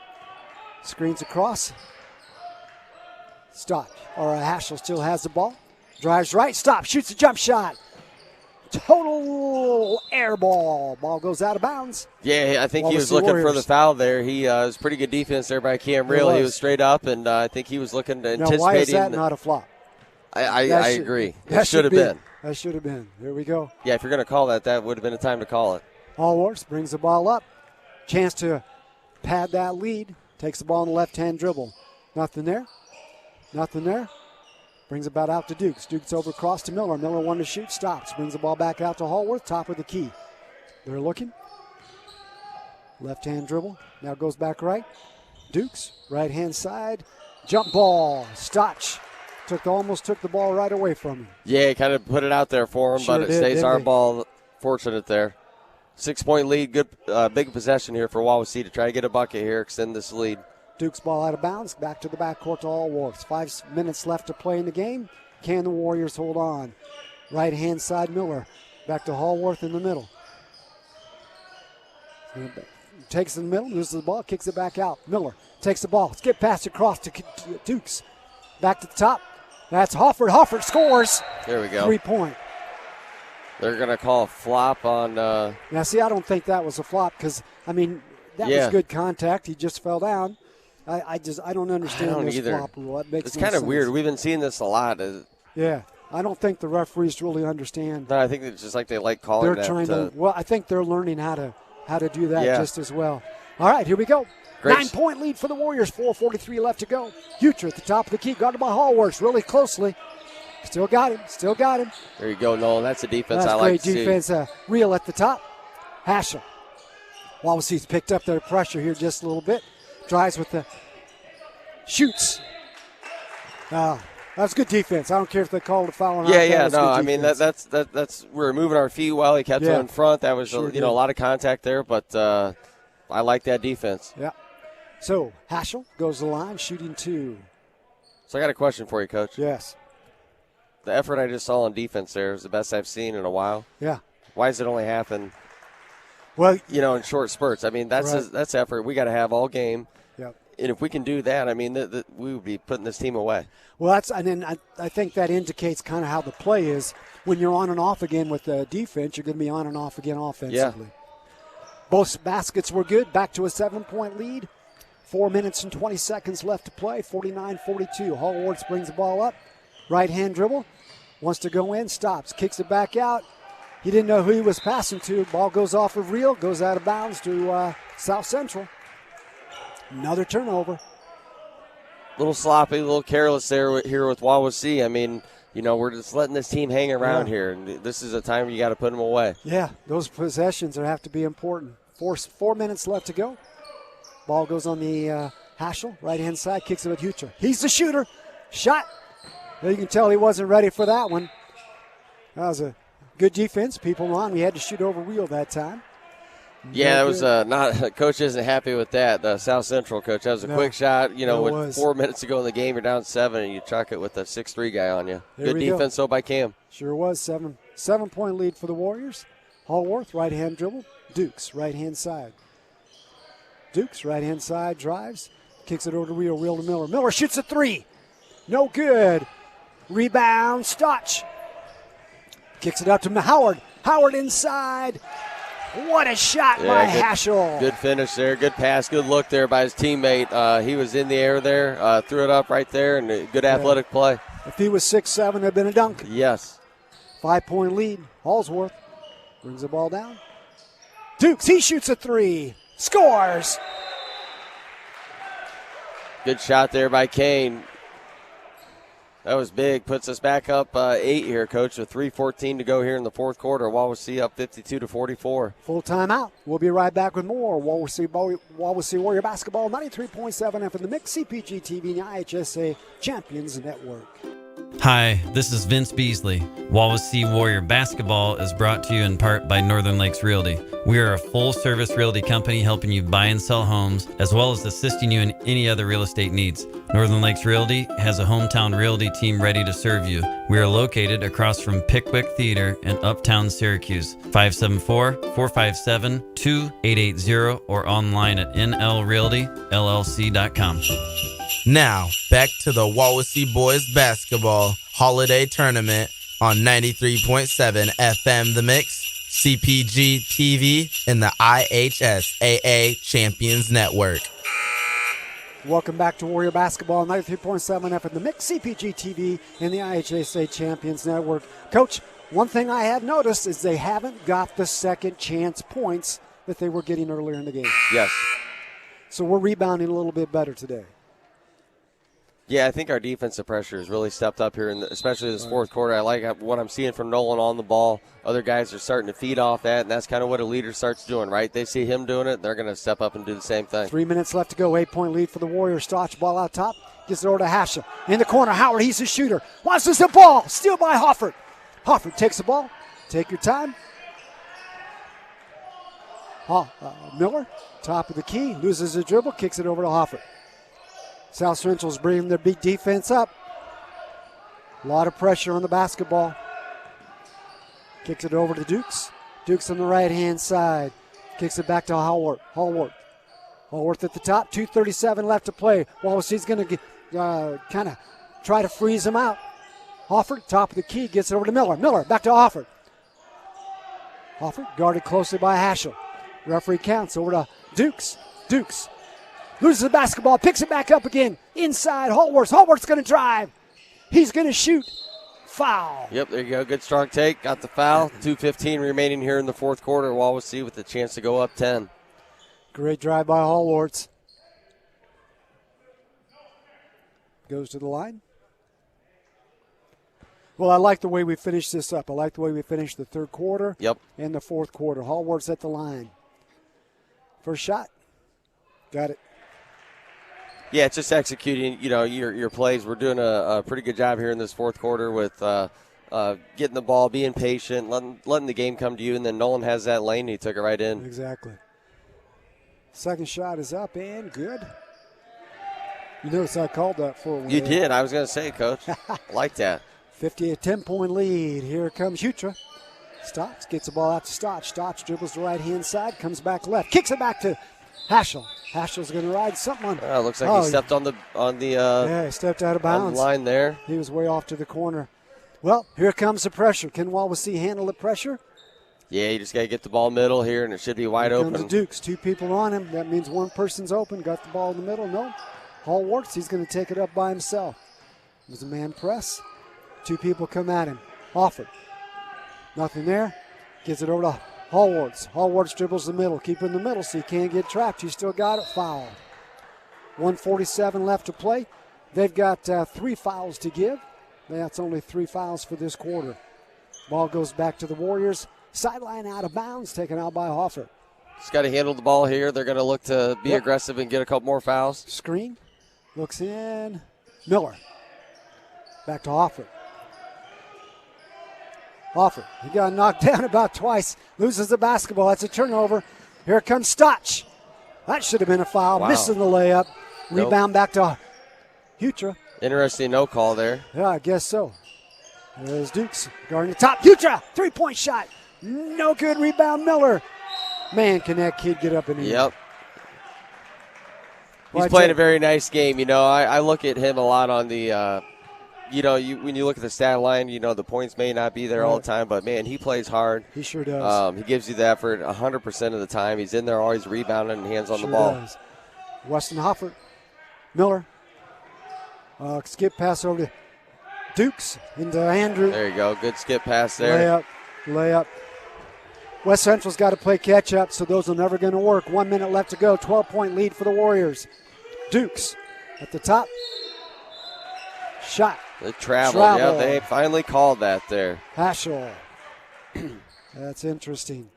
Screens across. Haschel still has the ball. Drives right, stops, shoots a jump shot. Total air ball. Ball goes out of bounds. Yeah, I think he was looking for the foul there. He was pretty good defense there by Cam Reel. He was straight up, and I think he was looking to anticipating. Now, why is that not a flop? I agree. It should have been. That should have been. There we go. Yeah, if you're going to call that would have been a time to call it. Hallworth brings the ball up. Chance to pad that lead. Takes the ball on the left-hand dribble. Nothing there. Brings it back out to Dukes. Dukes over across to Miller. Miller wanted to shoot, stops. Brings the ball back out to Hallworth, top of the key. They're looking. Left-hand dribble. Now goes back right. Dukes, right-hand side. Jump ball. Stotch almost took the ball right away from him. Yeah, kind of put it out there for him, but it stays our ball. Fortunate there. 6-point lead. Good, big possession here for Wawasee to try to get a bucket here, extend this lead. Duke's ball out of bounds, back to the backcourt to Allworth. 5 minutes left to play in the game. Can the Warriors hold on? Right-hand side, Miller. Back to Hallworth in the middle. Takes it in the middle, loses the ball, kicks it back out. Miller takes the ball. Skip pass across to Dukes. Back to the top. That's Hofford. Hofford scores. There we go. 3-point. They're going to call a flop on. Now, see, I don't think that was a flop because, I mean, that was good contact. He just fell down. I don't understand this flop rule. That makes it's no kind of sense. weird. We've been seeing this a lot. Yeah. I don't think the referees really understand. No, I think it's just like they like calling They're that. trying to. Well, I think they're learning how to do that Yeah. just as well. All right, here we go. Great. 9-point lead for the Warriors. 4:43 left to go. Hucher at the top of the key, guarded by Hallworth really closely. Still got him. There you go, Nolan. That's a defense That's I like great to defense. see. Real at the top. Haschel. Wawasee's picked up their pressure here just a little bit. Drives with the shoots. That's good defense. I don't care if they called a foul or not. No, I mean that's we're moving our feet well. He kept it in front. That was Sure a lot of contact there, but I like that defense. Yeah. So Haschel goes to the line, shooting 2. So I got a question for you, Coach. Yes. The effort I just saw on defense there is the best I've seen in a while. Yeah. Why does it only happen? Well, in short spurts. I mean, that's effort we got to have all game. Yep. And if we can do that, I mean, we would be putting this team away. Well, I think that indicates kind of how the play is. When you're on and off again with the defense, you're going to be on and off again offensively. Yeah. Both baskets were good. Back to a 7-point lead. 4 minutes and 20 seconds left to play. 49-42. Hallworth brings the ball up. Right-hand dribble. Wants to go in. Stops. Kicks it back out. He didn't know who he was passing to. Ball goes off of Real. Goes out of bounds to South Central. Another turnover. A little sloppy, a little careless here with Wawasee. I mean, we're just letting this team hang around here, and this is a time you got to put them away. Yeah, those possessions have to be important. 4 minutes left to go. Ball goes on the Haschel, right-hand side, kicks it with Hucher. He's the shooter. Shot. You can tell he wasn't ready for that one. That was a good defense. People on. We had to shoot over Wheel that time. Yeah, that was not. Coach isn't happy with that. The South Central coach. That was a quick shot. With 4 minutes to go in the game, you're down 7, and you chuck it with a 6'3" guy on you. Good defense, though, by Cam. Sure was. 7-point lead for the Warriors. Hallworth, right-hand dribble. Dukes, right-hand side. Dukes, right-hand side, drives. Kicks it over to Real to Miller. Miller shoots a 3. No good. Rebound, Stotch. Kicks it out to Howard. Howard inside. What a shot by Haschel. Good finish there. Good pass. Good look there by his teammate. He was in the air there. Threw it up right there, and a good athletic play. If he was 6'7", it would have been a dunk. Yes. 5-point lead. Hallsworth brings the ball down. Dukes, he shoots a 3. Scores. Good shot there by Kane. That was big. Puts us back up 8 here, Coach, with 3:14 to go here in the fourth quarter. Wawasee up 52-44. Full timeout. We'll be right back with more Wawasee Warrior Basketball, 93.7 FM in the mix, CPG-TV and the IHSA Champions Network. Hi, this is Vince Beasley. Wawasee Warrior Basketball is brought to you in part by Northern Lakes Realty. We are a full-service realty company helping you buy and sell homes, as well as assisting you in any other real estate needs. Northern Lakes Realty has a hometown realty team ready to serve you. We are located across from Pickwick Theater in Uptown Syracuse. 574-457-2880 or online at nlrealtyllc.com. Now, back to the Wawasee Boys Basketball Holiday Tournament on 93.7 FM The Mix, CPG-TV, and the IHSAA Champions Network. Welcome back to Warrior Basketball, 93.7 FM The Mix, CPG-TV, and the IHSA Champions Network. Coach, one thing I have noticed is they haven't got the second chance points that they were getting earlier in the game. Yes. So we're rebounding a little bit better today. Yeah, I think our defensive pressure has really stepped up here, especially this fourth quarter. I like what I'm seeing from Nolan on the ball. Other guys are starting to feed off that, and that's kind of what a leader starts doing, right? They see him doing it, they're going to step up and do the same thing. 3 minutes left to go. 8-point lead for the Warriors. Stotch ball out top. Gets it over to Haschel. In the corner, Howard, he's the shooter. Loses the ball. Steal by Hofford. Hofford takes the ball. Take your time. Miller, top of the key, loses the dribble, kicks it over to Hofford. South Central's bringing their big defense up. A lot of pressure on the basketball. Kicks it over to Dukes. Dukes on the right-hand side. Kicks it back to Hallworth. Hallworth at the top. 2:37 left to play. Wawasee's going to kind of try to freeze him out. Hofford, top of the key, gets it over to Miller. Miller, back to Hofford. Hofford guarded closely by Haschel. Referee counts over to Dukes. Dukes loses the basketball, picks it back up again. Inside, Hallworth. Hallworth's going to drive. He's going to shoot. Foul. Yep, there you go. Good strong take. Got the foul. 2:15 remaining here in the fourth quarter. Wawasee with a chance to go up 10. Great drive by Hallworth. Goes to the line. Well, I like the way we finished this up. I like the way we finished the third quarter. Yep. And the fourth quarter. Hallworth's at the line. First shot. Got it. Yeah, it's just executing, your plays. We're doing a pretty good job here in this fourth quarter with getting the ball, being patient, letting the game come to you, and then Nolan has that lane, and he took it right in. Exactly. Second shot is up and good. You notice I called that for one. You did. I was going to say, Coach. I like that. 50, a 10-point lead. Here comes Hutra. Stotts gets the ball out to Stotts. Stotts dribbles the right-hand side, comes back left, kicks it back to Haschel. Haschel's going to ride something on. Looks like he stepped on the he stepped out of bounds. On the line there. He was way off to the corner. Well, here comes the pressure. Can Wawasee handle the pressure? Yeah, you just got to get the ball middle here, and it should be wide Here open. comes the Dukes. Two people on him. That means one person's open. Got the ball in the middle. No. Hallworth, he's going to take it up by himself. There's a man press. Two people come at him. Hofford. Nothing there. Gives it over to Hallworth. Hallworth dribbles the middle. Keep it in the middle so he can't get trapped. He still got it. Foul. 1:47 left to play. They've got 3 fouls to give. That's only 3 fouls for this quarter. Ball goes back to the Warriors. Sideline out of bounds, taken out by Hofford. Just got to handle the ball here. They're going to look to be aggressive and get a couple more fouls. Screen. Looks in. Miller. Back to Hofford. Hofford. He got knocked down about twice. Loses the basketball. That's a turnover. Here comes Stotch. That should have been a foul. Wow. Missing the layup. Nope. Rebound back to Hutra. Interesting no call there. Yeah, I guess so. There's Dukes guarding the top. Hutra, 3-point shot. No good. Rebound Miller. Man, can that kid get up in the air? Yep. He's playing a very nice game. I look at him a lot on the, when you look at the stat line, the points may not be there all the time, but, man, he plays hard. He sure does. He gives you the effort 100% of the time. He's in there always rebounding and hands on the ball. Does. Weston Hofford. Miller. Skip pass over to Dukes into Andrew. There you go. Good skip pass there. Layup. West Central's got to play catch-up, so those are never going to work. 1 minute left to go. 12-point lead for the Warriors. Dukes at the top. Shot. The travel. Yeah, they finally called that there. Haschel. That's interesting.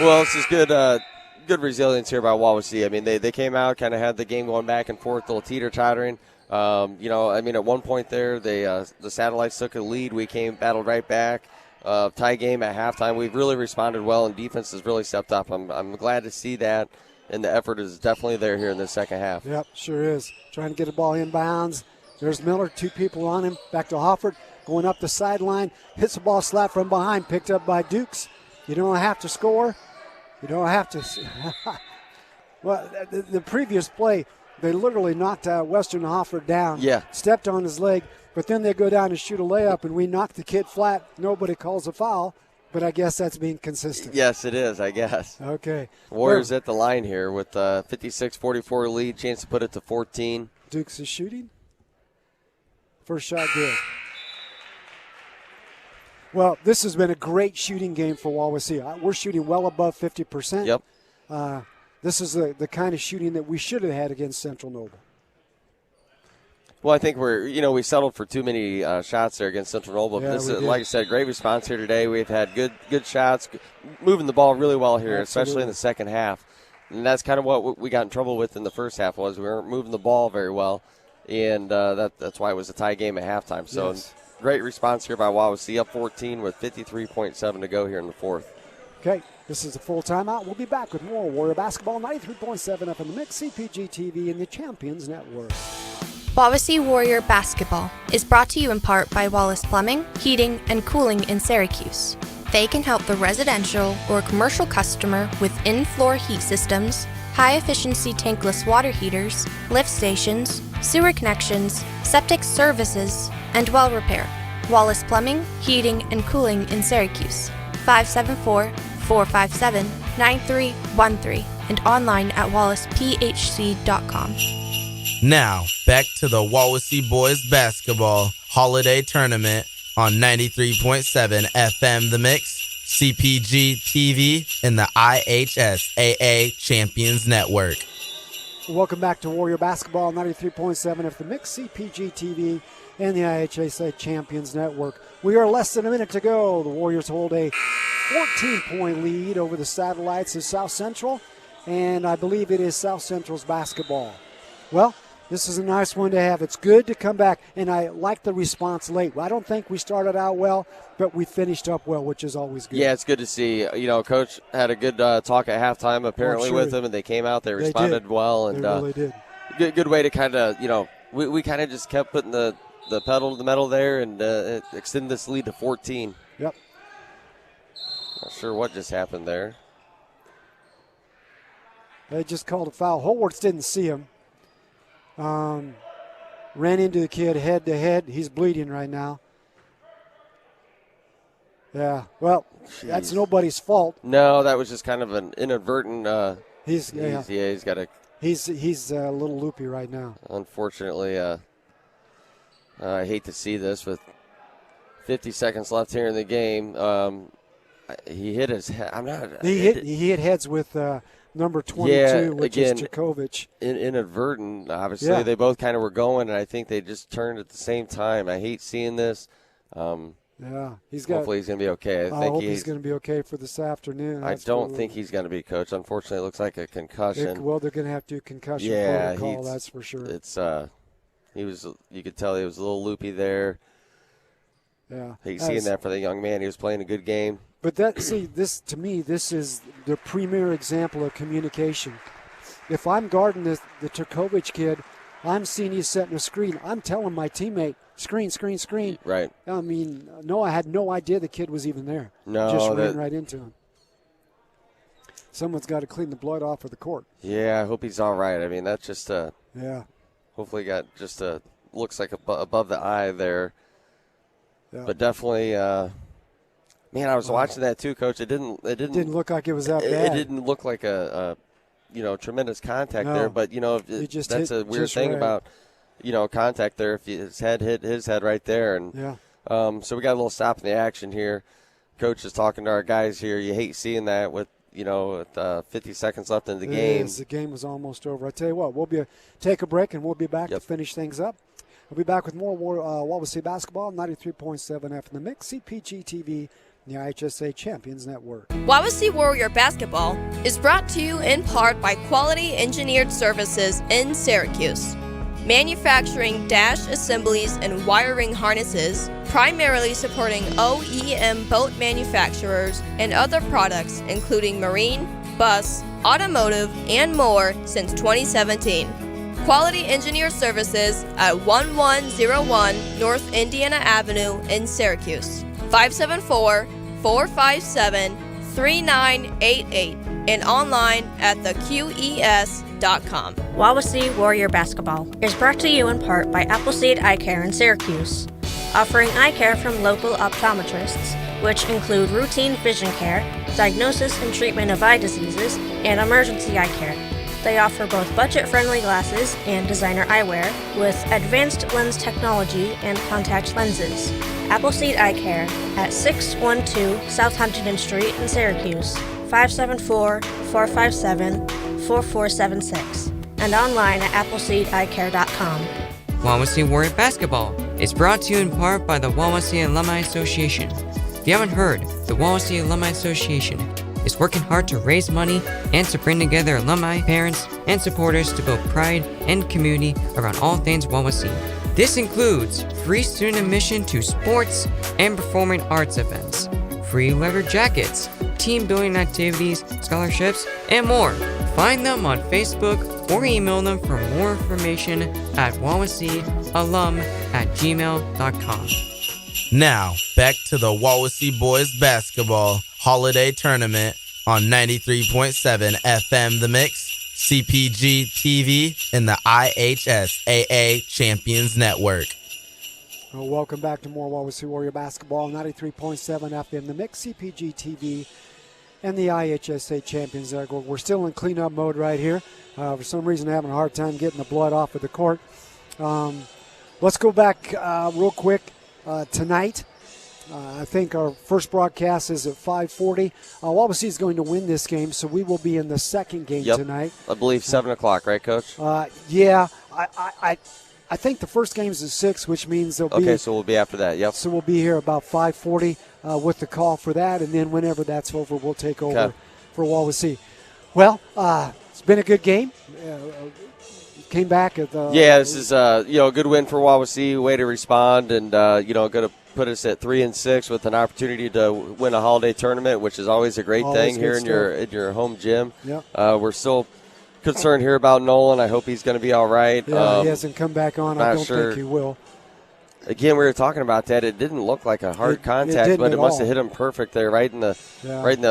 Well, this is good resilience here by Wawasee. I mean, they came out, kind of had the game going back and forth, a little teeter-tottering. At one point there, the Satellites took a lead. We battled right back. Tie game at halftime. We've really responded well, and defense has really stepped up. I'm glad to see that, and the effort is definitely there here in the second half. Yep, sure is. Trying to get the ball inbounds. There's Miller, 2 people on him. Back to Hofford, going up the sideline. Hits the ball slap from behind, picked up by Dukes. You don't have to score. You don't have to. Well, the previous play, they literally knocked Western Hofford down. Yeah. Stepped on his leg. But then they go down and shoot a layup, and we knock the kid flat. Nobody calls a foul, but I guess that's being consistent. Yes, it is, I guess. Okay. Warriors at the line here with a 56-44 lead, chance to put it to 14. Dukes is shooting. First shot good. Well, this has been a great shooting game for Wawasee. We're shooting well above 50%. Yep. This is the kind of shooting that we should have had against Central Noble. Well, I think we settled for too many shots there against Central Noble. Yeah, This is, like I said, great response here today. We've had good shots, moving the ball really well here, especially in the second half. And that's kind of what we got in trouble with in the first half was we weren't moving the ball very well, and that's why it was a tie game at halftime. So great response here by Wawasee, up 14 with 53.7 to go here in the fourth. Okay, this is a full timeout. We'll be back with more Warrior Basketball, 93.7 FM The Mix, CPG-TV, and the Champions Network. Wawasee Warrior Basketball is brought to you in part by Wallace Plumbing, Heating, and Cooling in Syracuse. They can help the residential or commercial customer with in-floor heat systems, high-efficiency tankless water heaters, lift stations, sewer connections, septic services, and well repair. Wallace Plumbing, Heating, and Cooling in Syracuse. 574-457-9313 and online at wallacephc.com. Now, back to the Wawasee Boys Basketball Holiday Tournament on 93.7 FM The Mix, CPG-TV, and the IHSAA Champions Network. Welcome back to Warrior Basketball, 93.7 FM The Mix, CPG-TV, and the IHSAA Champions Network. We are less than a minute to go. The Warriors hold a 14-point lead over the Satellites of South Central, and I believe it is South Central's basketball. Well, this is a nice one to have. It's good to come back, and I like the response late. I don't think we started out well, but we finished up well, which is always good. Yeah, it's good to see. You know, Coach had a good talk at halftime apparently with them, and they came out. They responded well. And they really did. Good way to kind of, you know, we kind of just kept putting the pedal to the metal there and extend this lead to 14. Yep. Not sure what just happened there. They just called a foul. Holwartz didn't see him. Ran into the kid head to head. He's bleeding right now. Yeah, well, that's nobody's fault. No, that was just kind of an inadvertent. He's got a. He's a little loopy right now. Unfortunately, I hate to see this with 50 seconds left here in the game. He hit his head. He hit heads with number 22, which is Djokovic. Inadvertent, obviously. Yeah. They both kind of were going, and I think they just turned at the same time. I hate seeing this. Hopefully he's going to be okay. I hope he's going to be okay for this afternoon. I don't think he's going to be, Coach. Unfortunately, it looks like a concussion. They're going to have to do concussion protocol, that's for sure. It's you could tell he was a little loopy there. Yeah. Hate seeing that for the young man. He was playing a good game. But this to me, this is the premier example of communication. If I'm guarding the Turkovic kid, I'm seeing he's setting a screen. I'm telling my teammate, screen. Right. I mean, no, I had no idea the kid was even there. No. Just ran right into him. Someone's got to clean the blood off of the court. Yeah, I hope he's all right. I mean, that's just yeah. Hopefully got just looks like above the eye there. Yeah. But definitely, man, I was watching that too, Coach. It didn't look like it was that bad. It didn't look like a tremendous contact there. But that's a weird thing about contact there. If his head hit his head right there, and so we got a little stop in the action here. Coach is talking to our guys here. You hate seeing that with 50 seconds left in the game. The game was almost over. I tell you what, we'll take a break and we'll be back to finish things up. We'll be back with more Wawasee basketball, 93.7 FM The Mix, CPG-TV, and the IHSAA Champions Network. Wawasee Warrior Basketball is brought to you in part by Quality Engineered Services in Syracuse. Manufacturing dash assemblies and wiring harnesses, primarily supporting OEM boat manufacturers and other products including marine, bus, automotive, and more since 2017. Quality Engineered Services at 1101 North Indiana Avenue in Syracuse. 574-457-3988 and online at theqes.com. Wawasee Warrior Basketball is brought to you in part by Appleseed Eye Care in Syracuse, offering eye care from local optometrists, which include routine vision care, diagnosis and treatment of eye diseases, and emergency eye care. They offer both budget-friendly glasses and designer eyewear with advanced lens technology and contact lenses. Appleseed Eye Care at 612 South Huntington Street in Syracuse, 574-457-4476, and online at appleseedeyecare.com. Wawasee Warrior Basketball is brought to you in part by the Wawasee Alumni Association. If you haven't heard, the Wawasee Alumni Association is working hard to raise money and to bring together alumni, parents, and supporters to build pride and community around all things Wawasee. This includes free student admission to sports and performing arts events, free leather jackets, team building activities, scholarships, and more. Find them on Facebook or email them for more information at wawaseealum@gmail.com. Now, back to the Wawasee Boys Basketball Holiday Tournament on 93.7 FM The Mix, CPG-TV, and the IHSAA Champions Network. Well, welcome back to more Wawasee Warrior Basketball, 93.7 FM The Mix, CPG-TV, and the IHSA Champions Network. We're still in cleanup mode right here. For some reason, having a hard time getting the blood off of the court. Let's go back real quick. Tonight, I think our first broadcast is at 5:40. Wawasee is going to win this game, so we will be in the second game tonight. I believe 7 o'clock, right, Coach? Yeah, I think the first game is at 6, which means there'll be. Okay, so we'll be after that. Yep. So we'll be here about 5:40 with the call for that, and then whenever that's over, we'll take over for Wawasee. Well, it's been a good game. Came back at the. Yeah, this is a good win for Wawasee. Way to respond, and going to put us at 3-6 with an opportunity to win a holiday tournament, which is always a great thing here in your home gym. Yep. We're still concerned here about Nolan. I hope he's going to be all right. Yeah, he hasn't come back on. I don't think he will. Again, we were talking about that. It didn't look like a hard contact, but it must have hit him perfect there, right in the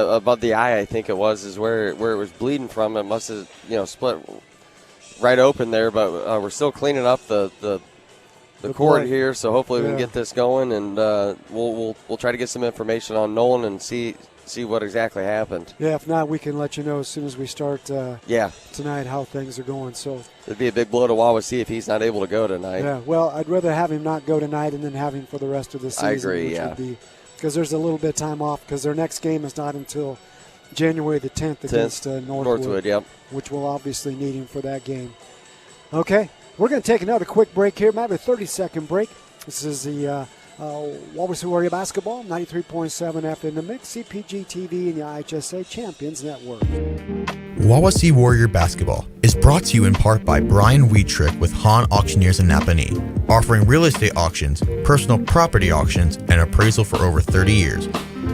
above the eye. I think it is where it was bleeding from. It must have split right open there, but we're still cleaning up the court here, so hopefully we can get this going, and we'll try to get some information on Nolan and see what exactly happened. Yeah, if not, we can let you know as soon as we start tonight how things are going. So it'd be a big blow to Wawasee if he's not able to go tonight. Yeah, well, I'd rather have him not go tonight and then have him for the rest of the season. I agree, because there's a little bit of time off, because their next game is not until January the 10th against Northwood, which will obviously need him for that game. Okay, we're going to take another quick break here, maybe a 30-second break. This is the Wawasee Warrior Basketball, 93.7 FM The Mix, CPG-TV, and the IHSA Champions Network. Wawasee Warrior Basketball is brought to you in part by Brian Wheatrick with Hahn Auctioneers in Napanee, offering real estate auctions, personal property auctions, and appraisal for over 30 years.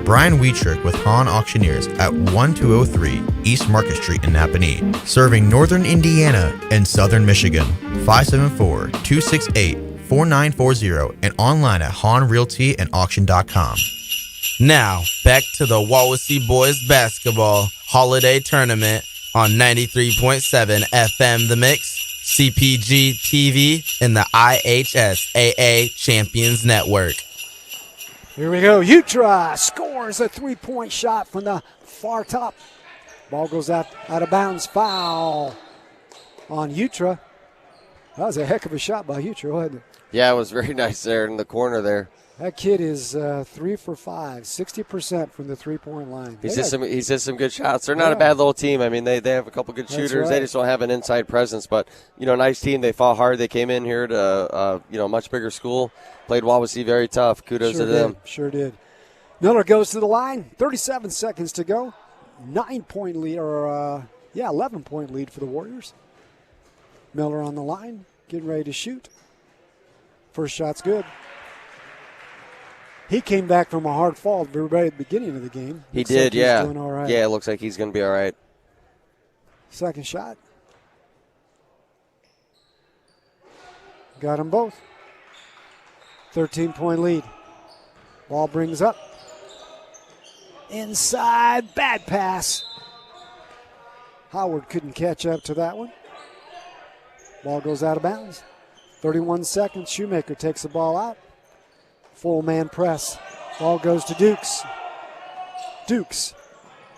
Brian Wheatrick with Hahn Auctioneers at 1203 East Market Street in Napanee, serving northern Indiana and southern Michigan. 574-268-4940 and online at HahnRealtyandAuction.com. Now, back to the Wawasee Boys Basketball Holiday Tournament on 93.7 FM The Mix, CPG-TV, and the IHSAA Champions Network. Here we go. Utra scores a three-point shot from the far top. Ball goes out of bounds. Foul on Utra. That was a heck of a shot by Utra, wasn't it? Yeah, it was very nice there in the corner there. That kid is 3 for 5, 60% from the three-point line. He's hit some good shots. They're not a bad little team. I mean, they have a couple good shooters. Right. They just don't have an inside presence. But, nice team. They fought hard. They came in here to, a much bigger school. Played Wawasee very tough. Kudos to them. Sure did. Miller goes to the line. 37 seconds to go. 9-point lead, 11-point lead for the Warriors. Miller on the line, getting ready to shoot. First shot's good. He came back from a hard fall right at the beginning of the game. He did, He's doing all right. Yeah, it looks like he's going to be all right. Second shot. Got them both. 13-point lead. Ball brings up. Inside, bad pass. Howard couldn't catch up to that one. Ball goes out of bounds. 31 seconds. Shoemaker takes the ball out. Full man press. Ball goes to Dukes. Dukes.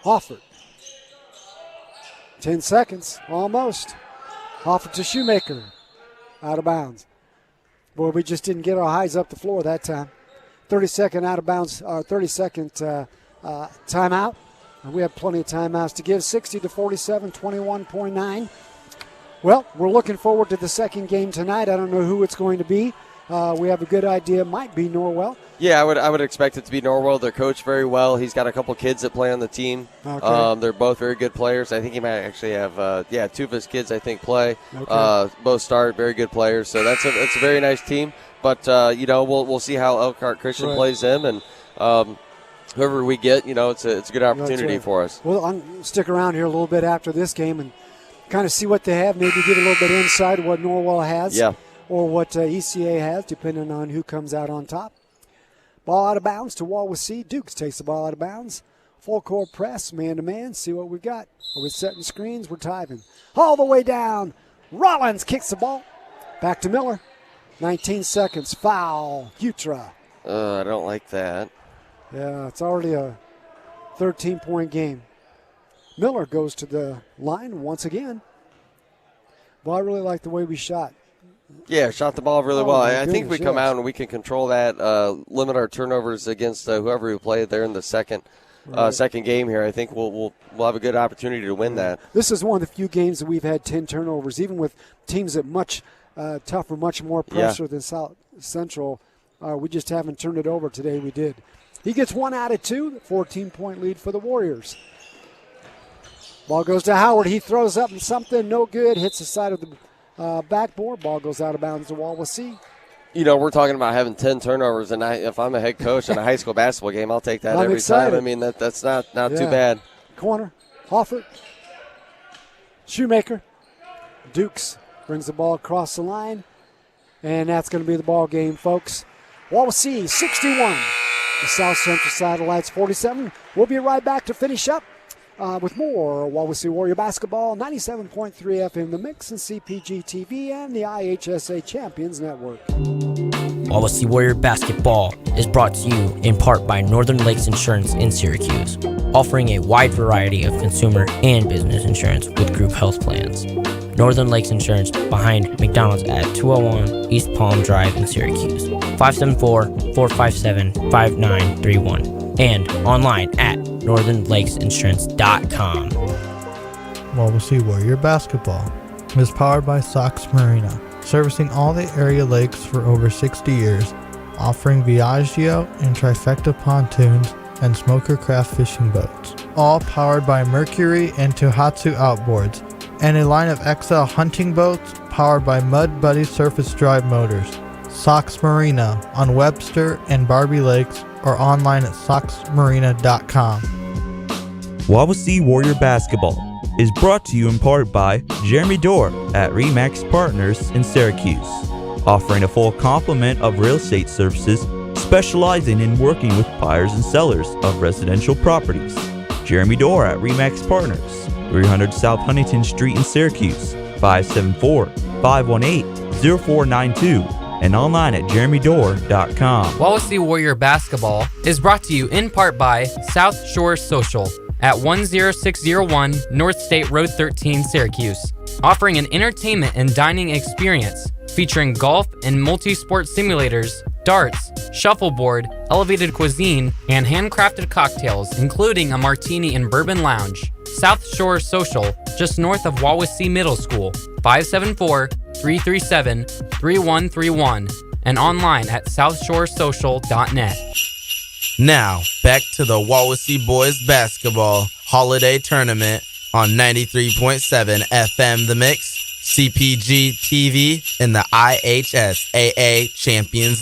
Hofford. 10 seconds. Almost. Hofford to Shoemaker. Out of bounds. Boy, we just didn't get our eyes up the floor that time. 30-second out of bounds. 30-second timeout. And we have plenty of timeouts to give. 60-47, 21.9. Well, we're looking forward to the second game tonight. I don't know who it's going to be. We have a good idea. It might be Norwell. Yeah, I would expect it to be Norwell. They're coached very well. He's got a couple kids that play on the team. Okay. They're both very good players. I think he might actually have, two of his kids, I think, play. Okay. Both start, very good players. So that's a very nice team. But, we'll see how Elkhart Christian plays them. And whoever we get, it's a good opportunity for us. Well, I'm stick around here a little bit after this game and kind of see what they have, maybe get a little bit inside of what Norwell has or what ECA has, depending on who comes out on top. Ball out of bounds to Wawasee. Dukes takes the ball out of bounds. Full court press, man-to-man. See what we've got. Are we setting screens? We're diving. All the way down. Rollins kicks the ball. Back to Miller. 19 seconds. Foul. Hutra. I don't like that. Yeah, it's already a 13-point game. Miller goes to the line once again. Well, I really like the way we shot. Yeah, shot the ball really well. I think goodness, we come out and we can control that, limit our turnovers against whoever we play there in the second game here. I think we'll have a good opportunity to win that. This is one of the few games that we've had 10 turnovers, even with teams that much tougher, much more pressure than South Central. We just haven't turned it over. Today we did. He gets 1 out of 2, 14-point lead for the Warriors. Ball goes to Howard. He throws up something, no good, hits the side of the backboard. Ball goes out of bounds to Wawasee. You know, we're talking about having 10 turnovers, and if I'm a head coach in a high school basketball game, I'll take that every time. I mean, that's not too bad. Corner, Hoffert, Shoemaker. Dukes brings the ball across the line, and that's going to be the ball game, folks. Wawasee 61, the South Central Satellites 47. We'll be right back to finish up with more Wawasee Warrior Basketball, 97.3 FM The Mix, and CPG-TV, and the IHSA Champions Network. Wawasee Warrior Basketball is brought to you in part by Northern Lakes Insurance in Syracuse, offering a wide variety of consumer and business insurance with group health plans. Northern Lakes Insurance behind McDonald's at 201 East Palm Drive in Syracuse, 574-457-5931, and online at northernlakesinsurance.com. Wawasee Warrior Basketball is powered by Sox Marina, servicing all the area lakes for over 60 years, offering Viaggio and Trifecta pontoons and smoker craft fishing boats, all powered by Mercury and Tohatsu outboards, and a line of XL hunting boats powered by Mud Buddy surface drive motors. Sox Marina on Webster and Barbie Lakes, or online at soxmarina.com. Wawasee Warrior Basketball is brought to you in part by Jeremy Dorr at Remax Partners in Syracuse, offering a full complement of real estate services specializing in working with buyers and sellers of residential properties. Jeremy Dorr at Remax Partners, 300 South Huntington Street in Syracuse, 574-518-0492, and online at jeremydorr.com. Wawasee Warrior Basketball is brought to you in part by South Shore Social at 10601 North State Road 13, Syracuse, offering an entertainment and dining experience featuring golf and multi-sport simulators, darts, shuffleboard, elevated cuisine, and handcrafted cocktails, including a martini and bourbon lounge. South Shore Social, just north of Wawasee Middle School, 574-337-3131, and online at southshoresocial.net. Now, back to the Wawasee Boys Basketball Holiday Tournament on 93.7 FM The Mix, CPG-TV, and the IHSAA Champions.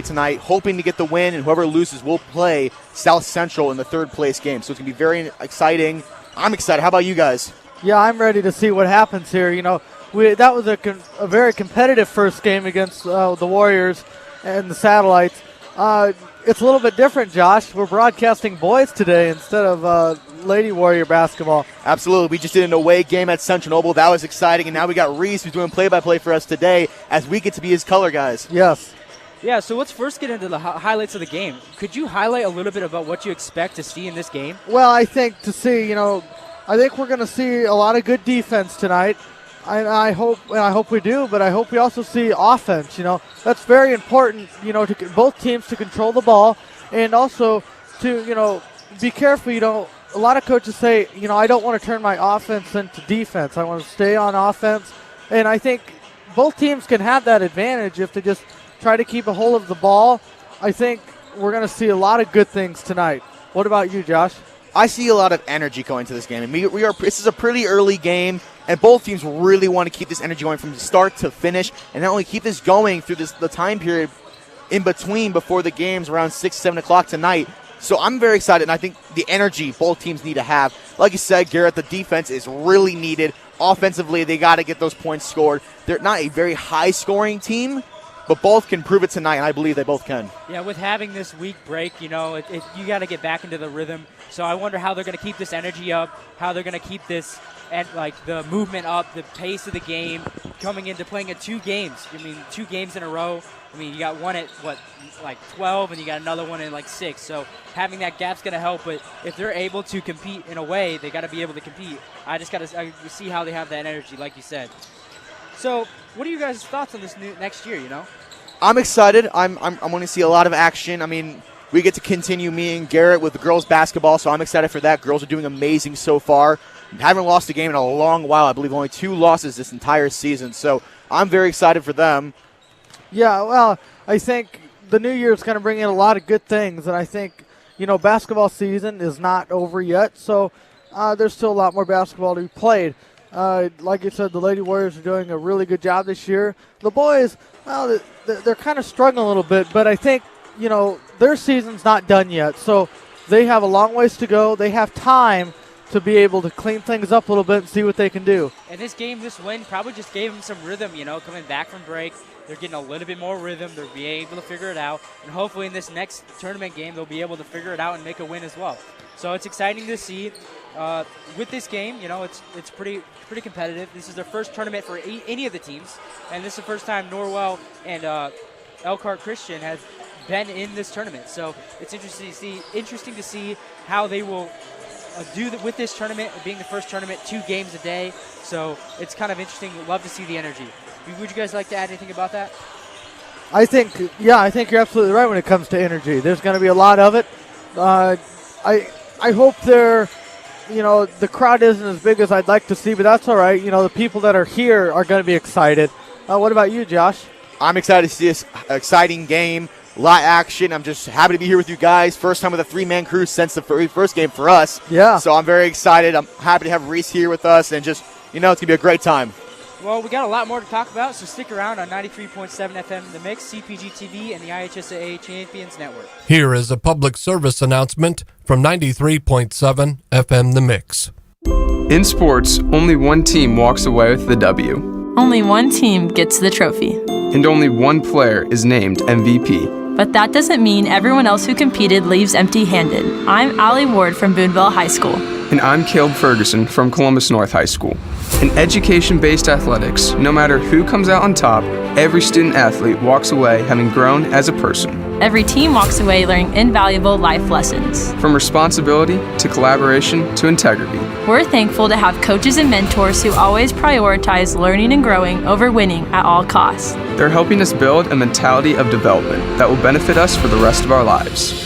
Tonight, hoping to get the win, and whoever loses will play South Central in the third place game. So it's going to be very exciting. I'm excited. How about you guys? Yeah, I'm ready to see what happens here. That was a very competitive first game against the Warriors and the Satellites. It's a little bit different, Josh. We're broadcasting boys today instead of Lady Warrior basketball. Absolutely. We just did an away game at Central Noble. That was exciting. And now we got Reese who's doing play-by-play for us today as we get to be his color guys. Yes. Yeah, so let's first get into the highlights of the game. Could you highlight a little bit about what you expect to see in this game? Well, I think I think we're going to see a lot of good defense tonight. I hope we do, but I hope we also see offense. That's very important. To both teams to control the ball, and also to be careful. A lot of coaches say, I don't want to turn my offense into defense. I want to stay on offense, and I think both teams can have that advantage if they just try to keep a hold of the ball. I think we're going to see a lot of good things tonight. What about you, Josh? I see a lot of energy going to this game, and this is a pretty early game, and both teams really want to keep this energy going from start to finish, and not only keep this going through the time period in between before the games around 6, 7 o'clock tonight. So I'm very excited, and I think the energy both teams need to have. Like you said, Garrett, the defense is really needed. Offensively, they got to get those points scored. They're not a very high-scoring team, but both can prove it tonight, and I believe they both can. Yeah, with having this week break, you got to get back into the rhythm. So I wonder how they're going to keep this energy up, how they're going to keep this and the movement up, the pace of the game, coming into playing at 2 games. 2 games in a row. You got one at 12, and you got another one in 6. So having that gap's going to help. But if they're able to compete in a way, they got to be able to compete. I just got to see how they have that energy, like you said. So what are you guys' thoughts on this next year? I'm excited. I'm going to see a lot of action. We get to continue me and Garrett with the girls basketball, so I'm excited for that. Girls are doing amazing so far. Haven't lost a game in a long while. I believe only 2 losses this entire season, so I'm very excited for them. Yeah, well, I think the new year is going to bring in a lot of good things, and I think, basketball season is not over yet, so there's still a lot more basketball to be played. Like you said, the Lady Warriors are doing a really good job this year. The boys, well, they're kind of struggling a little bit, but I think, their season's not done yet, so they have a long ways to go. They have time to be able to clean things up a little bit and see what they can do. And this win probably just gave them some rhythm, coming back from break. They're getting a little bit more rhythm. They're being able to figure it out. And hopefully in this next tournament game, they'll be able to figure it out and make a win as well. So it's exciting to see. With this game, it's pretty competitive. This is their first tournament for any of the teams. And this is the first time Norwell and Elkhart Christian have been in this tournament. So it's interesting to see how they will do with this tournament, being the first tournament, 2 games a day. So it's kind of interesting. Love to see the energy. Would you guys like to add anything about that? I think you're absolutely right when it comes to energy. There's going to be a lot of it. I hope the crowd isn't as big as I'd like to see, but that's all right. The people that are here are going to be excited. What about you, Josh? I'm excited to see this exciting game. A lot of action. I'm just happy to be here with you guys. First time with a 3-man crew since the first game for us. Yeah. So I'm very excited. I'm happy to have Reese here with us, and just, it's going to be a great time. Well, we got a lot more to talk about, so stick around on 93.7 FM The Mix, CPG-TV, and the IHSAA Champions Network. Here is a public service announcement from 93.7 FM The Mix. In sports, only one team walks away with the W. Only one team gets the trophy. And only one player is named MVP. But that doesn't mean everyone else who competed leaves empty-handed. I'm Allie Ward from Boonville High School. And I'm Caleb Ferguson from Columbus North High School. In education-based athletics, no matter who comes out on top, every student-athlete walks away having grown as a person. Every team walks away learning invaluable life lessons. From responsibility to collaboration to integrity. We're thankful to have coaches and mentors who always prioritize learning and growing over winning at all costs. They're helping us build a mentality of development that will benefit us for the rest of our lives.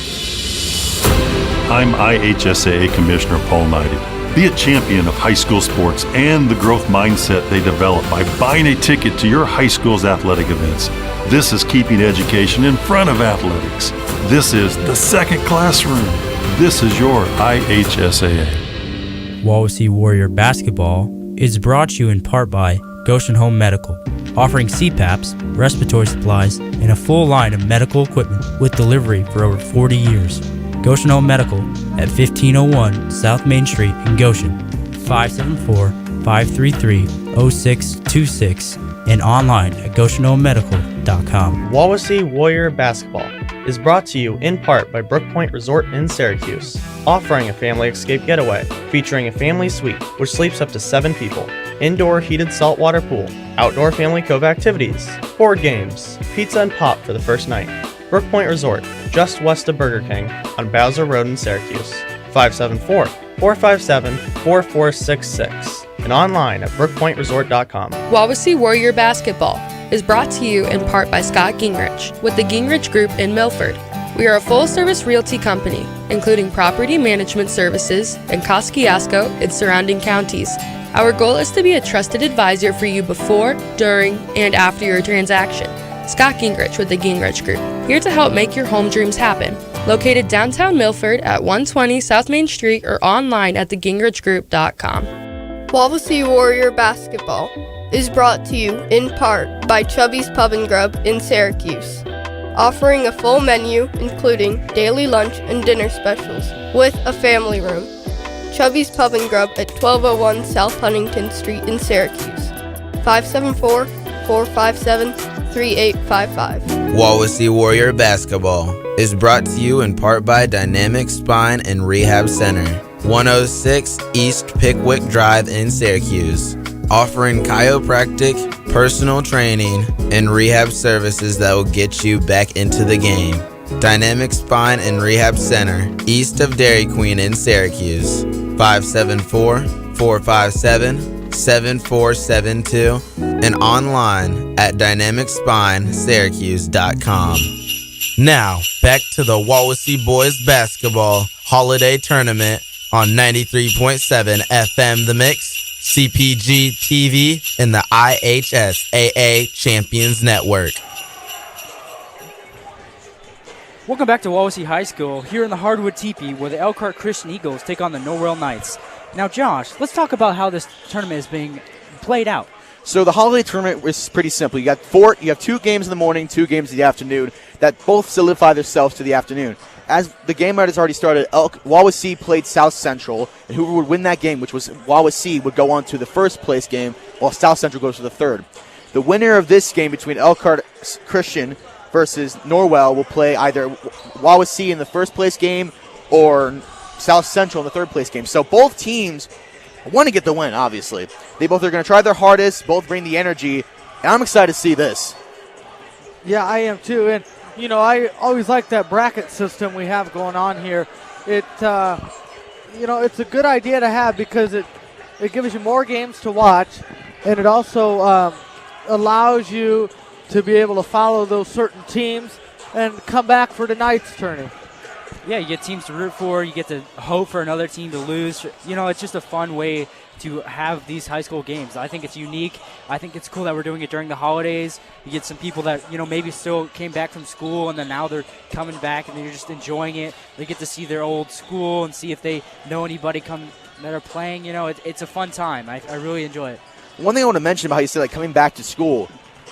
I'm IHSAA Commissioner Paul Knighty. Be a champion of high school sports and the growth mindset they develop by buying a ticket to your high school's athletic events. This is keeping education in front of athletics. This is the second classroom. This is your IHSAA. Wawasee Warrior Basketball is brought to you in part by Goshen Home Medical, offering CPAPs, respiratory supplies, and a full line of medical equipment with delivery for over 40 years. Goshen Home Medical at 1501 South Main Street in Goshen, 574 533-0626 and online at GoshenOMedical.com. Wawasee Warrior Basketball is brought to you in part by Brook Point Resort in Syracuse, offering a family escape getaway featuring a family suite which sleeps up to 7 people, indoor heated saltwater pool, outdoor family cove activities, board games, pizza and pop for the first night. Brook Point Resort, just west of Burger King on Bowser Road in Syracuse, 574-457-4466 and online at brookpointresort.com. Wawasee Warrior Basketball is brought to you in part by Scott Gingrich with the Gingrich Group in Milford. We are a full-service realty company, including property management services in Kosciuszko and surrounding counties. Our goal is to be a trusted advisor for you before, during, and after your transaction. Scott Gingrich with the Gingrich Group, here to help make your home dreams happen. Located downtown Milford at 120 South Main Street or online at thegingrichgroup.com. Wawasee Warrior Basketball is brought to you in part by Chubby's Pub and Grub in Syracuse, offering a full menu including daily lunch and dinner specials with a family room. Chubby's Pub and Grub at 1201 South Huntington Street in Syracuse, 574-457-3855. Wawasee Warrior Basketball is brought to you in part by Dynamic Spine and Rehab Center, 106 East Pickwick Drive in Syracuse, offering chiropractic, personal training, and rehab services that will get you back into the game. Dynamic Spine and Rehab Center, east of Dairy Queen in Syracuse, 574-457-7472 and online at dynamicspinesyracuse.com. Now, back to the Wawasee Boys Basketball Holiday Tournament on 93.7 FM The Mix, CPG-TV, and the IHSAA Champions Network. Welcome back to Wawasee High School, here in the Hardwood Teepee, where the Elkhart Christian Eagles take on the Norwell Knights. Now, Josh, let's talk about how this tournament is being played out. So the holiday tournament is pretty simple. You have 2 games in the morning, 2 games in the afternoon that both solidify themselves to the afternoon. As the game has already started, Wawasee played South Central, and whoever would win that game, which was Wawasee, would go on to the first place game, while South Central goes to the third. The winner of this game between Elkhart Christian versus Norwell will play either Wawasee in the first place game or South Central in the third place game. So both teams want to get the win, obviously. They both are going to try their hardest, both bring the energy, and I'm excited to see this. Yeah, I am too. And, you know, I always like that bracket system we have going on here. It, you know, it's a good idea to have because it gives you more games to watch, and it also allows you to be able to follow those certain teams and come back for tonight's tourney. Yeah, you get teams to root for. You get to hope for another team to lose. You know, it's just a fun way to have these high school games. I think it's unique. I think it's cool that we're doing it during the holidays. You get some people that, you know, maybe still came back from school and then now they're coming back and they're just enjoying it. They get to see their old school and see if they know anybody that are playing. You know, it's a fun time. I really enjoy it. One thing I want to mention about how you said, like, coming back to school.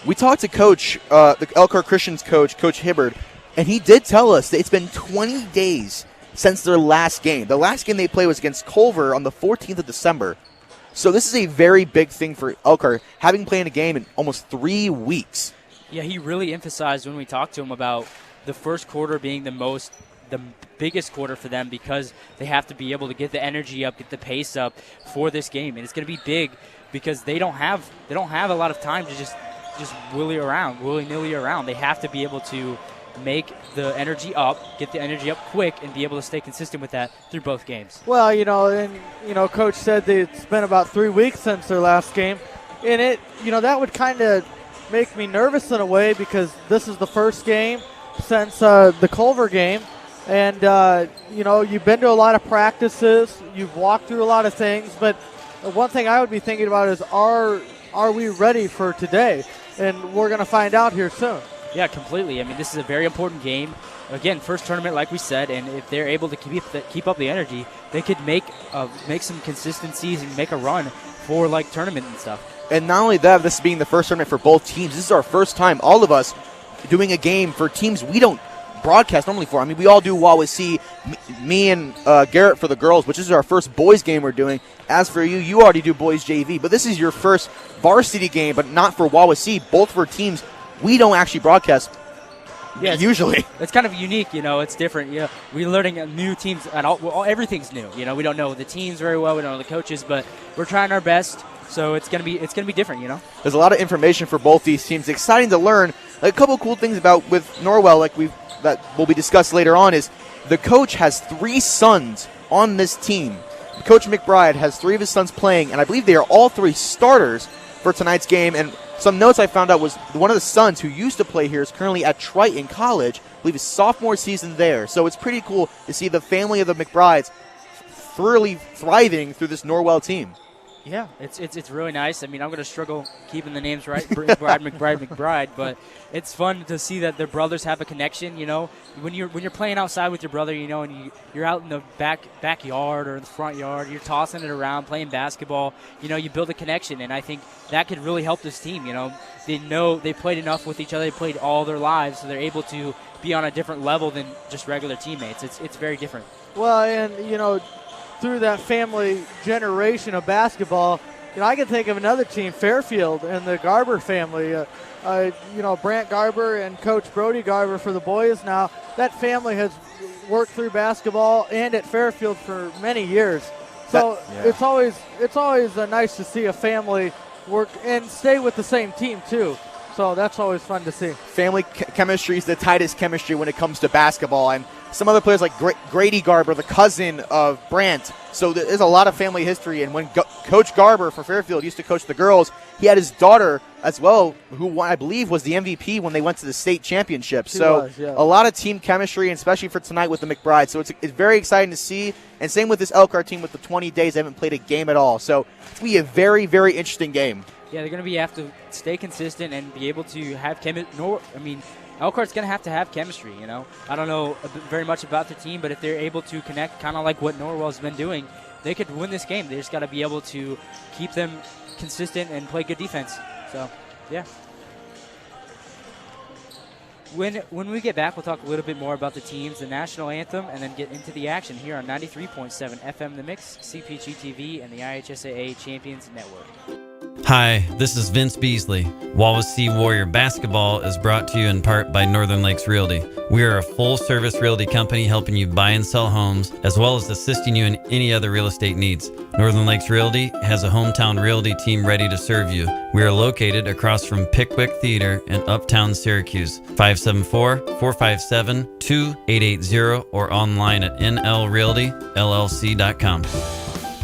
We talked to Coach, the Elkhart Christian's coach, Coach Hibbard, and he did tell us that it's been 20 days since their last game. The last game they played was against Culver on the 14th of December. So this is a very big thing for Elkhart, having played a game in almost 3 weeks. Yeah, he really emphasized when we talked to him about the first quarter being the biggest quarter for them because they have to be able to get the energy up, get the pace up for this game. And it's going to be big because they don't have a lot of time to just willy-nilly around. They have to be able to make the energy up, get the energy up quick, and be able to stay consistent with that through both games. Well, you know, and, you know, Coach said that it's been about 3 weeks since their last game. And it, you know, that would kind of make me nervous in a way because this is the first game since the Culver game. And, you know, you've been to a lot of practices, you've walked through a lot of things, but one thing I would be thinking about is are we ready for today? And we're going to find out here soon. Yeah, completely. I mean, this is a very important game. Again, first tournament, like we said, and if they're able to keep up the energy, they could make some consistencies and make a run for, like, tournament and stuff. And not only that, this being the first tournament for both teams, this is our first time, all of us, doing a game for teams we don't broadcast normally for. I mean, we all do Wawasee, me and Garrett for the girls, which is our first boys game we're doing, as for you, you already do boys JV, but this is your first varsity game, but not for Wawasee, both for teams we don't actually broadcast usually. It's kind of unique, it's different. We're learning new teams, and everything's new. We don't know the teams very well, we don't know the coaches, but we're trying our best. So it's gonna be different, There's a lot of information for both these teams. Exciting to learn. A couple cool things with Norwell, that will be discussed later on, is the coach has 3 sons on this team. Coach McBride has 3 of his sons playing, and I believe they are all 3 starters for tonight's game. And some notes I found out was one of the sons who used to play here is currently at Triton College. I believe his sophomore season there. So it's pretty cool to see the family of the McBrides thoroughly thriving through this Norwell team. Yeah, it's really nice. I mean, I'm going to struggle keeping the names right, McBride, but it's fun to see that their brothers have a connection. When you're playing outside with your brother, and you're out in the backyard or in the front yard, you're tossing it around, playing basketball. You build a connection, and I think that could really help this team. They know they played enough with each other, they played all their lives, so they're able to be on a different level than just regular teammates. It's very different. Well, and through that family generation of basketball, I can think of another team, Fairfield, and the Garber family. Brant Garber and Coach Brody Garber for the boys now. That family has worked through basketball and at Fairfield for many years. So it's always nice to see a family work and stay with the same team too. So that's always fun to see. Family chemistry is the tightest chemistry when it comes to basketball. And some other players like Grady Garber, the cousin of Brant. So there's a lot of family history. And when Coach Garber for Fairfield used to coach the girls, he had his daughter as well, who I believe was the MVP when they went to the state championship. A lot of team chemistry, and especially for tonight with the McBride. So it's very exciting to see. And same with this Elkhart team with the 20 days. They haven't played a game at all. So it's going to be a very, very interesting game. Yeah, they're going to have to stay consistent and be able to have Elkhart's going to have chemistry, I don't know very much about the team, but if they're able to connect kind of like what Norwell's been doing, they could win this game. They just got to be able to keep them consistent and play good defense. So, yeah. When we get back, we'll talk a little bit more about the teams, the national anthem, and then get into the action here on 93.7 FM The Mix, CPG-TV, and the IHSAA Champions Network. Hi, this is Vince Beasley. Wawasee Warrior Basketball is brought to you in part by Northern Lakes Realty. We are a full-service realty company helping you buy and sell homes, as well as assisting you in any other real estate needs. Northern Lakes Realty has a hometown realty team ready to serve you. We are located across from Pickwick Theater in Uptown Syracuse. 574-457-2880 or online at nlrealtyllc.com.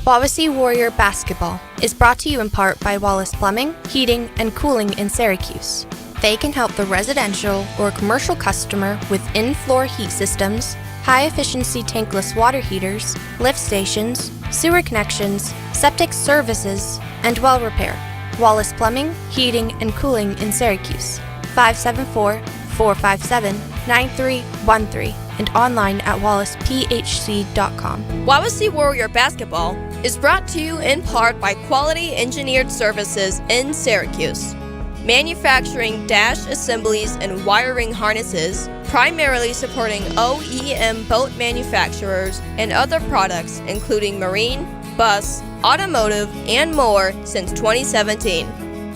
Wawasee Warrior Basketball is brought to you in part by Wallace Plumbing, Heating, and Cooling in Syracuse. They can help the residential or commercial customer with in-floor heat systems, high-efficiency tankless water heaters, lift stations, sewer connections, septic services, and well repair. Wallace Plumbing, Heating, and Cooling in Syracuse. 574-457-9313 and online at wallacephc.com. Wawasee Warrior Basketball is brought to you in part by Quality Engineered Services in Syracuse. Manufacturing dash assemblies and wiring harnesses, primarily supporting OEM boat manufacturers and other products including marine, bus, automotive, and more since 2017.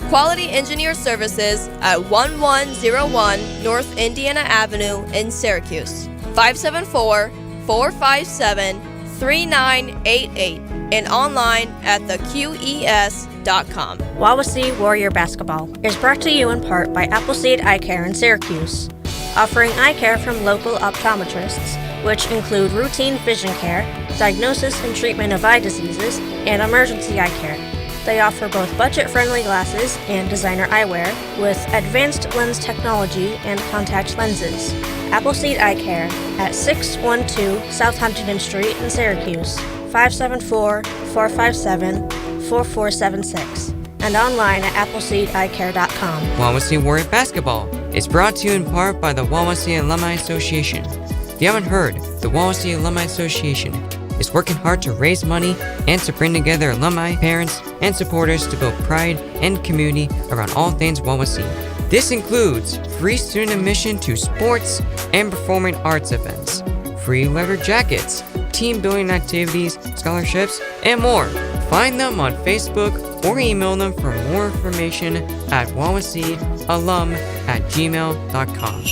Quality Engineered Services at 1101 North Indiana Avenue in Syracuse. 574-457-3988 and online at theqes.com. Wawasee Warrior Basketball is brought to you in part by Appleseed Eye Care in Syracuse, offering eye care from local optometrists, which include routine vision care, diagnosis and treatment of eye diseases, and emergency eye care. They offer both budget-friendly glasses and designer eyewear with advanced lens technology and contact lenses. Appleseed Eye Care at 612 South Huntington Street in Syracuse, 574-457-4476, and online at appleseedeyecare.com. Wawasee Warrior Basketball is brought to you in part by the Wawasee Alumni Association. If you haven't heard, the Wawasee Alumni Association is working hard to raise money and to bring together alumni, parents, and supporters to build pride and community around all things Wawasee. This includes free student admission to sports and performing arts events, free leather jackets, team building activities, scholarships, and more. Find them on Facebook or email them for more information at wawaseealum@gmail.com.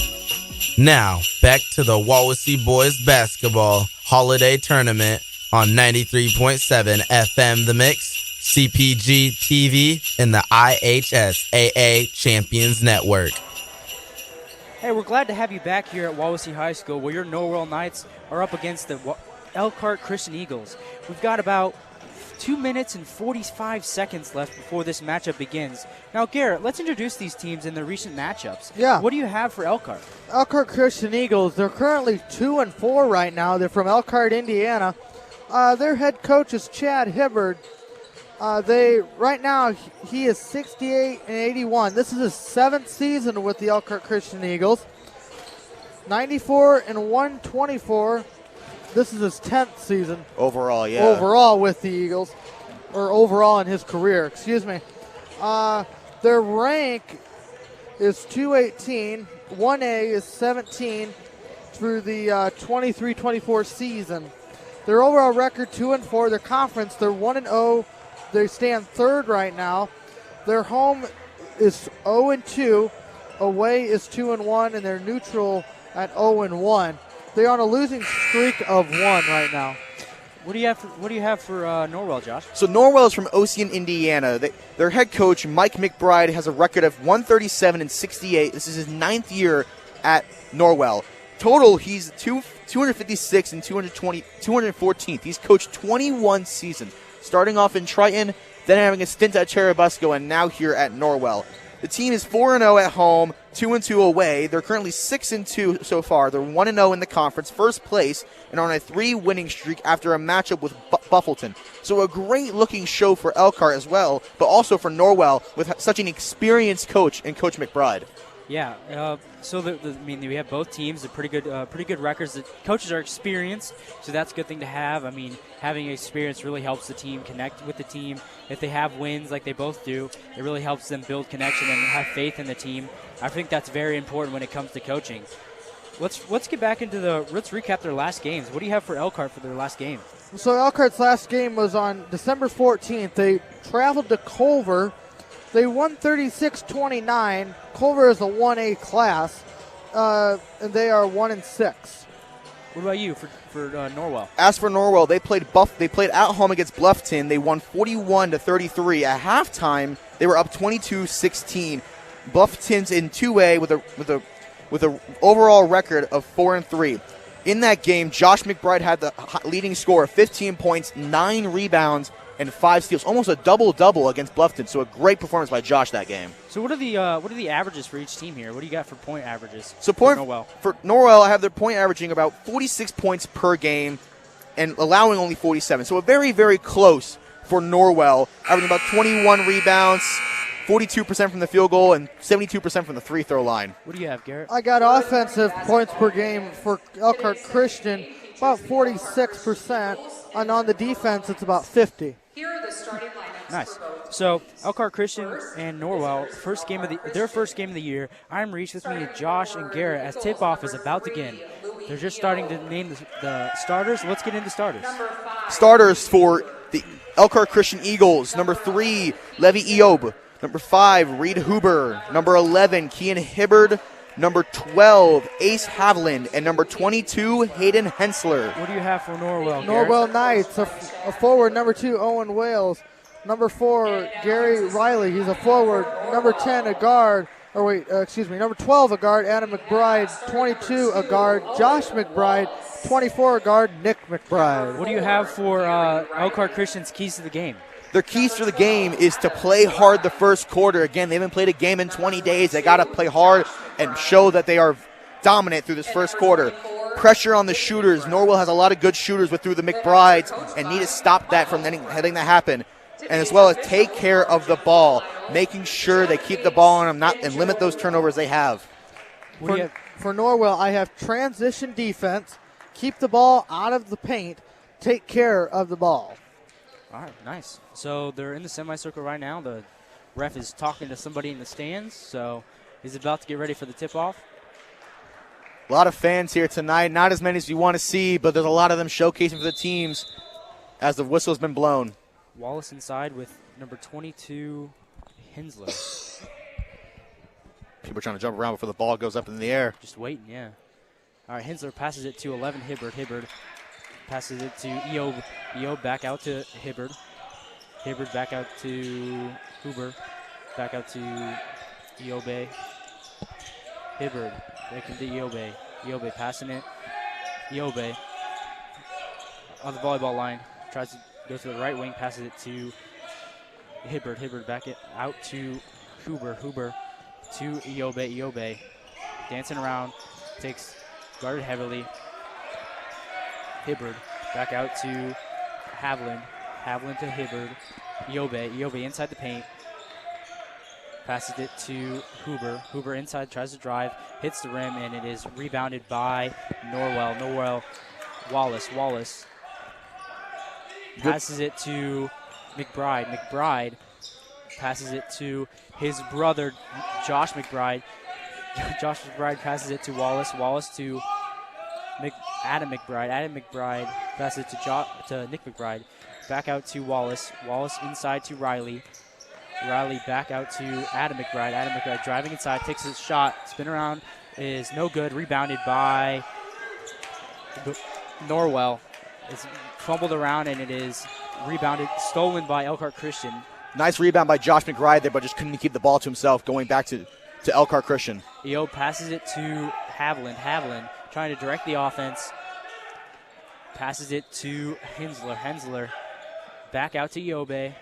Now, back to the Wawasee Boys Basketball Holiday Tournament on 93.7 FM The Mix, CPG-TV, and the IHSAA Champions Network. Hey, we're glad to have you back here at Wawasee High School, where your Norwell Knights are up against the Elkhart Christian Eagles. We've got about 2 minutes and 45 seconds left before this matchup begins. Now, Garrett, let's introduce these teams in their recent matchups. Yeah. What do you have for Elkhart? Elkhart Christian Eagles, they're currently 2-4 right now. They're from Elkhart, Indiana. Their head coach is Chad Hibbard. Right now, he is 68-81. This is his 7th season with the Elkhart Christian Eagles. 94-124. This is his 10th season. Overall, yeah. Overall with the Eagles. Or overall in his career, excuse me. Their rank is 218. 1A is 17 through the 23-24 season. Their overall record, 2-4. Their conference, they're 1-0. They stand 3rd right now. Their home is 0-2. Away is 2-1, and they're neutral at 0-1. They're on a losing streak of 1 right now. What do you have for Norwell, Josh? So Norwell is from Ocean, Indiana. Their head coach, Mike McBride, has a record of 137-68. This is his 9th year at Norwell. Total, he's 256 and 214th. He's coached 21 seasons, starting off in Triton, then having a stint at Cherubusco, and now here at Norwell. The team is 4-0 at home, 2-2 away. They're currently 6-2 so far. They're 1-0 in the conference, first place, and on a 3-winning streak after a matchup with Buffleton. So a great-looking show for Elkhart as well, but also for Norwell with such an experienced coach and Coach McBride. Yeah, we have both teams. They're pretty good records. The coaches are experienced, so that's a good thing to have. I mean, having experience really helps the team connect with the team. If they have wins like they both do, it really helps them build connection and have faith in the team. I think that's very important when it comes to coaching. Let's get back into let's recap their last games. What do you have for Elkhart for their last game? So Elkhart's last game was on December 14th. They traveled to Culver. They won 36-29. Culver is a 1A class, and they are 1-6. What about you for Norwell? As for Norwell, they played at home against Bluffton. They won 41-33. At halftime, they were up 22-16. Bluffton's in 2A with a overall record of 4-3. In that game, Josh McBride had the leading score of 15 points, 9 rebounds, and 5 steals, almost a double-double against Bluffton. So a great performance by Josh that game. So what are the averages for each team here? What do you got for point averages? So for Norwell, I have their point averaging about 46 points per game and allowing only 47. So a very, very close for Norwell, averaging about 21 rebounds, 42% from the field goal, and 72% from the free throw line. What do you have, Garrett? I got offensive points per game for Elkhart Christian, about 46%, and on the defense, it's about 50. Here are the starting lineups. Nice. So Elkhart Christian and Norwell, their first game of the year. I'm Reese, with me Josh and Garrett as tip-off is about to begin. They're just starting to name the starters. Let's get into starters. Starters for the Elkhart Christian Eagles. Number 3, Levi Eob. Number 5, Reed Huber. Number 11, Kian Hibbard. Number 12, Ace Haviland. And number 22, Hayden Hensler. What do you have for Norwell, Garrett? Norwell Knights, a forward. Number 2, Owen Wales. Number 4, Gary Riley. He's a forward. Number 10, a guard. Number 12, a guard, Adam McBride. 22, a guard, Josh McBride. 24, a guard, Nick McBride. What do you have for Elkhart Christian's keys to the game? Their keys to the game is to play hard the first quarter. Again, they haven't played a game in 20 days. They got to play hard and show that they are dominant through this first quarter. Pressure on the shooters. Norwell has a lot of good shooters through the McBrides and need to stop that from letting that happen. And as well as take care of the ball, making sure they keep the ball on them and limit those turnovers they have. For Norwell, I have transition defense, keep the ball out of the paint, take care of the ball. All right, nice. So they're in the semicircle right now. The ref is talking to somebody in the stands, so he's about to get ready for the tip-off. A lot of fans here tonight. Not as many as you want to see, but there's a lot of them showcasing for the teams as the whistle's been blown. Wallace inside with number 22, Hensler. People trying to jump around before the ball goes up in the air. Just waiting, yeah. All right, Hensler passes it to 11, Hibbard. Hibbard passes it to Eob. Eob back out to Hibbard. Hibbard back out to Huber. Back out to Eobe. Hibbard back into Eobe. Eobe passing it. Eobe on the volleyball line. Tries to go to the right wing, passes it to Hibbard. Hibbard back it out to Huber. Huber to Eobe. Eobe dancing around. Takes guarded heavily. Hibbard back out to Haviland. Haviland to Hibbard. Eobe. Eobe inside the paint. Passes it to Huber. Huber inside, tries to drive, hits the rim, and it is rebounded by Norwell. Norwell, Wallace passes it to McBride. McBride passes it to his brother, Josh McBride. Josh McBride passes it to Wallace. Wallace to Adam McBride. Adam McBride passes it to Nick McBride. Back out to Wallace. Wallace inside to Riley. Riley back out to Adam McBride. Adam McBride driving inside, takes his shot, spin around is no good. Rebounded by Norwell. It's fumbled around and it is rebounded, stolen by Elkhart Christian. Nice rebound by Josh McBride there, but just couldn't keep the ball to himself, going back to Elkhart Christian. EO passes it to Haviland. Haviland trying to direct the offense. Passes it to Hensler. Hensler back out to Eobe.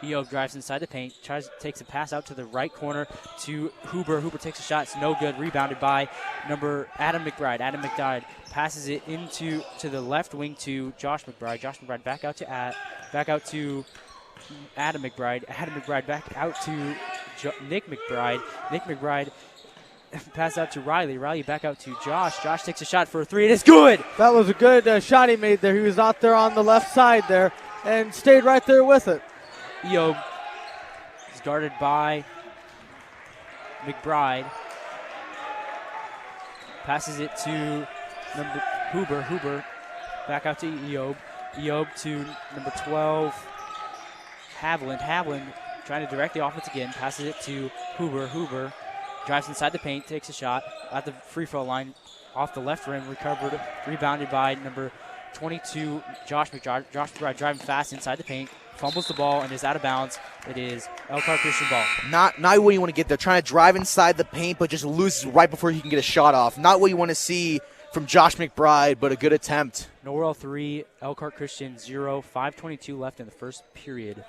Eobe drives inside the paint, takes a pass out to the right corner to Huber. Huber takes a shot, it's no good. Rebounded by Adam McBride. Adam McBride passes it to the left wing to Josh McBride. Josh McBride back out to Adam McBride. Adam McBride back out to Nick McBride. Nick McBride pass out to Riley. Riley back out to Josh. Josh takes a shot for a three. It is good. That was a good shot he made there. He was out there on the left side there and stayed right there with it. Eob is guarded by McBride. Passes it to Huber. Huber back out to Eob. Eob to number 12, Haviland. Haviland trying to direct the offense again. Passes it to Huber. Huber drives inside the paint, takes a shot at the free throw line off the left rim. Recovered, rebounded by number 22, Josh McBride. Josh McBride driving fast inside the paint. Fumbles the ball and is out of bounds. It is Elkhart Christian ball. Not what you want to get there. Trying to drive inside the paint, but just loses right before he can get a shot off. Not what you want to see from Josh McBride, but a good attempt. Norwell 3, Elkhart Christian 0. 5:22 left in the first period.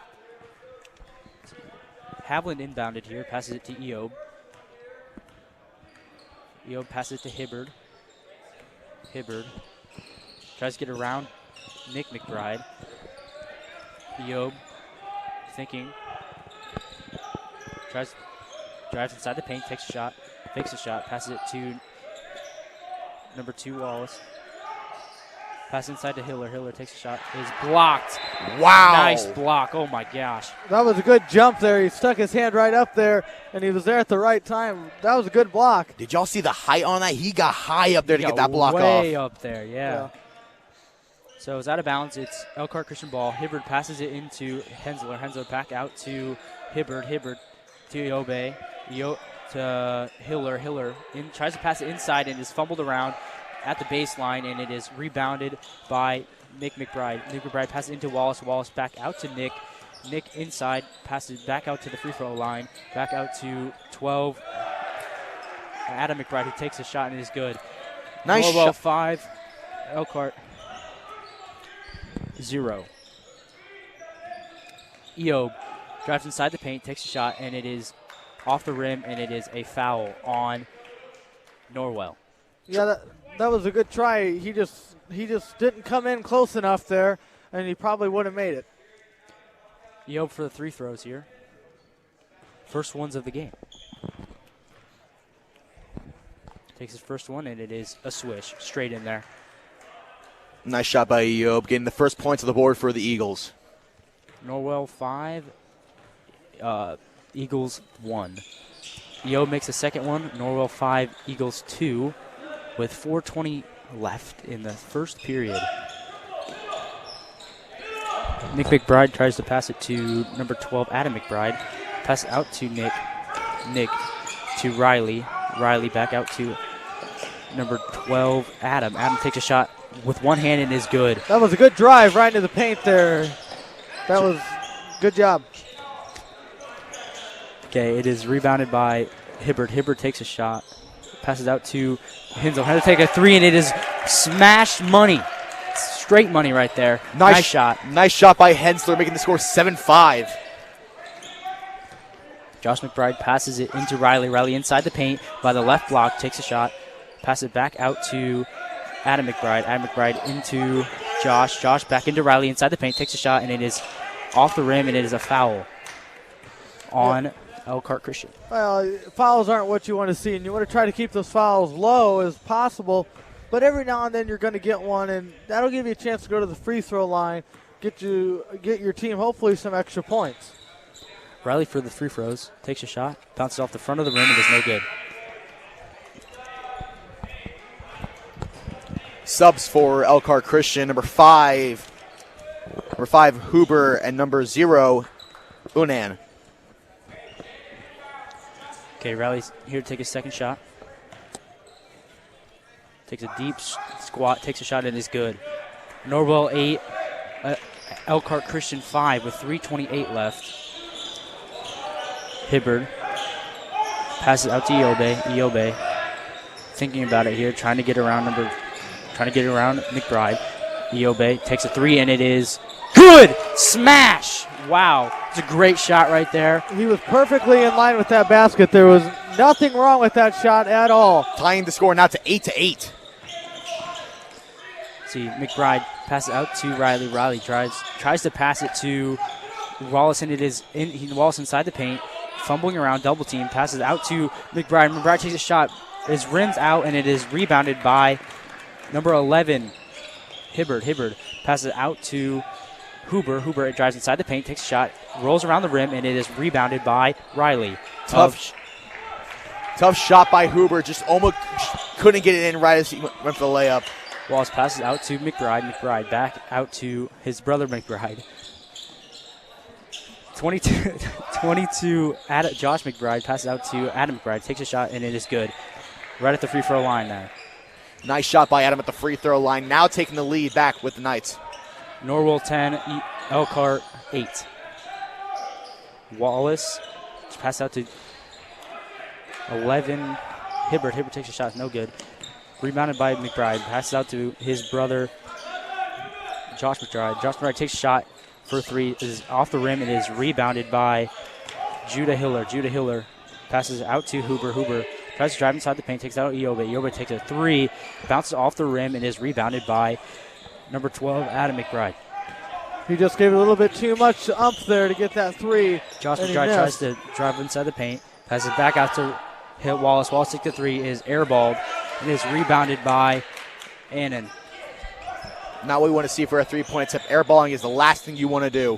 Haviland inbounded here. Passes it to Eob. Eob passes it to Hibbard. Hibbard tries to get around Nick McBride. Eob thinking, drives inside the paint, takes a shot, fakes a shot, passes it to number 2, Wallace. Pass inside to Hiller. Hiller takes a shot. It is blocked. Wow. Nice block. Oh, my gosh. That was a good jump there. He stuck his hand right up there, and he was there at the right time. That was a good block. Did y'all see the height on that? He got high up there to get that block way off. Up there, yeah. So it's out of bounds. It's Elkhart Christian ball. Hibbard passes it into Hensler. Hensler back out to Hibbard. Hibbard to Eobe. To Hiller. Hiller tries to pass it inside and is fumbled around at the baseline, and it is rebounded by Nick McBride. Nick McBride passes into Wallace. Wallace back out to Nick. Nick inside, passes back out to the free throw line. Back out to 12. Adam McBride, who takes a shot and is good. Nice Norwell shot. 5, Elkhart 0. Eob drives inside the paint, takes a shot, and it is off the rim, and it is a foul on Norwell. Yeah, that was a good try. He just didn't come in close enough there, and he probably would have made it. Eob for the 3 throws here. First ones of the game. Takes his first one, and it is a swish straight in there. Nice shot by Eob, getting the first points on the board for the Eagles. Norwell 5, Eagles 1. Eob makes a second one. Norwell 5, Eagles 2, with 4:20 left in the first period. Nick McBride tries to pass it to number 12, Adam McBride. Pass it out to Nick. Nick to Riley. Riley back out to number 12, Adam. Adam takes a shot with one hand and is good. That was a good drive right into the paint there. That was good job. Okay, it is rebounded by Hibbert. Hibbert takes a shot. Passes out to Hensel. Hensel take a three, and it is smashed money. Straight money right there. Nice shot. Nice shot by Hensler, making the score 7-5. Josh McBride passes it into Riley. Riley inside the paint by the left block, takes a shot. Pass it back out to Adam McBride. Adam McBride into Josh. Josh back into Riley inside the paint, takes a shot, and it is off the rim, and it is a foul on Elkhart Christian. Well, fouls aren't what you want to see, and you want to try to keep those fouls low as possible. But every now and then you're going to get one, and that'll give you a chance to go to the free throw line, get your team hopefully some extra points. Riley for the free throws, takes a shot, bounces off the front of the rim, and is no good. Subs for Elkhart Christian, number 5, Huber, and number 0, Unan. Okay, Riley's here to take his second shot. Takes a deep squat, takes a shot, and is good. Norwell 8, Elkhart Christian 5 with 3:28 left. Hibbard passes out to Iobe. Iobe thinking about it here, trying to get around McBride. Iobe takes a three, and it is good. Smash! Wow, it's a great shot right there. He was perfectly in line with that basket. There was nothing wrong with that shot at all. Tying the score now to 8-8. See, McBride passes out to Riley. Riley tries to pass it to Wallace, and it is Wallace inside the paint, fumbling around, double team, passes out to McBride. McBride takes a shot, it rims out, and it is rebounded by number 11, Hibbard. Hibbard passes it out to Huber. Huber drives inside the paint, takes a shot, rolls around the rim, and it is rebounded by Riley. Tough shot by Huber. Just almost couldn't get it in right as he went for the layup. Wallace passes out to McBride. McBride back out to his brother McBride. 22 Josh McBride passes out to Adam McBride, takes a shot, and it is good. Right at the free throw line now. Nice shot by Adam at the free throw line. Now taking the lead back with the Knights. Norwell 10, Elkhart 8. Wallace pass out to 11. Hibbert. Hibbert takes a shot, no good. Rebounded by McBride. Passes out to his brother, Josh McBride. Josh McBride takes a shot for three. It is off the rim. It is rebounded by Judah Hiller. Judah Hiller passes out to Huber. Huber tries to drive inside the paint, takes out Iobe. Iobe takes a three, bounces off the rim, and is rebounded by number 12, Adam McBride. He just gave a little bit too much umph there to get that three. Josh McBride tries to drive inside the paint, passes it back out to hit Wallace. Wallace takes the three, is airballed, and is rebounded by Annan. Not what we want to see for a three-point attempt. Airballing is the last thing you want to do.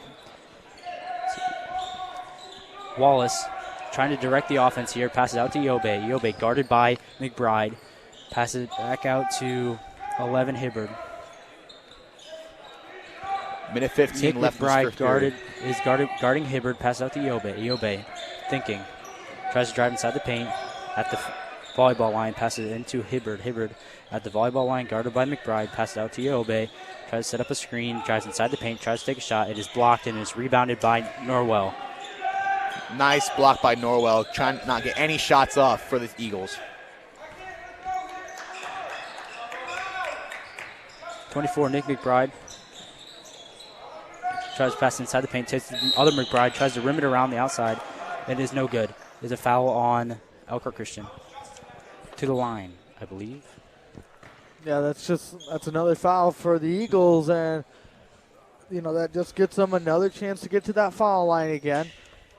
Wallace trying to direct the offense here, passes out to Iobe. Iobe guarded by McBride, passes it back out to 11 Hibbard. Minute 15 Nick left. McBride guarding Hibbard, passes out to Iobe. Iobe thinking, tries to drive inside the paint at the volleyball line, passes it into Hibbard. Hibbard at the volleyball line, guarded by McBride, passes out to Iobe, tries to set up a screen, drives inside the paint, tries to take a shot. It is blocked and is rebounded by Norwell. Nice block by Norwell, trying to not get any shots off for the Eagles. 24, Nick McBride. Tries to pass inside the paint, takes the other McBride, tries to rim it around the outside. It is no good. There's a foul on Elkhart Christian. To the line, I believe. Yeah, that's another foul for the Eagles, and that just gets them another chance to get to that foul line again.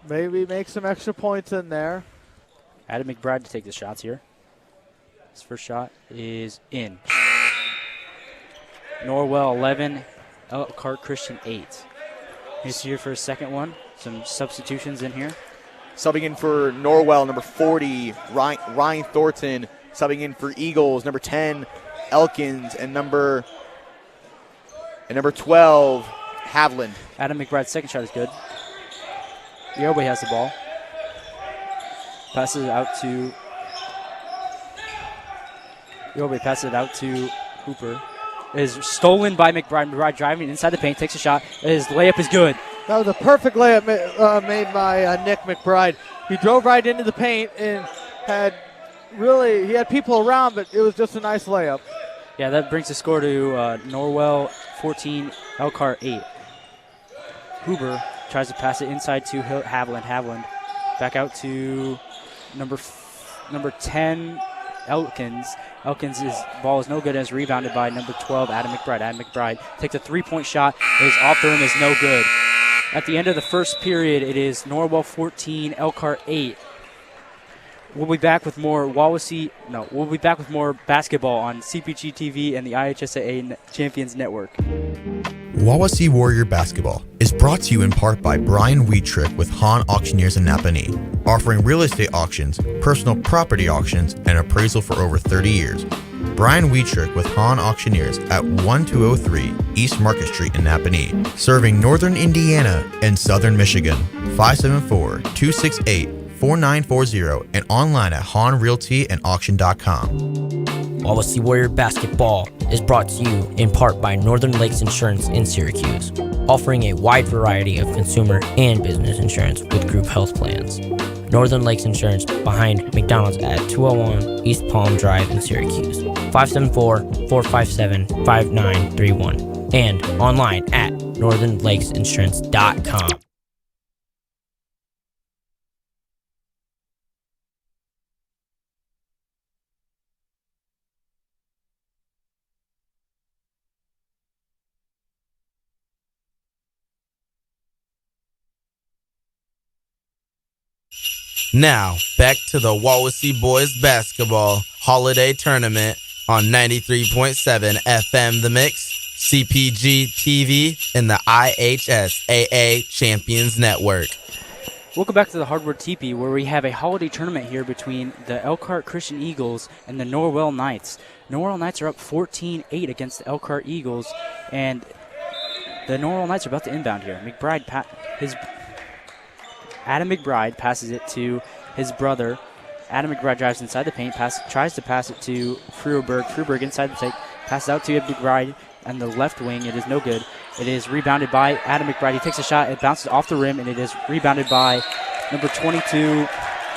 Maybe make some extra points in there. Adam McBride to take the shots here. His first shot is in. Norwell 11, Elkhart Christian 8. He's here for a second one. Some substitutions in here. Subbing in for Norwell, number 40, Ryan Thornton. Subbing in for Eagles, number 10, Elkins, and number 12, Havland. Adam McBride's second shot is good. Yorway has the ball. Passes it out to Yorway. Passes it out to Hooper. It is stolen by McBride. McBride driving inside the paint, takes a shot. His layup is good. That was a perfect layup made by Nick McBride. He drove right into the paint and he had people around, but it was just a nice layup. Yeah, that brings the score to Norwell 14, Elkhart 8. Huber tries to pass it inside to Havland. Havland back out to number 10, Elkins. Elkins' ball is no good and is rebounded by number 12, Adam McBride. Adam McBride takes a three-point shot. It is off the rim, is no good. At the end of the first period, it is Norwell 14, Elkhart 8. We'll be back with more We'll be back with more basketball on CPG-TV and the IHSAA Champions Network. Wawasee Warrior Basketball is brought to you in part by Brian Wheatrick with Hahn Auctioneers in Napanee, offering real estate auctions, personal property auctions, and appraisal for over 30 years. Brian Wheatrick with Hahn Auctioneers at 1203 East Market Street in Napanee, serving northern Indiana and southern Michigan. 574-268-4940 and online at HahnRealtyandAuction.com. Wawasee Warrior Basketball is brought to you in part by Northern Lakes Insurance in Syracuse, offering a wide variety of consumer and business insurance with group health plans. Northern Lakes Insurance behind McDonald's at 201 East Palm Drive in Syracuse, 574-457-5931, and online at northernlakesinsurance.com. Now, back to the Wawasee Boys Basketball Holiday Tournament on 93.7 FM The Mix, CPG-TV, and the IHSAA Champions Network. Welcome back to the Hardwood Teepee, where we have a holiday tournament here between the Elkhart Christian Eagles and the Norwell Knights. Norwell Knights are up 14-8 against the Elkhart Eagles, and the Norwell Knights are about to inbound here. Adam McBride passes it to his brother. Adam McBride drives inside the paint, tries to pass it to Fruberg. Fruberg inside the paint, passes out to McBride on the left wing. It is no good. It is rebounded by Adam McBride. He takes a shot. It bounces off the rim, and it is rebounded by number 22,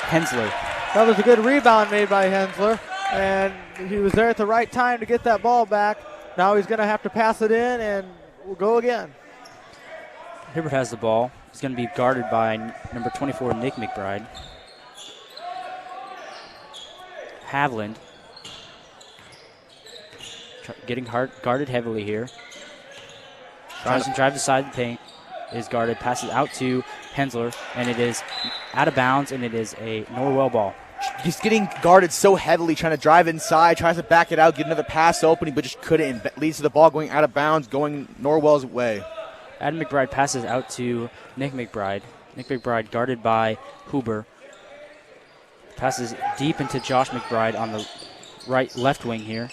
Hensler. That was a good rebound made by Hensler, and he was there at the right time to get that ball back. Now he's going to have to pass it in, and we'll go again. Hibbert has the ball. He's going to be guarded by number 24, Nick McBride. Havland getting guarded heavily here. Tries to drive aside the paint. Is guarded. Passes out to Hensler, and it is out of bounds, and it is a Norwell ball. He's getting guarded so heavily, trying to drive inside, tries to back it out, get another pass opening, but just couldn't. It leads to the ball going out of bounds, going Norwell's way. Adam McBride passes out to Nick McBride. Nick McBride guarded by Huber. Passes deep into Josh McBride on the left wing here.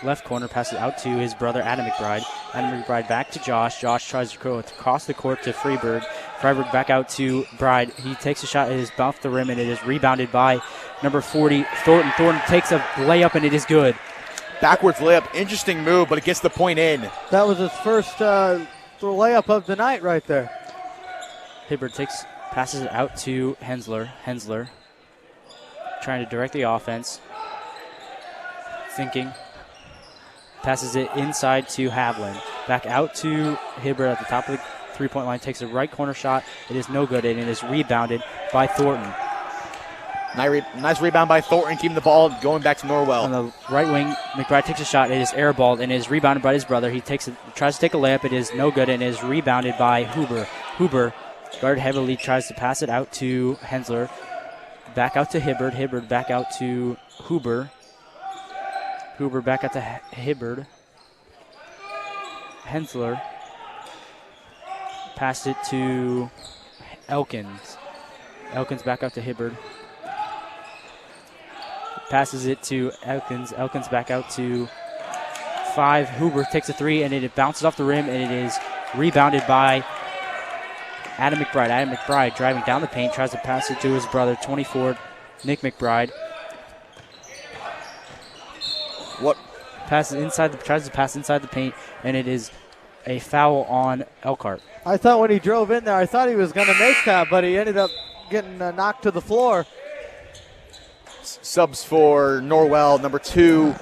Left corner, passes out to his brother Adam McBride. Adam McBride back to Josh. Josh tries to go across the court to Freeberg. Freiberg back out to Bride. He takes a shot. It is bounced the rim, and it is rebounded by number 40, Thornton. Thornton takes a layup, and it is good. Backwards layup. Interesting move, but it gets the point in. That was his first layup of the night right there. Hibbert passes it out to Hensler. Hensler trying to direct the offense. Thinking. Passes it inside to Havland. Back out to Hibbert at the top of the three-point line. Takes a right corner shot. It is no good, and it is rebounded by Thornton. Nice rebound by Thornton, keeping the ball going back to Norwell. On the right wing, McBride takes a shot. It is airballed, and it is rebounded by his brother. He tries to take a layup. It is no good, and is rebounded by Huber. Huber, guarded heavily, tries to pass it out to Hensler. Back out to Hibbert. Hibbert back out to Huber. Huber back out to Hibbert. Hensler passed it to Elkins. Elkins back out to Hibbert. Passes it to Elkins. Elkins back out to 5. Huber takes a 3, and it bounces off the rim, and it is Rebounded by Adam McBride. Adam McBride driving down the paint, tries to pass it to his brother, 24, Nick McBride. Tries to pass inside the paint, and it is a foul on Elkhart. I thought when he drove in there, I thought he was going to make that, but he ended up getting knocked to the floor. Subs for Norwell, number 2,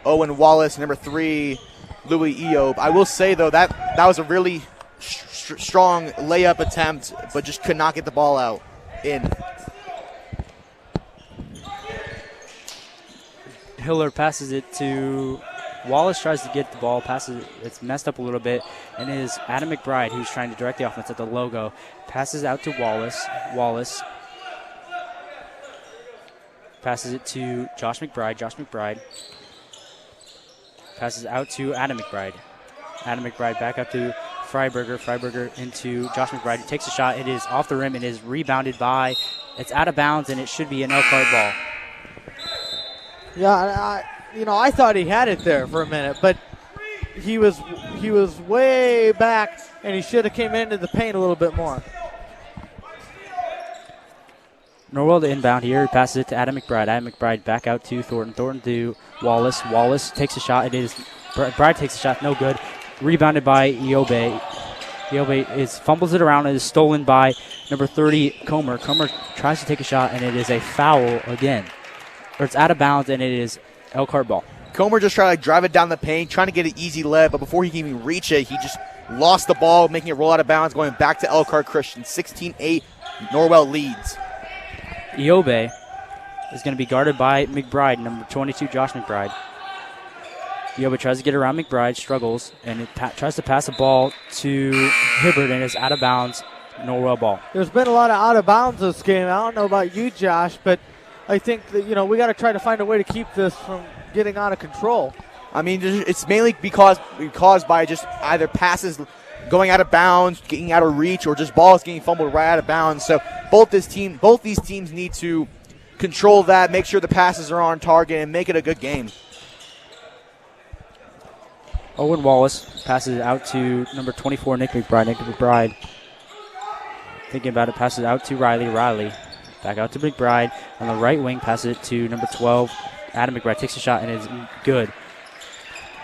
Owen Wallace, number 3, Louis Eob. I will say, though, that was a really strong layup attempt, but just could not get the ball out in. Hiller passes it to Wallace, tries to get the ball, passes it, it's messed up a little bit, and it is Adam McBride who's trying to direct the offense at the logo. Passes out to Wallace. Wallace passes it to Josh McBride. Josh McBride passes out to Adam McBride. Adam McBride back up to Freiberger. Freiberger into Josh McBride. He takes a shot. It is off the rim. It is rebounded by, it's out of bounds, and it should be an Elkhart ball. Yeah, I thought he had it there for a minute, but he was way back, and he should have came into the paint a little bit more. Norwell to inbound here. He passes it to Adam McBride. Adam McBride back out to Thornton. Thornton to Wallace. Wallace takes a shot. Bride takes a shot. No good. Rebounded by Iobe. Iobe fumbles it around and is stolen by number 30, Comer. Comer tries to take a shot, and it is a foul again. Or it's out of bounds, and it is Elkhart ball. Comer just tried to drive it down the paint, trying to get an easy layup, but before he can even reach it, he just lost the ball, making it roll out of bounds, going back to Elkhart Christian. 16-8, Norwell leads. Iobe is going to be guarded by McBride, number 22, Josh McBride. Iobe tries to get around McBride, struggles, and it tries to pass the ball to Hibbert, and it's out of bounds, Norwell ball. There's been a lot of out of bounds this game. I don't know about you, Josh, but I think that, we got to try to find a way to keep this from getting out of control. I mean, it's mainly caused by just either passes going out of bounds, getting out of reach, or just balls getting fumbled right out of bounds. So both these teams need to control that, make sure the passes are on target, and make it a good game. Owen Wallace passes it out to number 24, Nick McBride. Nick McBride, thinking about it, passes it out to Riley. Riley back out to McBride on the right wing, passes it to number 12, Adam McBride. Takes a shot, and it's good.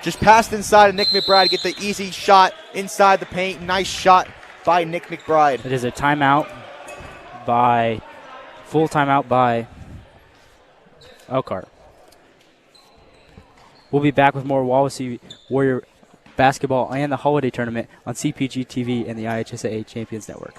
Just passed inside of Nick McBride to get the easy shot inside the paint. Nice shot by Nick McBride. It is a full timeout by Elkhart. We'll be back with more Wawasee Warrior basketball and the Holiday Tournament on CPG-TV and the IHSAA Champions Network.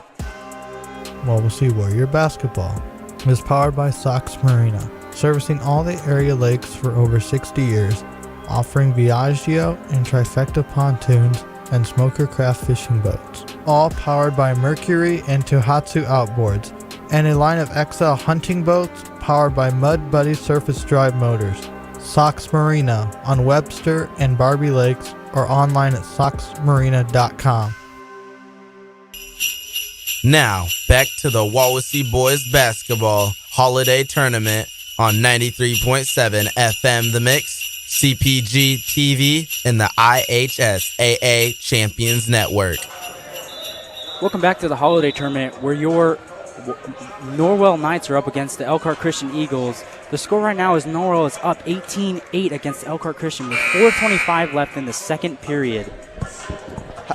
Wawasee Warrior Basketball is powered by Sox Marina, servicing all the area lakes for over 60 years, offering Viaggio and Trifecta pontoons and smoker craft fishing boats, all powered by Mercury and Tohatsu outboards, and a line of XL hunting boats powered by Mud Buddy surface drive motors. Sox Marina on Webster and Barbie Lakes, or online at soxmarina.com. Now, back to the Wawasee Boys Basketball Holiday Tournament on 93.7 FM The Mix, CPG-TV, and the IHSAA Champions Network. Welcome back to the Holiday Tournament, where your Norwell Knights are up against the Elkhart Christian Eagles. The score right now is Norwell is up 18-8 against Elkhart Christian with 4:25 left in the second period.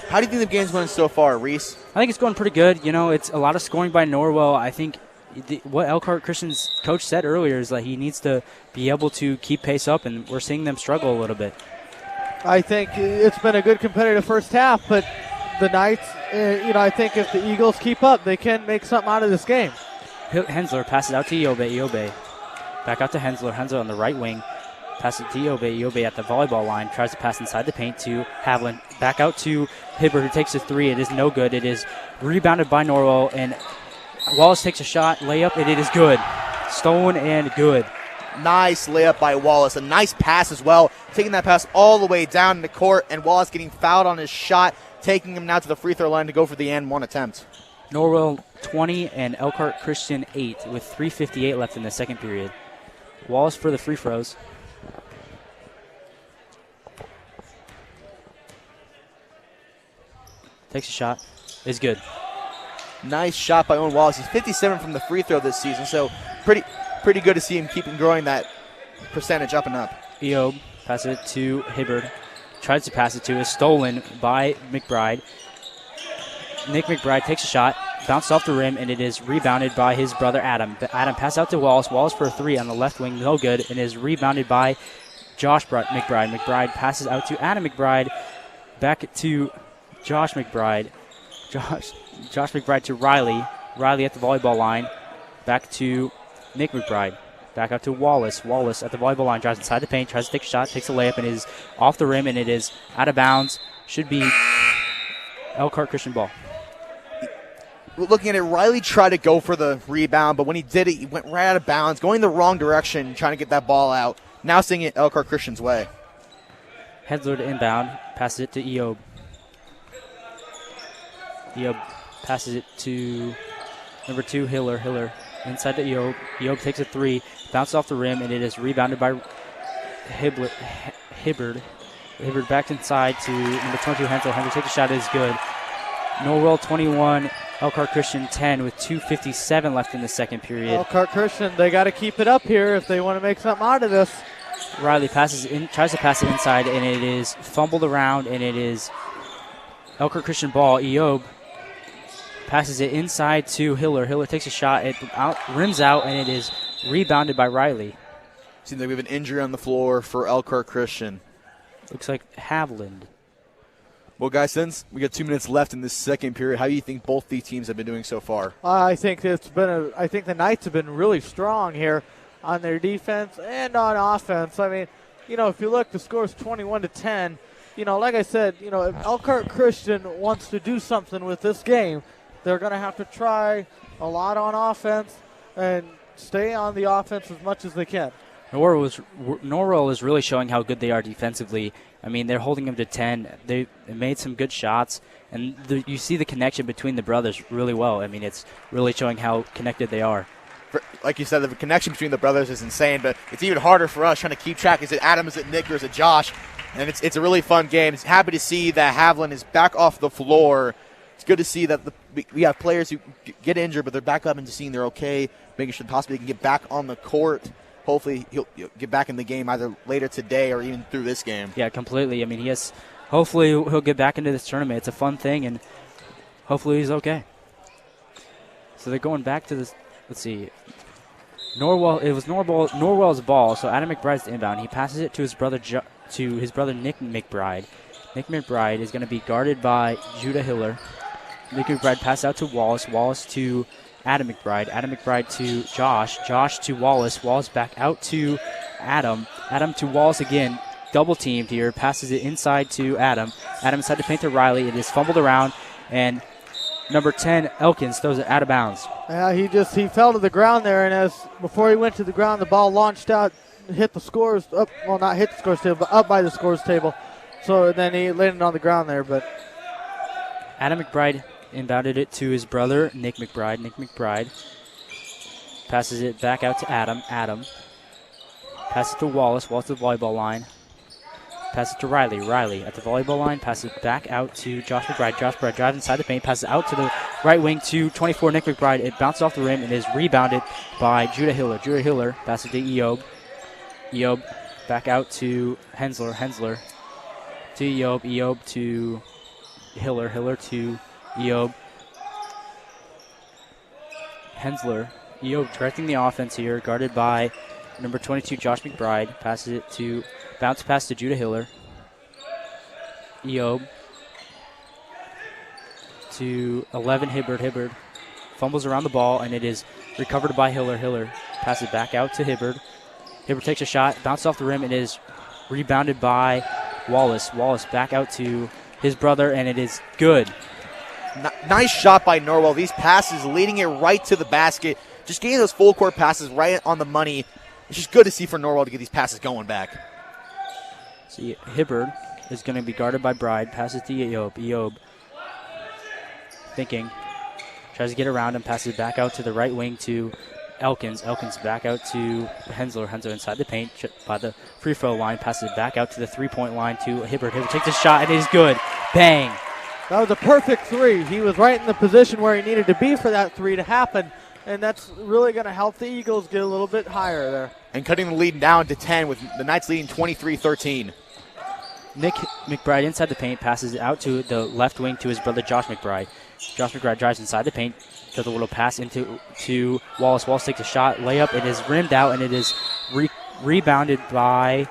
How do you think the game's going so far, Reese? I think it's going pretty good. It's a lot of scoring by Norwell. I think what Elkhart Christian's coach said earlier is that he needs to be able to keep pace up, and we're seeing them struggle a little bit. I think it's been a good competitive first half, but the Knights, I think if the Eagles keep up, they can make something out of this game. Hensler passes out to Iobe. Iobe back out to Hensler. Hensler on the right wing. Passes to Iobe. Iobe at the volleyball line. Tries to pass inside the paint to Havlin. Back out to Hibbert, who takes a three. It is no good. It is rebounded by Norwell, and Wallace takes a shot. Layup, and it is good. Stolen and good. Nice layup by Wallace. A nice pass as well. Taking that pass all the way down the court, and Wallace getting fouled on his shot, taking him now to the free throw line to go for the and one attempt. Norwell 20 and Elkhart Christian 8 with 3:58 left in the second period. Wallace for the free throws. takes a shot, is good. Nice shot by Owen Wallace. He's 57 from the free throw this season, so pretty good to see him keeping growing that percentage up and up. Eob passes it to Hibbard. Tries to pass it to, is stolen by McBride. Nick McBride takes a shot, bounced off the rim, and it is rebounded by his brother Adam. Adam passes out to Wallace. Wallace for a three on the left wing, no good, and is rebounded by Josh McBride. McBride passes out to Adam McBride, back to Josh McBride. Josh McBride to Riley. Riley at the volleyball line, back to Nick McBride. Back out to Wallace. Wallace at the volleyball line, drives inside the paint, tries to take a shot, takes a layup, and is off the rim, and it is out of bounds. Should be Elkhart Christian ball. Looking at it, Riley tried to go for the rebound, but when he did it, he went right out of bounds, going the wrong direction, trying to get that ball out. Now seeing it Elkhart Christian's way. Hensler to inbound, passes it to Eob. Eob passes it to number 2, Hiller. Hiller inside to Eob. Eob takes a three, bounces off the rim, and it is rebounded by Hibbard. Hibbard back inside to number 22, Hensler. Hensler takes a shot, it is good. Norwell 21, Elkhart Christian 10 with 2:57 left in the second period. Elkhart Christian, they got to keep it up here if they want to make something out of this. Riley tries to pass it inside, and it is fumbled around, and it is Elkhart Christian ball. Eob passes it inside to Hiller. Hiller takes a shot, it rims out, and it is rebounded by Riley. Seems like we have an injury on the floor for Elkhart Christian. Looks like Haviland. Well, guys, since we got 2 minutes left in this second period, how do you think both these teams have been doing so far? I think I think the Knights have been really strong here on their defense and on offense. I mean, if you look, the score is 21-10. Like I said, if Elkhart Christian wants to do something with this game, they're going to have to try a lot on offense and stay on the offense as much as they can. Norwell is really showing how good they are defensively. I mean, they're holding them to 10. They made some good shots, and you see the connection between the brothers really well. I mean, it's really showing how connected they are. Like you said, the connection between the brothers is insane, but it's even harder for us trying to keep track. Is it Adam, is it Nick, or is it Josh? And it's a really fun game. It's happy to see that Haviland is back off the floor. It's good to see that we have players who get injured, but they're back up and just seeing they're okay, making sure possibly they can get back on the court. Hopefully he'll get back in the game either later today or even through this game. Yeah, completely. I mean, hopefully he'll get back into this tournament. It's a fun thing, and hopefully he's okay. So they're going back to this. Let's see. It was Norwell's ball, so Adam McBride's the inbound. He passes it to his brother Nick McBride. Nick McBride is going to be guarded by Judah Hiller. Nick McBride passes out to Wallace. Wallace to Adam McBride. Adam McBride to Josh. Josh to Wallace. Wallace back out to Adam. Adam to Wallace again. Double teamed here. Passes it inside to Adam. Adam inside to paint to Riley. It is fumbled around, and number 10, Elkins, throws it out of bounds. Yeah, he fell to the ground there, and before he went to the ground, the ball launched out, hit the scores up. Well, not hit the scores table, but up by the scores table. So then he landed on the ground there. But Adam McBride inbounded it to his brother, Nick McBride. Nick McBride passes it back out to Adam. Adam passes it to Wallace. Wallace at the volleyball line. Passes it to Riley. Riley at the volleyball line. Passes it back out to Josh McBride. Josh McBride drives inside the paint. Passes it out to the right wing to 24, Nick McBride. It bounces off the rim and is rebounded by Judah Hiller. Judah Hiller passes to Eob. Eob back out to Hensler. Hensler to Eob. Eob to Hiller. Hiller to Eob. Hensler. Eob directing the offense here, guarded by number 22, Josh McBride. Passes it to, bounce pass to Judah Hiller. Eob to 11, Hibbard. Hibbard fumbles around the ball, and it is recovered by Hiller. Hiller passes back out to Hibbard. Hibbard takes a shot, bounces off the rim, and is rebounded by Wallace. Wallace back out to his brother, and it is good. Nice shot by Norwell. These passes leading it right to the basket. Just getting those full court passes right on the money. It's just good to see for Norwell to get these passes going back. See, Hibbard is going to be guarded by Bride. Passes to Eob. Eob thinking. Tries to get around him. Passes it back out to the right wing to Elkins. Elkins back out to Hensler. Hensler inside the paint by the free throw line. Passes it back out to the three-point line to Hibbard. Hibbard takes a shot, and it is good. Bang. That was a perfect three. He was right in the position where he needed to be for that three to happen, and that's really going to help the Eagles get a little bit higher there. And cutting the lead down to 10 with the Knights leading 23-13. Nick McBride inside the paint, passes it out to the left wing to his brother Josh McBride. Josh McBride drives inside the paint, does a little pass to Wallace. Wallace takes a shot, layup, it is rimmed out, and it is rebounded by,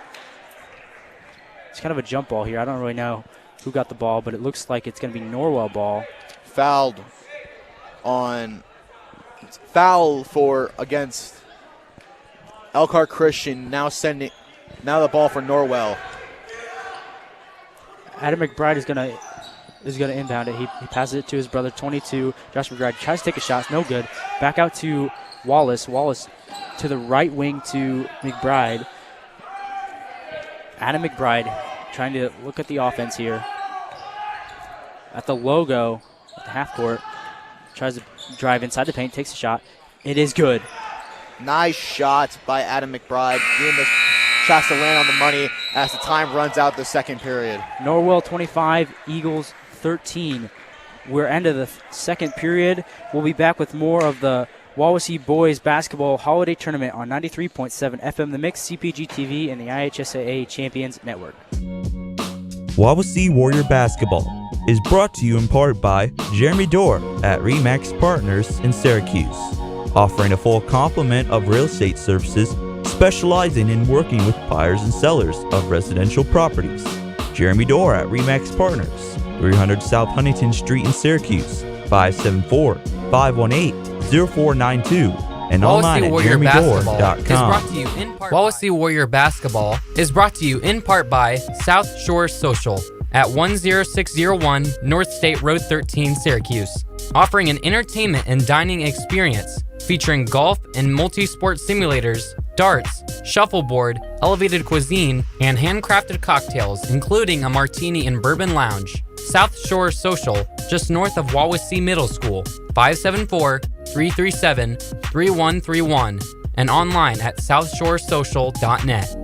it's kind of a jump ball here. I don't really know who got the ball, but it looks like it's going to be Norwell ball. Foul for against Elkhart Christian. Now the ball for Norwell. Adam McBride is gonna inbound it. He passes it to his brother 22. Josh McBride tries to take a shot, it's no good. Back out to Wallace. Wallace to the right wing to McBride. Adam McBride trying to look at the offense here. At the logo, at the half court, tries to drive inside the paint, takes a shot. It is good. Nice shot by Adam McBride. Getting this shots to land on the money as the time runs out the second period. Norwell 25, Eagles 13. We're end of the second period. We'll be back with more of the Wawasee Boys Basketball Holiday Tournament on 93.7 FM The Mix, CPG-TV, and the IHSAA Champions Network. Wawasee Warrior Basketball is brought to you in part by Jeremy Dorr at RE/MAX Partners in Syracuse, offering a full complement of real estate services specializing in working with buyers and sellers of residential properties. Jeremy Dorr at RE/MAX Partners, 300 South Huntington Street in Syracuse, 574-518-0492, and online at jeremydorr.com. Wawasee Warrior Basketball is brought to you in part by South Shore Social at 10601 North State Road 13, Syracuse, offering an entertainment and dining experience featuring golf and multi-sport simulators, darts, shuffleboard, elevated cuisine, and handcrafted cocktails, including a martini and bourbon lounge. South Shore Social, just north of Wawasee Middle School, 574-337-3131, and online at southshoresocial.net.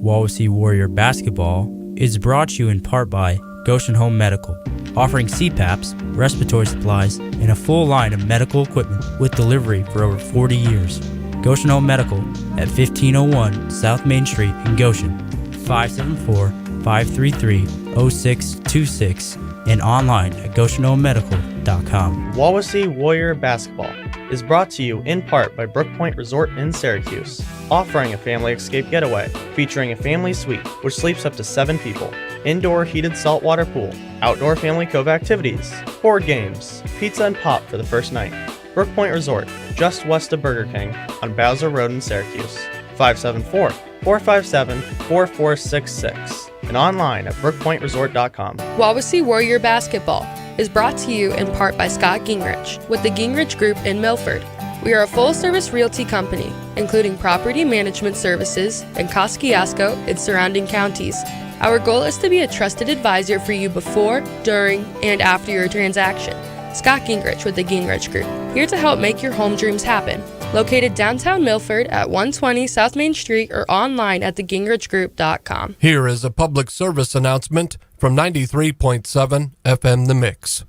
Wawasee Warrior Basketball is brought to you in part by Goshen Home Medical, offering CPAPs, respiratory supplies, and a full line of medical equipment with delivery for over 40 years. Goshen Home Medical at 1501 South Main Street in Goshen, 574-533-0626, and online at goshenhomemedical.com. Wawasee Warrior Basketball is brought to you in part by Brookpoint Resort in Syracuse, offering a family escape getaway featuring a family suite which sleeps up to 7 people, indoor heated saltwater pool, outdoor family cove activities, board games, pizza and pop for the first night. Brookpoint Resort, just west of Burger King on Bowser Road in Syracuse, 574-457-4466, and online at brookpointresort.com. Wawasee Warrior Basketball is brought to you in part by Scott Gingrich with the Gingrich Group in Milford. We are a full-service realty company, including property management services in Kosciuszko and surrounding counties. Our goal is to be a trusted advisor for you before, during, and after your transaction. Scott Gingrich with the Gingrich Group, here to help make your home dreams happen. Located downtown Milford at 120 South Main Street or online at thegingrichgroup.com. Here is a public service announcement from 93.7 FM The Mix.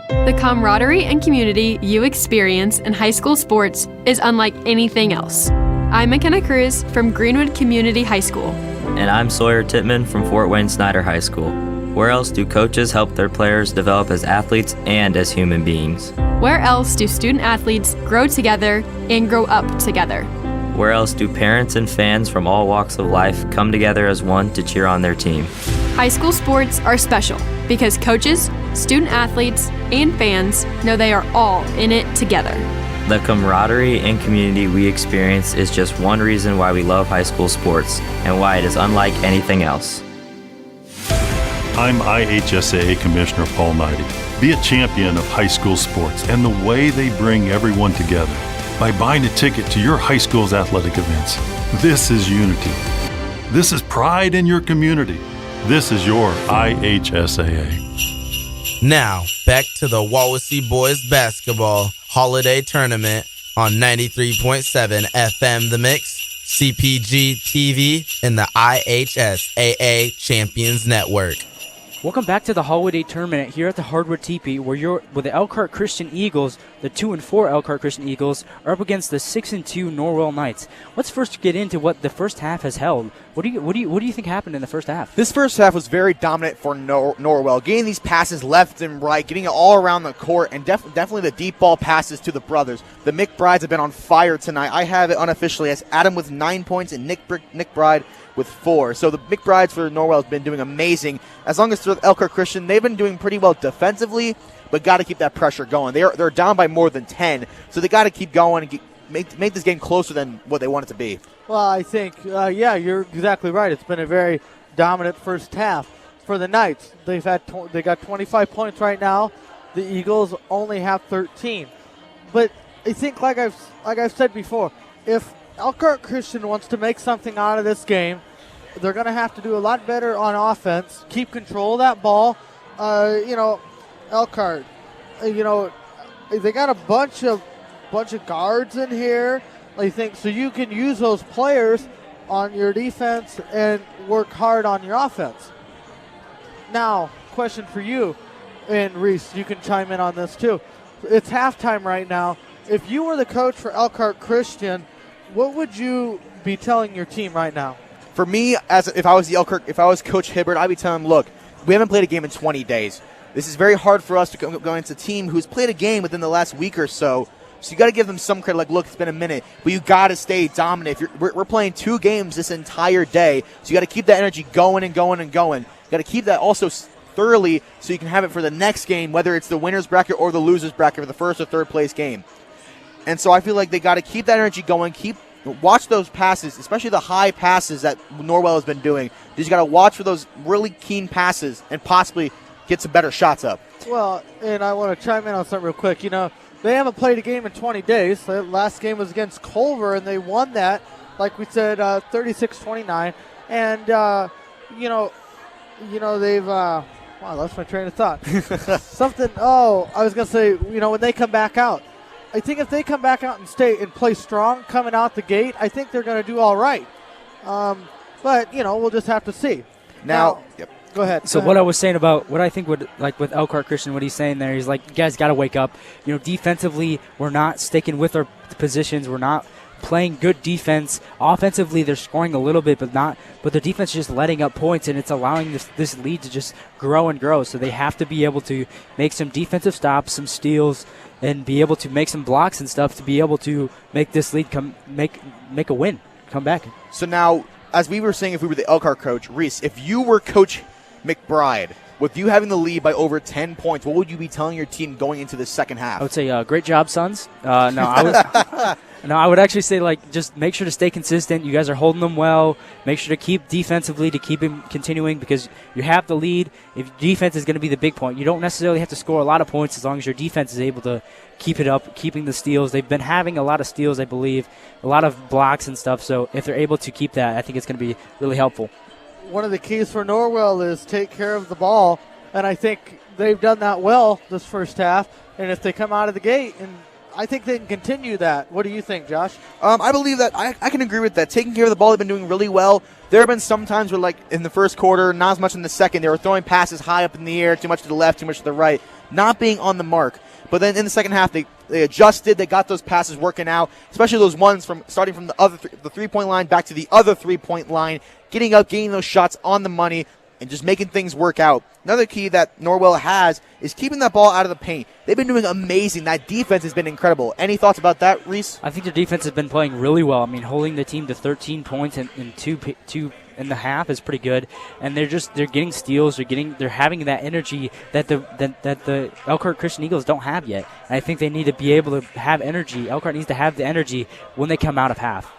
The camaraderie and community you experience in high school sports is unlike anything else. I'm McKenna Cruz from Greenwood Community High School. And I'm Sawyer Tittman from Fort Wayne Snyder High School. Where else do coaches help their players develop as athletes and as human beings? Where else do student athletes grow together and grow up together? Where else do parents and fans from all walks of life come together as one to cheer on their team? High school sports are special because coaches, student athletes, and fans know they are all in it together. The camaraderie and community we experience is just one reason why we love high school sports and why it is unlike anything else. I'm IHSAA Commissioner Paul Knighty. Be a champion of high school sports and the way they bring everyone together by buying a ticket to your high school's athletic events. This is unity. This is pride in your community. This is your IHSAA. Now, back to the Wawasee Boys Basketball Holiday Tournament on 93.7 FM The Mix, CPG-TV, and the IHSAA Champions Network. Welcome back to the Holiday Tournament here at the Hardwood Teepee, where the Elkhart Christian Eagles, the 2-4 Elkhart Christian Eagles, are up against the 6-2 Norwell Knights. Let's first get into what the first half has held. What do you think happened in the first half? This first half was very dominant for Norwell, getting these passes left and right, getting it all around the court, and definitely the deep ball passes to the brothers. The McBrides have been on fire tonight. I have it unofficially as Adam with 9 points and Nick Bride with 4. So the McBrides for Norwell has been doing amazing. As long as they're Elkhart Christian, they've been doing pretty well defensively, but got to keep that pressure going. They're down by more than 10, so they got to keep going and make this game closer than what they want it to be. Well, I think, you're exactly right. It's been a very dominant first half for the Knights. They got 25 points right now. The Eagles only have 13. But I think, like I've said before, if Elkhart Christian wants to make something out of this game, they're going to have to do a lot better on offense, keep control of that ball. Elkhart, they got a bunch of guards in here. I think so you can use those players on your defense and work hard on your offense. Now, question for you, and Reese, you can chime in on this too. It's halftime right now. If you were the coach for Elkhart Christian, what would you be telling your team right now? For me, if I was Coach Hibbert, I'd be telling him, look, we haven't played a game in 20 days. This is very hard for us to go into a team who's played a game within the last week or so. So you got to give them some credit. Like, look, it's been a minute, but you got to stay dominant. We're playing 2 games this entire day, so you got to keep that energy going and going and going. You got to keep that also thoroughly so you can have it for the next game, whether it's the winner's bracket or the loser's bracket for the first or third place game. And so I feel like they got to keep that energy going, watch those passes, especially the high passes that Norwell has been doing. You just got to watch for those really keen passes and possibly get some better shots up. Well, and I want to chime in on something real quick. They haven't played a game in 20 days. The last game was against Culver, and they won that, like we said, 36-29. And, they've wow, I lost my train of thought. I was going to say, when they come back out, I think if they come back out and play strong coming out the gate, I think they're going to do all right. But, we'll just have to see. Now, go ahead. So what I was saying about what I think with Elkhart Christian, what he's saying there, he's like, you guys got to wake up. Defensively, we're not sticking with our positions. We're not playing good defense. Offensively, they're scoring a little bit, but their defense is just letting up points, and it's allowing this lead to just grow and grow. So they have to be able to make some defensive stops, some steals, and be able to make some blocks and stuff to be able to make this lead make a win, come back. So now, as we were saying, if we were the Elkhart coach, Reese, if you were Coach McBride, with you having the lead by over 10 points, what would you be telling your team going into the second half? I would say, great job, sons. I would actually say, just make sure to stay consistent. You guys are holding them well. Make sure to keep defensively to keep him continuing because you have the lead. If defense is going to be the big point, you don't necessarily have to score a lot of points as long as your defense is able to keep it up, keeping the steals. They've been having a lot of steals, I believe, a lot of blocks and stuff. So if they're able to keep that, I think it's going to be really helpful. One of the keys for Norwell is take care of the ball, and I think they've done that well this first half. And if they come out of the gate, and I think they can continue that. What do you think, Josh? I believe that I can agree with that. Taking care of the ball, they've been doing really well. There have been some times where, in the first quarter, not as much in the second, they were throwing passes high up in the air, too much to the left, too much to the right, not being on the mark. But then in the second half, they adjusted. They got those passes working out, especially those ones starting from the three-point line back to the other three-point line, getting those shots on the money, and just making things work out. Another key that Norwell has is keeping that ball out of the paint. They've been doing amazing. That defense has been incredible. Any thoughts about that, Reese? I think their defense has been playing really well. I mean, holding the team to 13 points in two in the half is pretty good. And they're getting steals. They're having that energy that the Elkhart Christian Eagles don't have yet. And I think they need to be able to have energy. Elkhart needs to have the energy when they come out of half.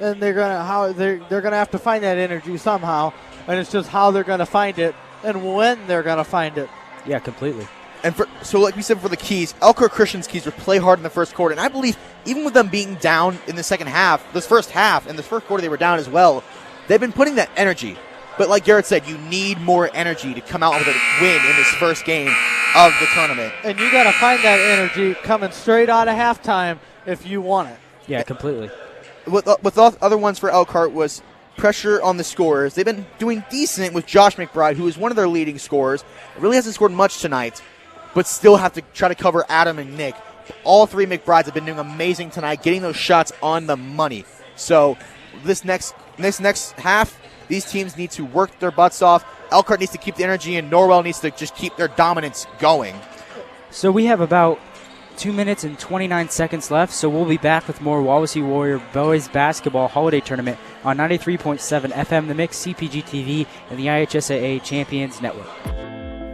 And they're gonna have to find that energy somehow. And it's just how they're going to find it and when they're going to find it. Yeah, completely. And so like we said for the keys, Elkhart Christian's keys were play hard in the first quarter. And I believe even with them being down in the second half, this first half, and this first quarter they were down as well, they've been putting that energy. But like Garrett said, you need more energy to come out with a win in this first game of the tournament. And you got to find that energy coming straight out of halftime if you want it. Yeah, completely. With the other ones for Elkhart was pressure on the scorers. They've been doing decent with Josh McBride, who is one of their leading scorers. Really hasn't scored much tonight, but still have to try to cover Adam and Nick. All three McBrides have been doing amazing tonight, getting those shots on the money. So this next half, these teams need to work their butts off. Elkhart needs to keep the energy, and Norwell needs to just keep their dominance going. So we have about 2 minutes and 29 seconds left, so we'll be back with more Wawasee Warrior Boys Basketball Holiday Tournament on 93.7 FM The Mix, CPG-TV, and the IHSAA Champions Network.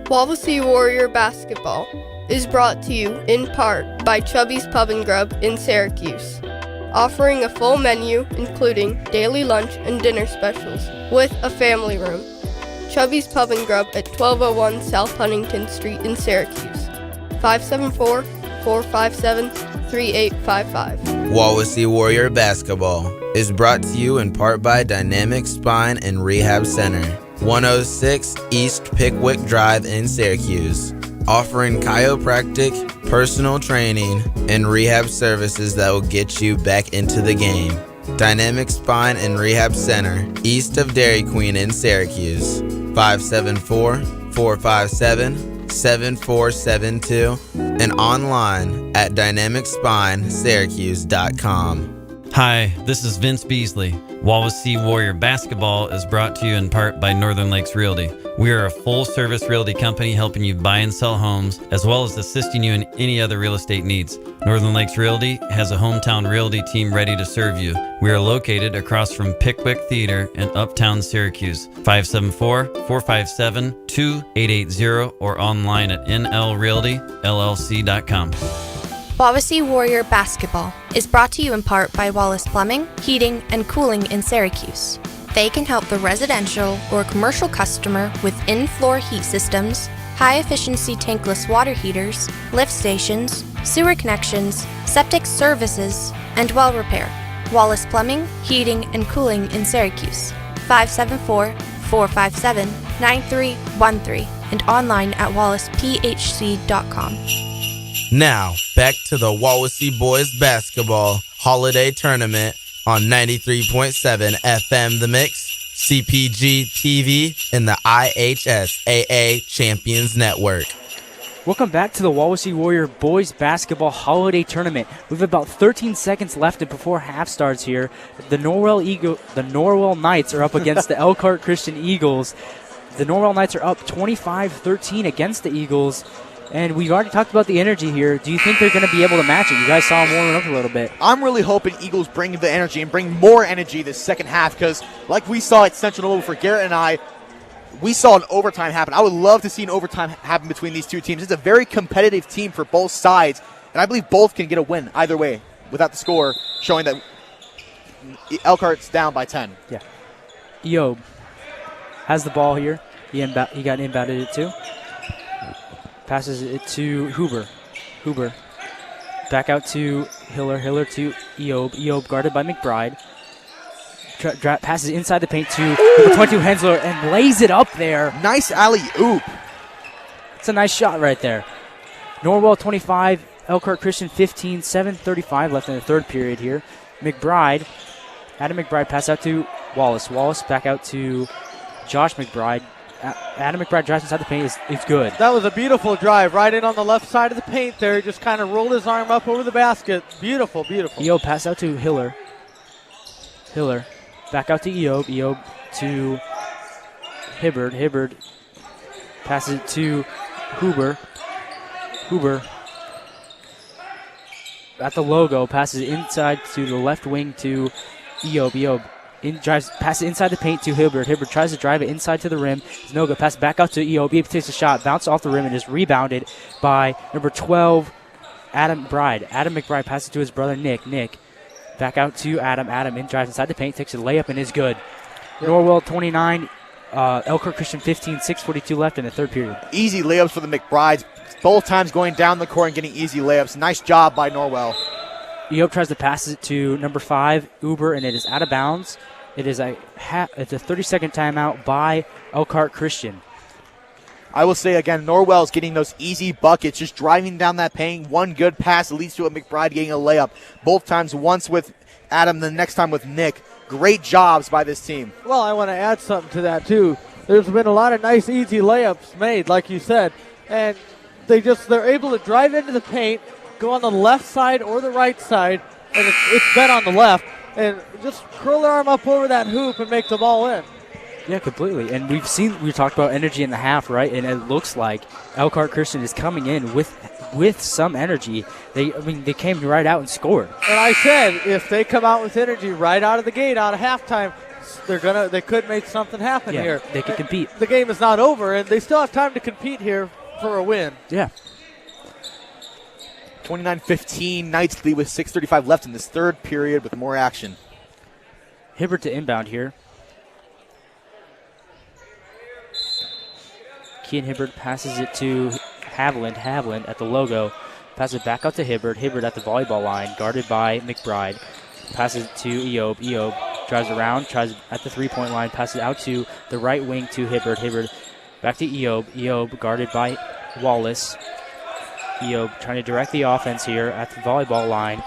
Wawasee Warrior Basketball is brought to you in part by Chubby's Pub and Grub in Syracuse, offering a full menu including daily lunch and dinner specials with a family room. Chubby's Pub and Grub at 1201 South Huntington Street in Syracuse, 574-457-3855. Wawasee Warrior Basketball is brought to you in part by Dynamic Spine and Rehab Center, 106 East Pickwick Drive in Syracuse, offering chiropractic, personal training, and rehab services that will get you back into the game. Dynamic Spine and Rehab Center, east of Dairy Queen in Syracuse, 574-457-7472, and online at dynamicspinesyracuse.com. Hi, this is Vince Beasley. Wawasee Warrior Basketball is brought to you in part by Northern Lakes Realty. We are a full-service realty company helping you buy and sell homes, as well as assisting you in any other real estate needs. Northern Lakes Realty has a hometown realty team ready to serve you. We are located across from Pickwick Theater in Uptown Syracuse, 574-457-2880, or online at nlrealtyllc.com. Wawasee Warrior Basketball is brought to you in part by Wallace Plumbing, Heating, and Cooling in Syracuse. They can help the residential or commercial customer with in-floor heat systems, high-efficiency tankless water heaters, lift stations, sewer connections, septic services, and well repair. Wallace Plumbing, Heating, and Cooling in Syracuse, 574-457-9313, and online at wallacephc.com. Now, back to the Wawasee Boys Basketball Holiday Tournament on 93.7 FM The Mix, CPG-TV, and the IHSAA Champions Network. Welcome back to the Wawasee Warrior Boys Basketball Holiday Tournament. We have about 13 seconds left before half starts here. The Norwell Knights are up against the Elkhart Christian Eagles. The Norwell Knights are up 25-13 against the Eagles. And we already talked about the energy here. Do you think they're going to be able to match it? You guys saw them warming up a little bit. I'm really hoping Eagles bring the energy and bring more energy this second half, because like we saw at Central Norwell for Garrett and I, we saw an overtime happen. I would love to see an overtime happen between these two teams. It's a very competitive team for both sides, and I believe both can get a win either way without the score showing that Elkhart's down by 10. Yeah. Eob has the ball here. He got inbounded it too. Passes it to Huber. Back out to Hiller. Hiller to Eob. Eob guarded by McBride. Passes inside the paint to number 22 Hensler and lays it up there. Nice alley-oop. It's a nice shot right there. Norwell 25, Elkhart Christian 15, 7:35 left in the third period here. Adam McBride pass out to Wallace. Wallace back out to Josh McBride. Adam McBride drives inside the paint. It's good. That was a beautiful drive right in on the left side of the paint there. Just kind of rolled his arm up over the basket. Beautiful, beautiful. Eob pass out to Hiller. Back out to Eob. Eob to Hibbard. Hibbard passes it to Huber. At the logo, passes it inside to the left wing to Eob. Eob passes inside the paint to Hibbard. Hibbard tries to drive it inside to the rim. It's no good. Pass back out to Eob. Eob takes a shot, bounces off the rim, and is rebounded by number 12, Adam McBride. Adam McBride passes to his brother Nick. Nick back out to Adam. Adam drives inside the paint, takes a layup, and is good. Yep. Norwell 29, Elkhart Christian 15, 6:42 left in the third period. Easy layups for the McBrides. Both times going down the court and getting easy layups. Nice job by Norwell. Eob tries to pass it to number 5, Uber, and it is out of bounds. It's a 30-second timeout by Elkhart Christian. I will say again, Norwell's getting those easy buckets, just driving down that paint. One good pass leads to a McBride getting a layup. Both times, once with Adam the next time with Nick. Great jobs by this team. Well, I want to add something to that, too. There's been a lot of nice, easy layups made, like you said, and they're able to drive into the paint, go on the left side or the right side, and it's been on the left, and just curl their arm up over that hoop and make the ball in. Yeah, completely. And we talked about energy in the half, right? And it looks like Elkhart Christian is coming in with some energy. They came right out and scored. And I said, if they come out with energy right out of the gate, out of halftime, they could make something happen here. They could compete. The game is not over, and they still have time to compete here for a win. Yeah. 29-15, Knights lead with 6:35 left in this third period with more action. Hibbert to inbound here. Kean Hibbert passes it to Haviland. Haviland at the logo. Passes it back out to Hibbert. Hibbert at the volleyball line, guarded by McBride. Passes it to Eob. Eob drives around, tries at the three-point line, passes out to the right wing to Hibbert. Hibbert back to Eob. Eob guarded by Wallace. Eob trying to direct the offense here at the volleyball line.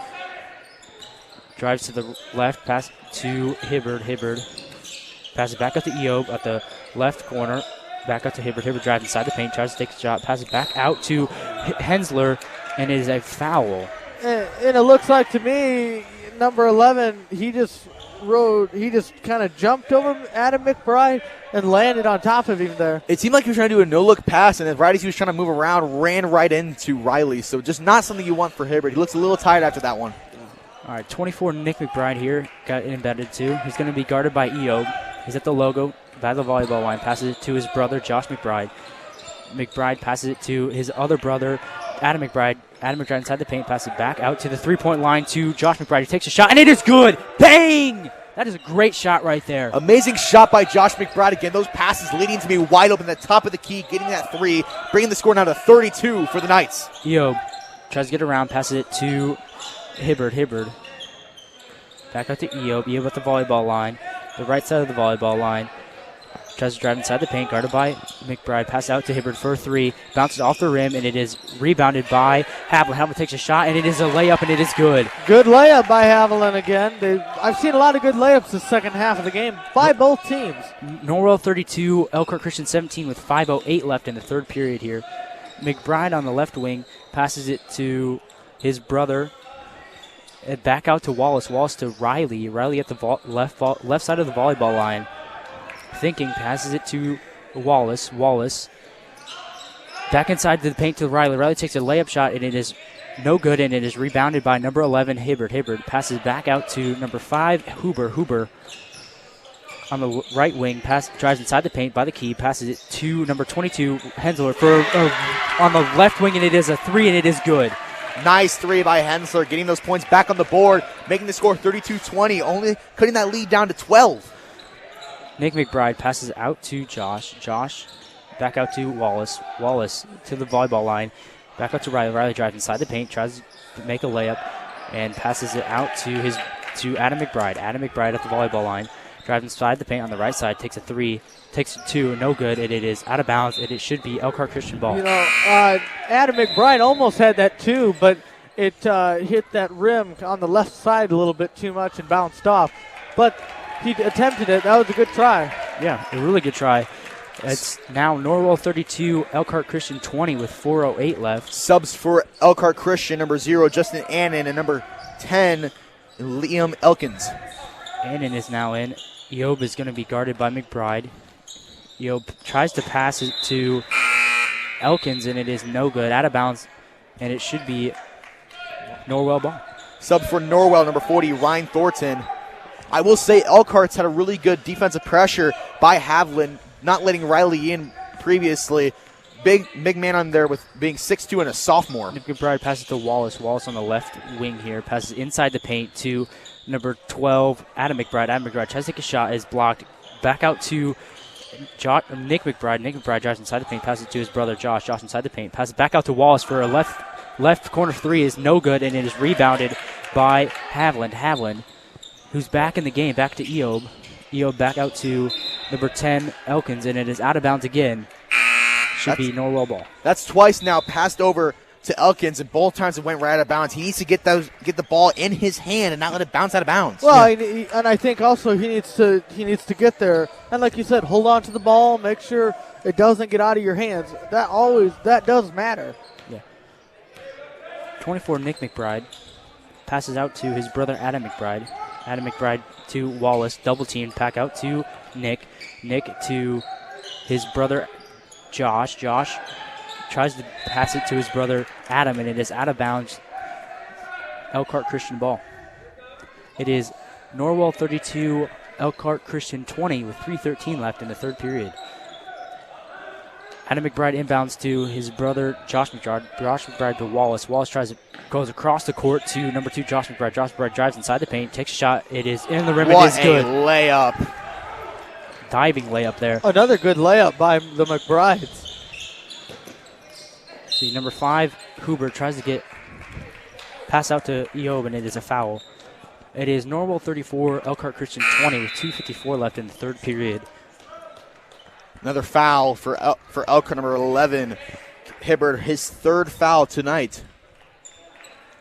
Drives to the left, pass to Hibbert. Hibbert passes back out to Eob at the left corner. Back out to Hibbert. Hibbert drives inside the paint, tries to take the shot, passes back out to Hensler, and it is a foul. And it looks like to me, number 11, he just kind of jumped over Adam McBride and landed on top of him there. It seemed like he was trying to do a no-look pass, and right as he was trying to move around, ran right into Riley. So just not something you want for Hibbert. He looks a little tired after that one. All right, 24, Nick McBride here, got embedded too. He's going to be guarded by Eob. He's at the logo, by the volleyball line, passes it to his brother, Josh McBride. McBride passes it to his other brother, Adam McBride. Adam McBride inside the paint, passes it back out to the three-point line to Josh McBride. He takes a shot, and it is good. Bang! That is a great shot right there. Amazing shot by Josh McBride. Again, those passes leading to be wide open at the top of the key, getting that three, bringing the score down to 32 for the Knights. Eob tries to get around, passes it to Hibbert. Hibbert back out to Eob. Eob at the volleyball line, the right side of the volleyball line. Tries to drive inside the paint, guarded by McBride. Pass out to Hibbert for a three. Bounces off the rim, and it is rebounded by Haviland. Haviland takes a shot, and it is a layup, and it is good. Good layup by Haviland again. I've seen a lot of good layups the second half of the game by both teams. Norwell 32, Elkhart Christian 17 with 5:08 left in the third period here. McBride on the left wing passes it to his brother. And back out to Wallace. Wallace to Riley. Riley at the left side of the volleyball line. Thinking, passes it to Wallace. Wallace back inside the paint to Riley. Riley takes a layup shot, and it is no good, and it is rebounded by number 11, Hibbert. Hibbert passes back out to number 5, Huber. Huber on the right wing, drives inside the paint by the key, passes it to number 22, Hensler, on the left wing, and it is a three, and it is good. Nice three by Hensler, getting those points back on the board, making the score 32-20, only cutting that lead down to 12. Nick McBride passes out to Josh. Josh back out to Wallace. Wallace to the volleyball line. Back out to Riley. Riley drives inside the paint, tries to make a layup, and passes it out to Adam McBride. Adam McBride at the volleyball line. Drives inside the paint on the right side, takes a three, takes a two, no good, and it is out of bounds, and it should be Elkhart Christian ball. You know, Adam McBride almost had that too, but it hit that rim on the left side a little bit too much and bounced off. But he attempted it. That was a good try. Yeah, a really good try. It's now Norwell 32, Elkhart Christian 20 with 4:08 left. Subs for Elkhart Christian, number 0, Justin Annan, and number 10, Liam Elkins. Annan is now in. Eob is going to be guarded by McBride. Eob tries to pass it to Elkins, and it is no good. Out of bounds, and it should be Norwell ball. Subs for Norwell, number 40, Ryan Thornton. I will say Elkhart's had a really good defensive pressure by Haviland, not letting Riley in previously. Big man on there with being 6'2" and a sophomore. Nick McBride passes to Wallace. Wallace on the left wing here. Passes inside the paint to number 12, Adam McBride. Adam McBride tries to take a shot, is blocked. Back out to Nick McBride. Nick McBride drives inside the paint, passes it to his brother Josh. Josh inside the paint, passes back out to Wallace for a left corner three is no good, and it is rebounded by Haviland. Haviland, who's back in the game, back to Eob. Eob back out to number 10, Elkins, and it is out of bounds again. Should be Norwell ball. That's twice now passed over to Elkins, and both times it went right out of bounds. He needs to get the ball in his hand and not let it bounce out of bounds. Well, and I think also he needs to get there, and like you said, hold on to the ball, make sure it doesn't get out of your hands. That does matter. Yeah. 24, Nick McBride passes out to his brother Adam McBride. Adam McBride to Wallace, double team, back out to Nick. Nick to his brother Josh. Josh tries to pass it to his brother Adam, and it is out of bounds. Elkhart Christian ball. It is Norwell 32, Elkhart Christian 20 with 3:13 left in the third period. Adam McBride inbounds to his brother Josh McBride. Josh McBride to Wallace. Wallace goes across the court to number 2 Josh McBride. Josh McBride drives inside the paint, takes a shot. It is in the rim. What it is good. A layup. Diving layup there. Another good layup by the McBrides. See, number 5, Huber, tries to get pass out to Eob, and it is a foul. It is Norwell 34, Elkhart Christian 20 with 2:54 left in the third period. Another foul for Elkhart, number 11, Hibbert, his third foul tonight.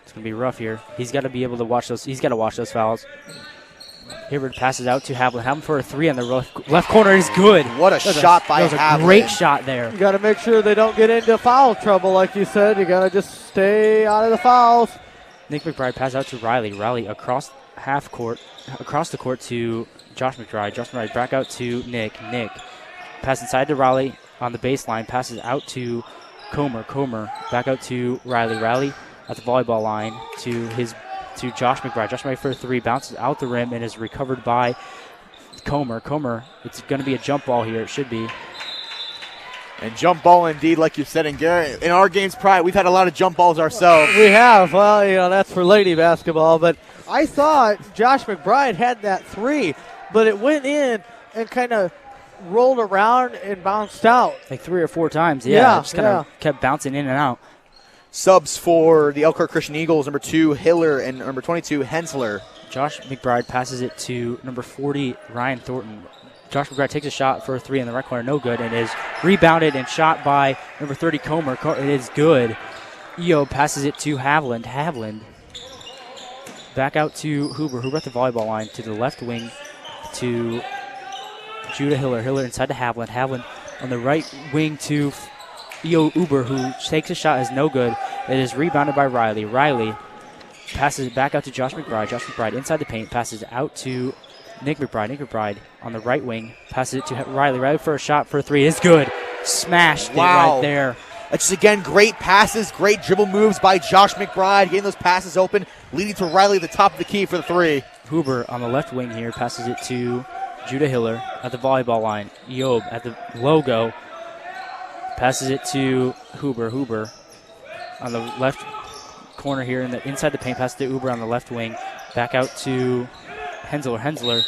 It's going to be rough here. He's got to be able to watch those. He's got to watch those fouls. Hibbert passes out to Havlin. Havlin for a 3 on the left corner is good. What a shot by Havlin. That was a great shot there. You got to make sure they don't get into foul trouble, like you said. You got to just stay out of the fouls. Nick McBride passes out to Riley. Riley across the court to Josh McBride. Josh McBride back out to Nick. Nick pass inside to Riley on the baseline. Passes out to Comer. Comer back out to Riley. Riley at the volleyball line to Josh McBride. Josh McBride for a 3, bounces out the rim and is recovered by Comer. Comer, it's going to be a jump ball here. It should be. And jump ball indeed, like you said. And Garrett, in our game's pride, we've had a lot of jump balls ourselves. We have. Well, that's for lady basketball. But I thought Josh McBride had that 3, but it went in and kind of rolled around and bounced out. Like 3 or 4 times. Yeah. Just kind of kept bouncing in and out. Subs for the Elkhart Christian Eagles, number 2, Hiller, and number 22, Hensler. Josh McBride passes it to number 40, Ryan Thornton. Josh McBride takes a shot for a 3 in the right corner, no good, and is rebounded and shot by number 30, Comer. It is good. Eob passes it to Havland. Havland back out to Huber. Huber at the volleyball line to the left wing to Judah Hiller. Hiller inside to Havland. Havland on the right wing to Eob Uber, who takes a shot, is no good. It is rebounded by Riley. Riley passes it back out to Josh McBride. Josh McBride inside the paint, passes out to Nick McBride. Nick McBride on the right wing, passes it to Riley. Riley for a shot for a 3. It's good. Smashed it right there. That's just, again, great passes, great dribble moves by Josh McBride, getting those passes open, leading to Riley at the top of the key for the 3. Huber on the left wing here passes it to Judah Hiller at the volleyball line. Eob at the logo passes it to Huber. Huber on the left corner here inside the paint, passes to Uber on the left wing. Back out to Hensler. Hensler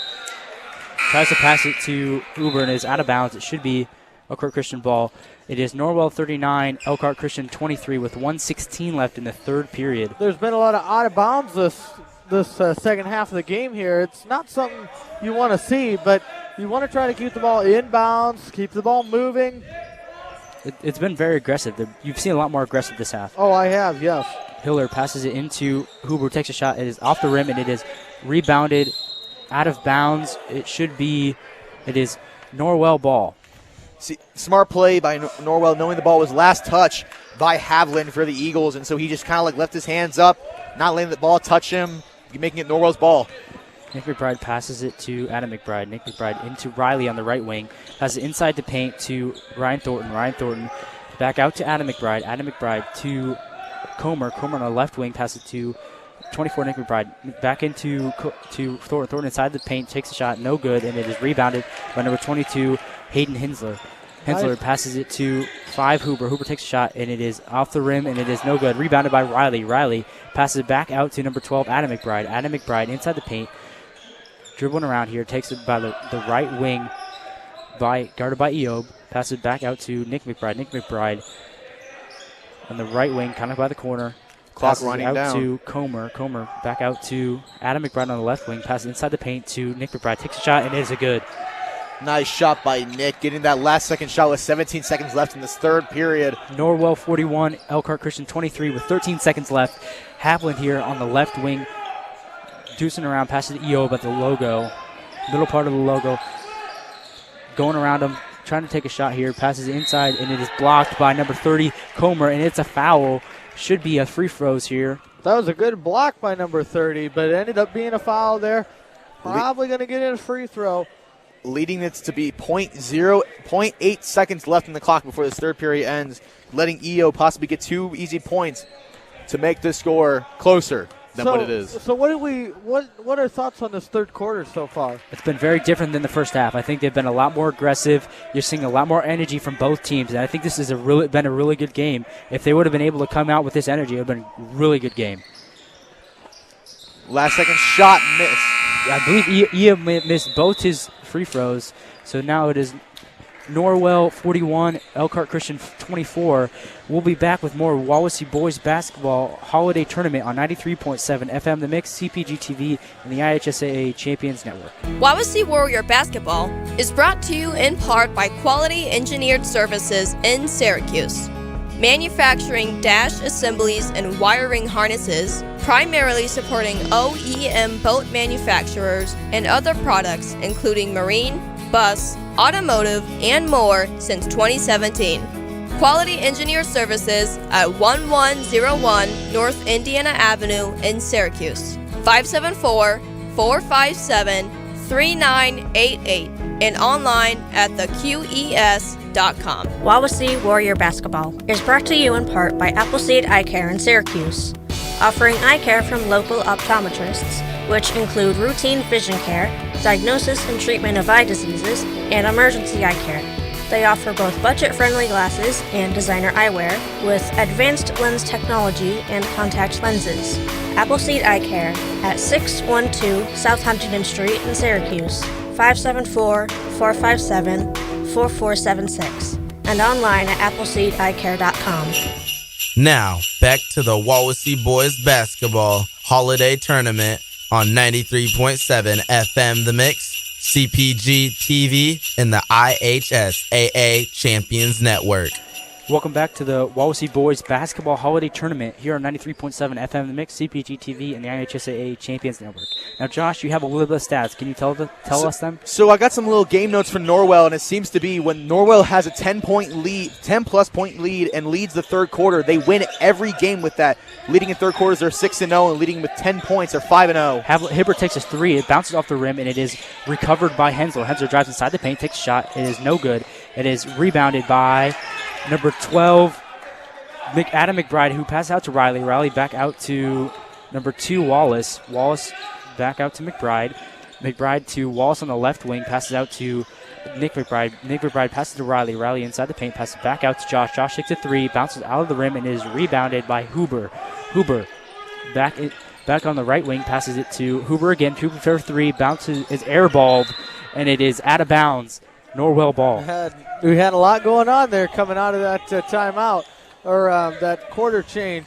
tries to pass it to Uber and is out of bounds. It should be Elkhart Christian ball. It is Norwell 39, Elkhart Christian 23 with 1:16 left in the third period. There's been a lot of out of bounds this second half of the game here. It's not something you want to see, but you want to try to keep the ball inbounds, keep the ball moving. It's been very aggressive. You've seen a lot more aggressive this half. Oh, I have, yes. Hiller passes it into Huber, takes a shot. It is off the rim, and it is rebounded out of bounds. It is Norwell ball. See, smart play by Norwell, knowing the ball was last touch by Havlin for the Eagles, and so he just kind of left his hands up, not letting the ball touch him, making it Norwell's ball. Nick McBride passes it to Adam McBride. Nick McBride into Riley on the right wing. Passes it inside the paint to Ryan Thornton. Ryan Thornton back out to Adam McBride. Adam McBride to Comer. Comer on the left wing passes to 24 Nick McBride. Back into Thornton. Thornton inside the paint, takes a shot, no good, and it is rebounded by number 22, Hayden Hensler. Hensler passes it to 5 Huber. Huber takes a shot, and it is off the rim, and it is no good. Rebounded by Riley. Riley passes it back out to number 12, Adam McBride. Adam McBride inside the paint. Dribbling around here, takes it by the right wing, guarded by Eob. Passes it back out to Nick McBride. Nick McBride on the right wing, kind of by the corner. Clock passes running out down. to Comer. Comer back out to Adam McBride on the left wing. Passes inside the paint to Nick McBride. Takes a shot, and it is a good. Nice shot by Nick, getting that last second shot with 17 seconds left in this third period. Norwell 41, Elkhart Christian 23 with 13 seconds left. Hapland here on the left wing, deucing around, passes to Eob at the logo, middle part of the logo, going around him, trying to take a shot here, passes inside, and it is blocked by number 30, Comer, and it's a foul. Should be a free throws here. That was a good block by number 30, but it ended up being a foul there. Probably going to get in a free throw. Leading it to be 0.8 seconds left in the clock before this third period ends, letting EO possibly get 2 easy points to make this score closer than what it is. So what are thoughts on this third quarter so far? It's been very different than the first half. I think they've been a lot more aggressive. You're seeing a lot more energy from both teams, and I think this has been a really good game. If they would have been able to come out with this energy, it would have been a really good game. Last second shot missed. I believe Ian missed both his free throws, so now it is Norwell 41, Elkhart Christian 24. We'll be back with more Wawasee Boys Basketball Holiday Tournament on 93.7 FM The Mix, CPG-TV, and the IHSAA Champions Network. Wawasee Warrior Basketball is brought to you in part by Quality Engineered Services in Syracuse. Manufacturing dash assemblies and wiring harnesses, primarily supporting OEM boat manufacturers and other products including marine, bus, automotive, and more since 2017. Quality Engineer Services at 1101 North Indiana Avenue in Syracuse. 574-457-3988 and online at theqes.com. Wawasee Warrior Basketball is brought to you in part by Appleseed Eye Care in Syracuse, offering eye care from local optometrists, which include routine vision care, diagnosis and treatment of eye diseases, and emergency eye care. They offer both budget-friendly glasses and designer eyewear with advanced lens technology and contact lenses. Appleseed Eye Care at 612 South Huntington Street in Syracuse, 574-457-4476, and online at appleseedeyecare.com. Now, back to the Wawasee Boys Basketball Holiday Tournament on 93.7 FM The Mix, CPG-TV, and the IHSAA Champions Network. Welcome back to the Wawasee Boys Basketball Holiday Tournament here on 93.7 FM The Mix, CPG-TV, and the IHSAA Champions Network. Now, Josh, you have a little bit of stats. Can you tell us them? So I got some little game notes for Norwell, and it seems to be when Norwell has a 10-plus point lead and leads the third quarter, they win every game with that. Leading in third quarters, they're 6-0, and leading with 10 points, they're 5-0. Hibbert takes a three. It bounces off the rim, and it is recovered by Hensler. Hensler drives inside the paint, takes a shot. It is no good. It is rebounded by number 12, Adam McBride, who passes out to Riley. Riley back out to number 2, Wallace. Wallace back out to McBride. McBride to Wallace on the left wing, passes out to Nick McBride. Nick McBride passes to Riley. Riley inside the paint, passes back out to Josh. Josh takes a three, bounces out of the rim, and is rebounded by Huber. Huber back on the right wing, passes it to Huber again. Huber for three, bounces, is airballed, and it is out of bounds. Norwell ball. We had a lot going on there coming out of that timeout, or that quarter change.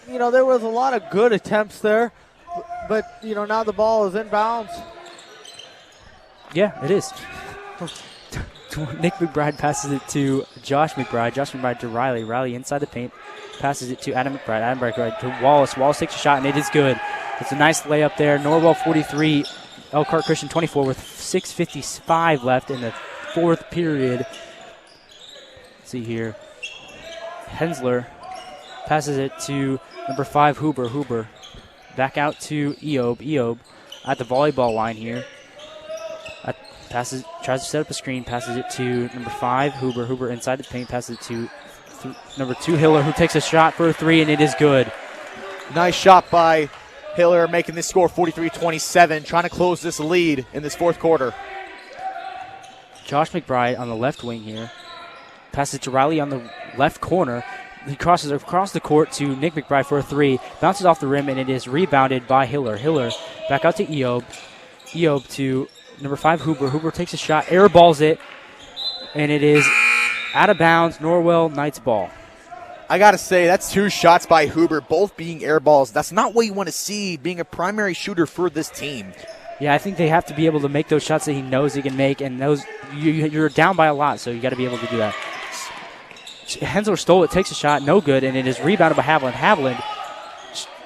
You know, there was a lot of good attempts there, but, you know, now the ball is inbounds. Yeah, it is. Nick McBride passes it to Josh McBride. Josh McBride to Riley. Riley inside the paint, passes it to Adam McBride. Adam McBride to Wallace. Wallace takes a shot, and it is good. It's a nice layup there. Norwell 43, Elkhart Christian 24 with 6:55 left in the fourth period. Let's see here. Hensler passes it to number 5, Huber. Huber back out to Eob. Eob at the volleyball line here. Tries to set up a screen, passes it to number 5, Huber. Huber inside the paint, passes it to number 2, Hiller, who takes a shot for a three, and it is good. Nice shot by Hiller, making this score 43-27, trying to close this lead in this fourth quarter. Josh McBride on the left wing here. Passes to Riley on the left corner. He crosses across the court to Nick McBride for a three. Bounces off the rim, and it is rebounded by Hiller. Hiller back out to Eob. Eob to number 5, Huber. Huber takes a shot, airballs it, and it is out of bounds. Norwell Knights ball. I got to say, that's 2 shots by Huber, both being air balls. That's not what you want to see being a primary shooter for this team. Yeah, I think they have to be able to make those shots that he knows he can make, and those you're down by a lot, so you got to be able to do that. Hensler stole it, takes a shot, no good, and it is rebounded by Haviland. Haviland,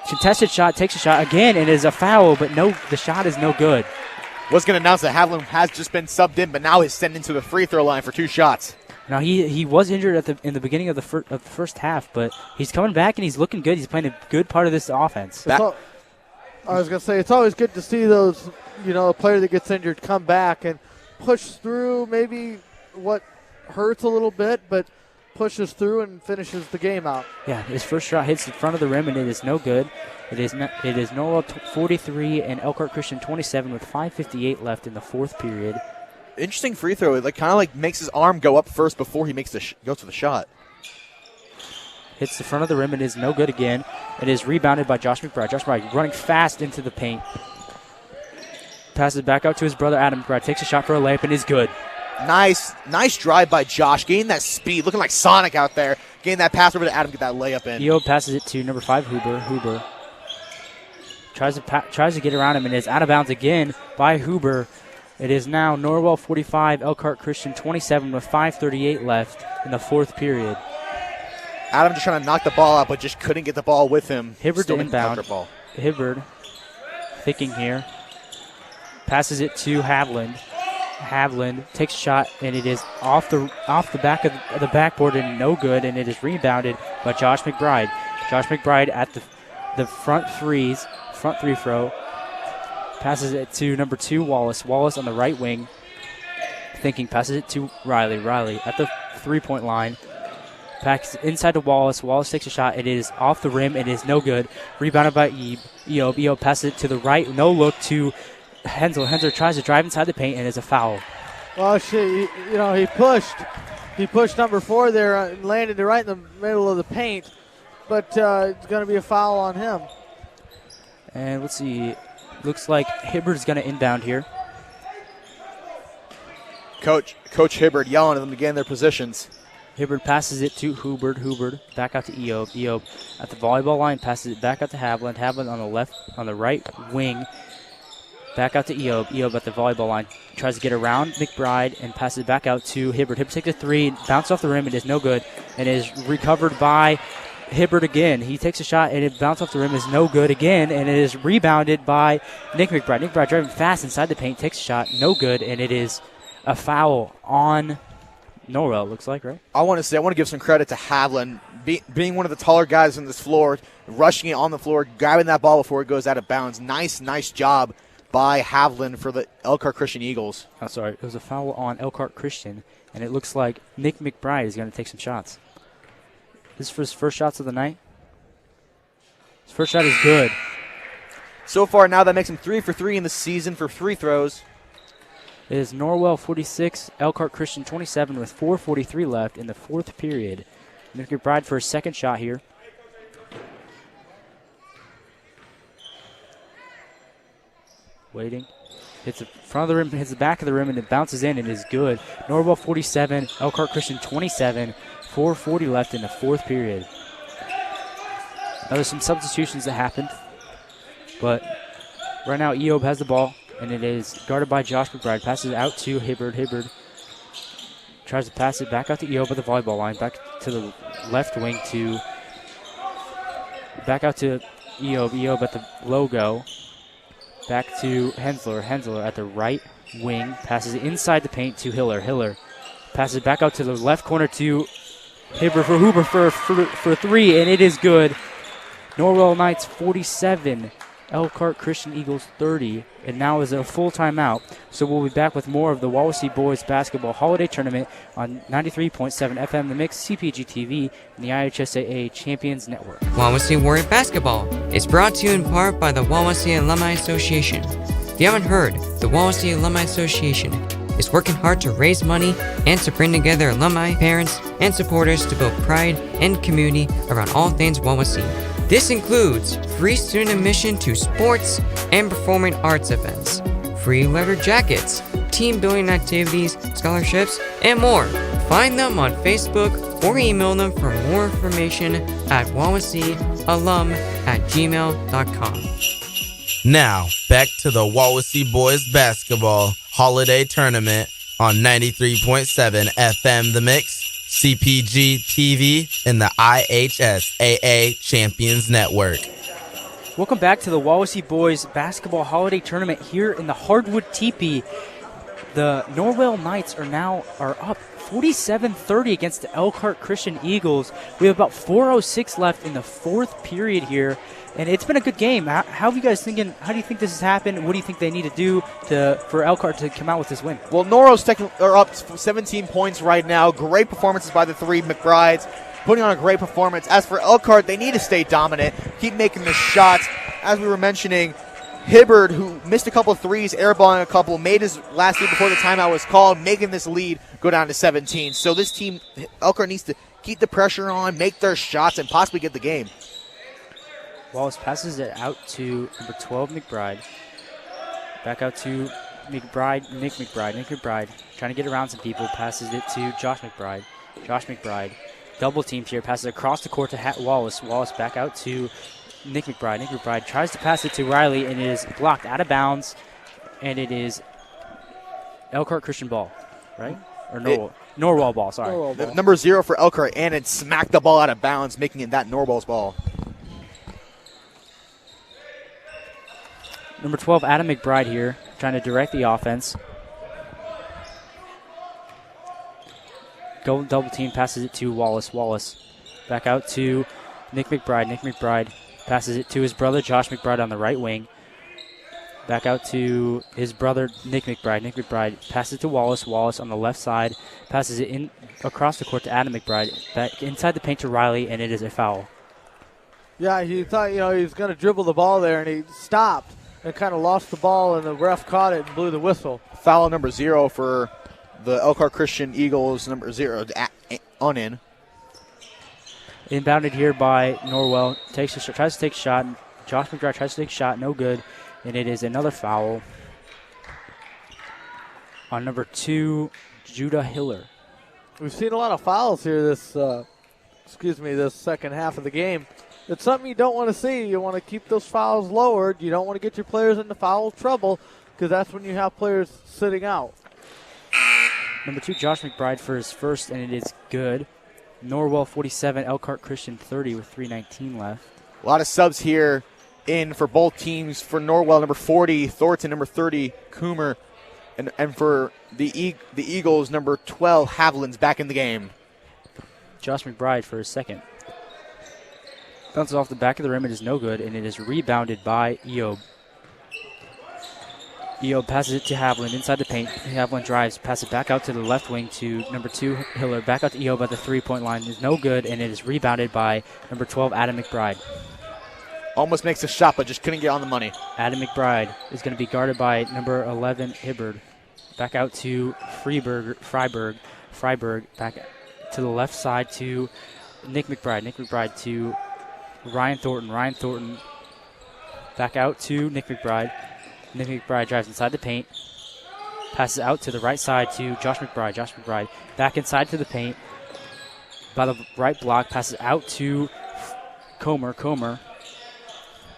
contested shot, takes a shot again, and it is a foul, but the shot is no good. Was going to announce that Haviland has just been subbed in, but now is sent into the free throw line for 2 shots. Now he was injured in the beginning of the first half, but he's coming back and he's looking good. He's playing a good part of this offense. I was going to say, it's always good to see those, a player that gets injured come back and push through maybe what hurts a little bit, but pushes through and finishes the game out. Yeah, his first shot hits the front of the rim, and it is no good. It is Norwell 43 and Elkhart Christian 27 with 5:58 left in the fourth period. Interesting free throw. It kind of makes his arm go up first before he makes goes to the shot. Hits the front of the rim and is no good again. It is rebounded by Josh McBride. Josh McBride running fast into the paint. Passes back out to his brother Adam McBride. Takes a shot for a layup and is good. Nice drive by Josh. Getting that speed, looking like Sonic out there. Getting that pass over to Adam, get that layup in. Eo passes it to number 5, Huber. Huber tries to get around him and is out of bounds again by Huber. It is now Norwell 45, Elkhart Christian 27 with 5:38 left in the fourth period. Adam just trying to knock the ball out, but just couldn't get the ball with him. Hibbard to inbound. Hibbard thinking here. Passes it to Haviland. Haviland takes a shot, and it is off the back of the backboard and no good, and it is rebounded by Josh McBride. Josh McBride at the front three throw. Passes it to number 2, Wallace. Wallace on the right wing. Thinking, passes it to Riley. Riley at the three-point line. Packs inside to Wallace. Wallace takes a shot. It is off the rim. It is no good. Rebounded by Eob. Eob passes it to the right. No look to Hensler. Hensler tries to drive inside the paint, and it's a foul. Well, he pushed. He pushed number 4 there and landed it right in the middle of the paint. But it's going to be a foul on him. And let's see. Looks like Hibbard's going to inbound here. Coach Hibbard yelling at them to get in their positions. Hibbard passes it to Hubbard. Hubbard back out to Eob. Eob at the volleyball line passes it back out to Haviland. Haviland on the right wing. Back out to Eob. Eob at the volleyball line. Tries to get around McBride and passes it back out to Hibbard. Hibbard takes a 3, bounces off the rim. It is no good. And is recovered by Hibbard again. He takes a shot and it bounced off the rim. Is no good again. And it is rebounded by Nick McBride. Nick McBride driving fast inside the paint. Takes a shot. No good. And it is a foul on Norwell, looks like, right? I want to give some credit to Haviland, being one of the taller guys on this floor, rushing it on the floor, grabbing that ball before it goes out of bounds. Nice job by Haviland for the Elkhart Christian Eagles. Oh, sorry. It was a foul on Elkhart Christian, and it looks like Nick McBride is going to take some shots. This is for his first shots of the night. His first shot is good. So far now that makes him 3 for 3 in the season for free throws. It is Norwell 46, Elkhart Christian 27 with 4:43 left in the fourth period. Nick McBride for his second shot here. Waiting. Hits the front of the rim, hits the back of the rim, and it bounces in and is good. Norwell 47, Elkhart Christian 27, 4:40 left in the fourth period. Now there's some substitutions that happened, but right now Eob has the ball, and it is guarded by Josh McBride. Passes it out to Hibbard. Hibbard tries to pass it back out to Eob at the volleyball line, back to the left wing back out to Eob. Eob at the logo. Back to Hensler. Hensler at the right wing. Passes it inside the paint to Hiller. Hiller passes it back out to the left corner to Hibbard for Huber for 3, and it is good. Norwell Knights 47, Elkhart Christian Eagles 30, and now is a full timeout. So we'll be back with more of the Wawasee Boys Basketball Holiday Tournament on 93.7 FM The Mix, CPG-TV, and the IHSAA Champions Network. Wawasee Warrior Basketball is brought to you in part by the Wawasee Alumni Association. If you haven't heard, the Wawasee Alumni Association is working hard to raise money and to bring together alumni, parents, and supporters to build pride and community around all things Wawasee. This includes free student admission to sports and performing arts events, free leather jackets, team building activities, scholarships, and more. Find them on Facebook or email them for more information at wawaseealum@gmail.com. Now, back to the Wawasee Boys Basketball Holiday Tournament on 93.7 FM The Mix, CPG-TV, and the IHSAA Champions Network. Welcome back to the Wawasee Boys Basketball Holiday Tournament here in the Hardwood Teepee. The Norwell Knights are up 47-30 against the Elkhart Christian Eagles. We have about 4:06 left in the fourth period here, and it's been a good game. How are you guys thinking? How do you think this has happened? What do you think they need to do for Elkhart to come out with this win? Well, Norwell's are up 17 points right now. Great performances by the three McBrides, putting on a great performance. As for Elkhart, they need to stay dominant, keep making the shots. As we were mentioning, Hibbard, who missed a couple of threes, airballing a couple, made his last lead before the timeout was called, making this lead go down to 17. So this team, Elkhart, needs to keep the pressure on, make their shots, and possibly get the game. Wallace passes it out to number 12, McBride. Back out to Nick McBride trying to get around some people, passes it to Josh McBride. Josh McBride, double teamed here, passes it across the court to Wallace. Wallace back out to Nick McBride. Nick McBride tries to pass it to Riley, and it is blocked out of bounds, and it is Elkhart Christian ball, right? Or Norwell ball, sorry. Norwell ball. Number 0 for Elkhart, and it smacked the ball out of bounds, making it that Norwell's ball. Number 12, Adam McBride here, trying to direct the offense. Go double team, passes it to Wallace. Wallace back out to Nick McBride. Nick McBride passes it to his brother, Josh McBride, on the right wing. Back out to his brother, Nick McBride. Nick McBride passes it to Wallace. Wallace on the left side passes it in across the court to Adam McBride. Back inside the paint to Riley, and it is a foul. Yeah, he thought he was going to dribble the ball there, and he stopped and kind of lost the ball, and the ref caught it and blew the whistle. Foul number 0 for the Elkhart Christian Eagles, number 0 on in. Inbounded here by Norwell. Tries to take a shot. Josh McBride tries to take a shot. No good. And it is another foul on number 2, Judah Hiller. We've seen a lot of fouls here this second half of the game. It's something you don't want to see. You want to keep those fouls lowered. You don't want to get your players into foul trouble, because that's when you have players sitting out. Number 2, Josh McBride for his first, and it is good. Norwell 47, Elkhart Christian 30 with 3:19 left. A lot of subs here in for both teams. For Norwell, number 40, Thornton, number 30, Coomer. And for the Eagles, number 12, Haviland's back in the game. Josh McBride for his second. Bounces off the back of the rim. It is no good, and it is rebounded by Eob. Eob passes it to Haviland inside the paint. Haviland drives, passes it back out to the left wing to number 2, Hiller. Back out to Eob at the three-point line. It is no good, and it is rebounded by number 12, Adam McBride. Almost makes a shot, but just couldn't get on the money. Adam McBride is going to be guarded by number 11, Hibbard. Back out to Freiberg back to the left side to Nick McBride. Nick McBride to Ryan Thornton back out to Nick McBride. Nick McBride drives inside the paint. Passes out to the right side to Josh McBride. Josh McBride back inside to the paint. By the right block, passes out to Comer.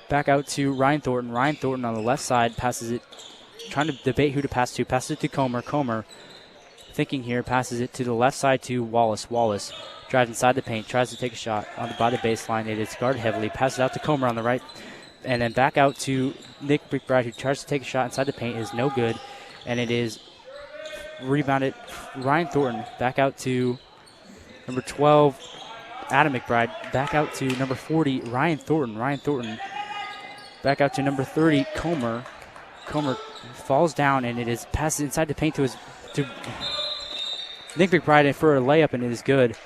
Back out to Ryan Thornton. Ryan Thornton on the left side passes it, trying to debate who to pass to. Passes it to Comer. Thinking here, passes it to the left side to Wallace. Wallace drives inside the paint, tries to take a shot by the baseline. It is guarded heavily. Passes out to Comer on the right, and then back out to Nick McBride, who tries to take a shot inside the paint. It is no good, and it is rebounded. Ryan Thornton back out to number 12, Adam McBride. Back out to number 40, Ryan Thornton. Ryan Thornton back out to number 30, Comer. Comer falls down, and it is passes inside the paint to Nick McBride for a layup, and it is good.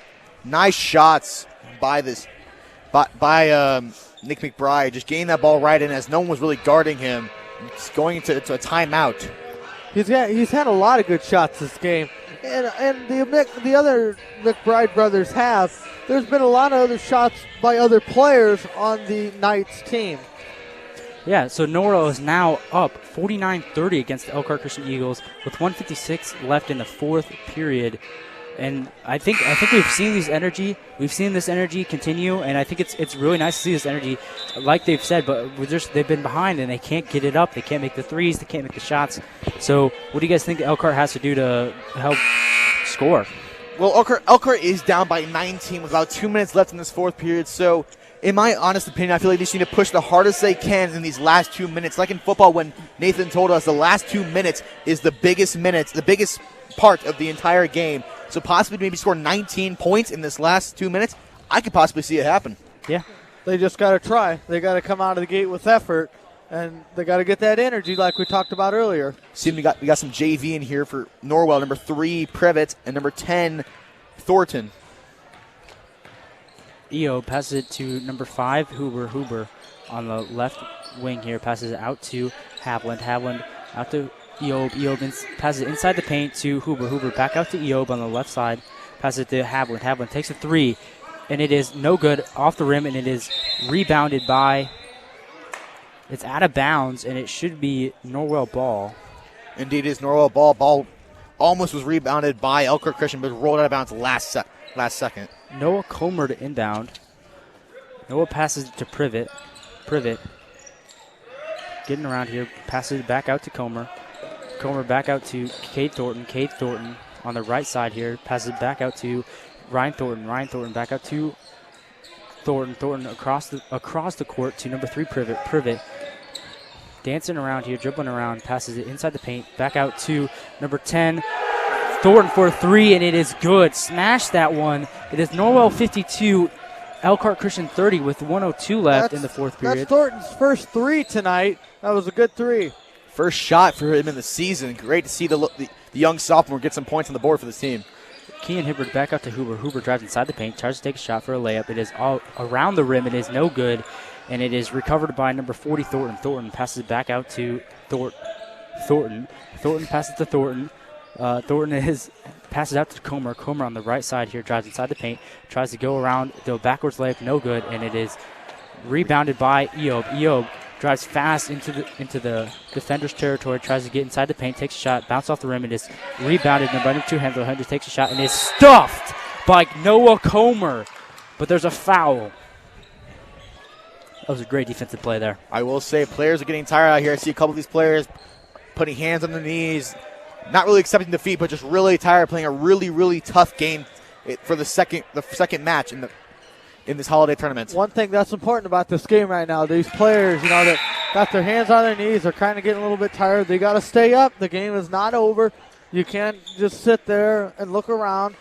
Nice shots by Nick McBride, just getting that ball right in as no one was really guarding him. It's going into a timeout. He's had a lot of good shots this game, and the other McBride brothers have. There's been a lot of other shots by other players on the Knights team. Yeah, so Norwell is now up 49-30 against the Elkhart Christian Eagles with 1:56 left in the fourth period. And I think we've seen this energy continue, and I think it's really nice to see this energy, like they've said. But they've been behind and they can't get it up. They can't make the threes. They can't make the shots. So what do you guys think Elkhart has to do to help score? Well, Elkhart is down by 19 with about 2 minutes left in this fourth period. So, in my honest opinion, I feel like they just need to push the hardest they can in these last 2 minutes. Like in football, when Nathan told us the last 2 minutes is the biggest part of the entire game. So possibly maybe score 19 points in this last 2 minutes. I could possibly see it happen. Yeah. They just got to try. They got to come out of the gate with effort, and they got to get that energy like we talked about earlier. See, we got some JV in here for Norwell, number 3, Privet, and number 10, Thornton. EO passes it to number 5, Huber on the left wing here. Passes it out to Havland. Havland out to Eob. Eob passes it inside the paint to Huber. Huber back out to Eob on the left side. Passes it to Havland. Havland takes a 3, and it is no good off the rim, and it is rebounded by... It's out of bounds, and it should be Norwell ball. Indeed, it is Norwell ball. Ball almost was rebounded by Elkhart Christian, but rolled out of bounds last second. Noah Comer to inbound. Noah passes it to Privet. Privet getting around here, passes it back out to Comer. Comer back out to Cade Thornton. Cade Thornton on the right side here, passes it back out to Ryan Thornton. Ryan Thornton back out to Thornton. Thornton across the court to number 3, Privet. Privet dancing around here, dribbling around, passes it inside the paint, back out to number 10, Thornton for a 3, and it is good. Smash that one. It is Norwell 52, Elkhart Christian 30 with 1:02 left in the fourth period. That's Thornton's first 3 tonight. That was a good 3. First shot for him in the season. Great to see the young sophomore get some points on the board for this team. Kean Hibbert back out to Huber. Huber drives inside the paint, tries to take a shot for a layup. It is all around the rim. It is no good, and it is recovered by number 40, Thornton. Thornton passes it back out to Thornton. Thornton passes to Thornton. Thornton passes out to Comer. Comer on the right side here, drives inside the paint, tries to go around, the backwards layup, no good, and it is rebounded by Eob. Eob drives fast into the defender's territory, tries to get inside the paint, takes a shot, bounce off the rim, and is rebounded. Number 2, Hendler. Hendler takes a shot and is stuffed by Noah Comer, but there's a foul. That was a great defensive play there. I will say players are getting tired out here. I see a couple of these players putting hands on their knees, not really accepting defeat, but just really tired, playing a really, really tough game for the second match in this holiday tournament. One thing that's important about this game right now, these players, that got their hands on their knees, are kind of getting a little bit tired. They got to stay up. The game is not over. You can't just sit there and look around.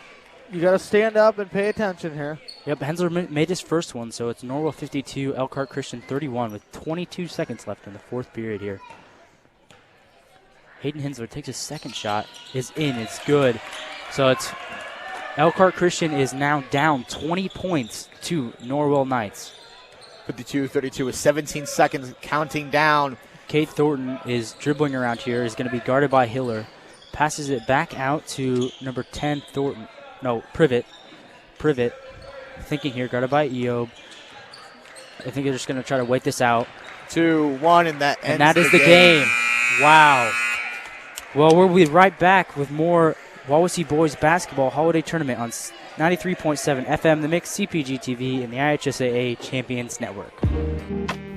You got to stand up and pay attention here. Yep, Hensler made his first one, so it's Norwell 52, Elkhart Christian 31 with 22 seconds left in the fourth period here. Hayden Hensler takes his second shot, is in, it's good. So it's Elkhart Christian is now down 20 points to Norwell Knights. 52-32 with 17 seconds counting down. Cade Thornton is dribbling around here, is going to be guarded by Hiller. Passes it back out to number 10, Privet. Privet thinking here, guarded by Eob. I think they're just going to try to wait this out. 2-1, and that is the game. Wow. Well, we'll be right back with more Wawasee Boys Basketball Holiday Tournament on 93.7 FM, The Mix, CPG-TV, and the IHSAA Champions Network.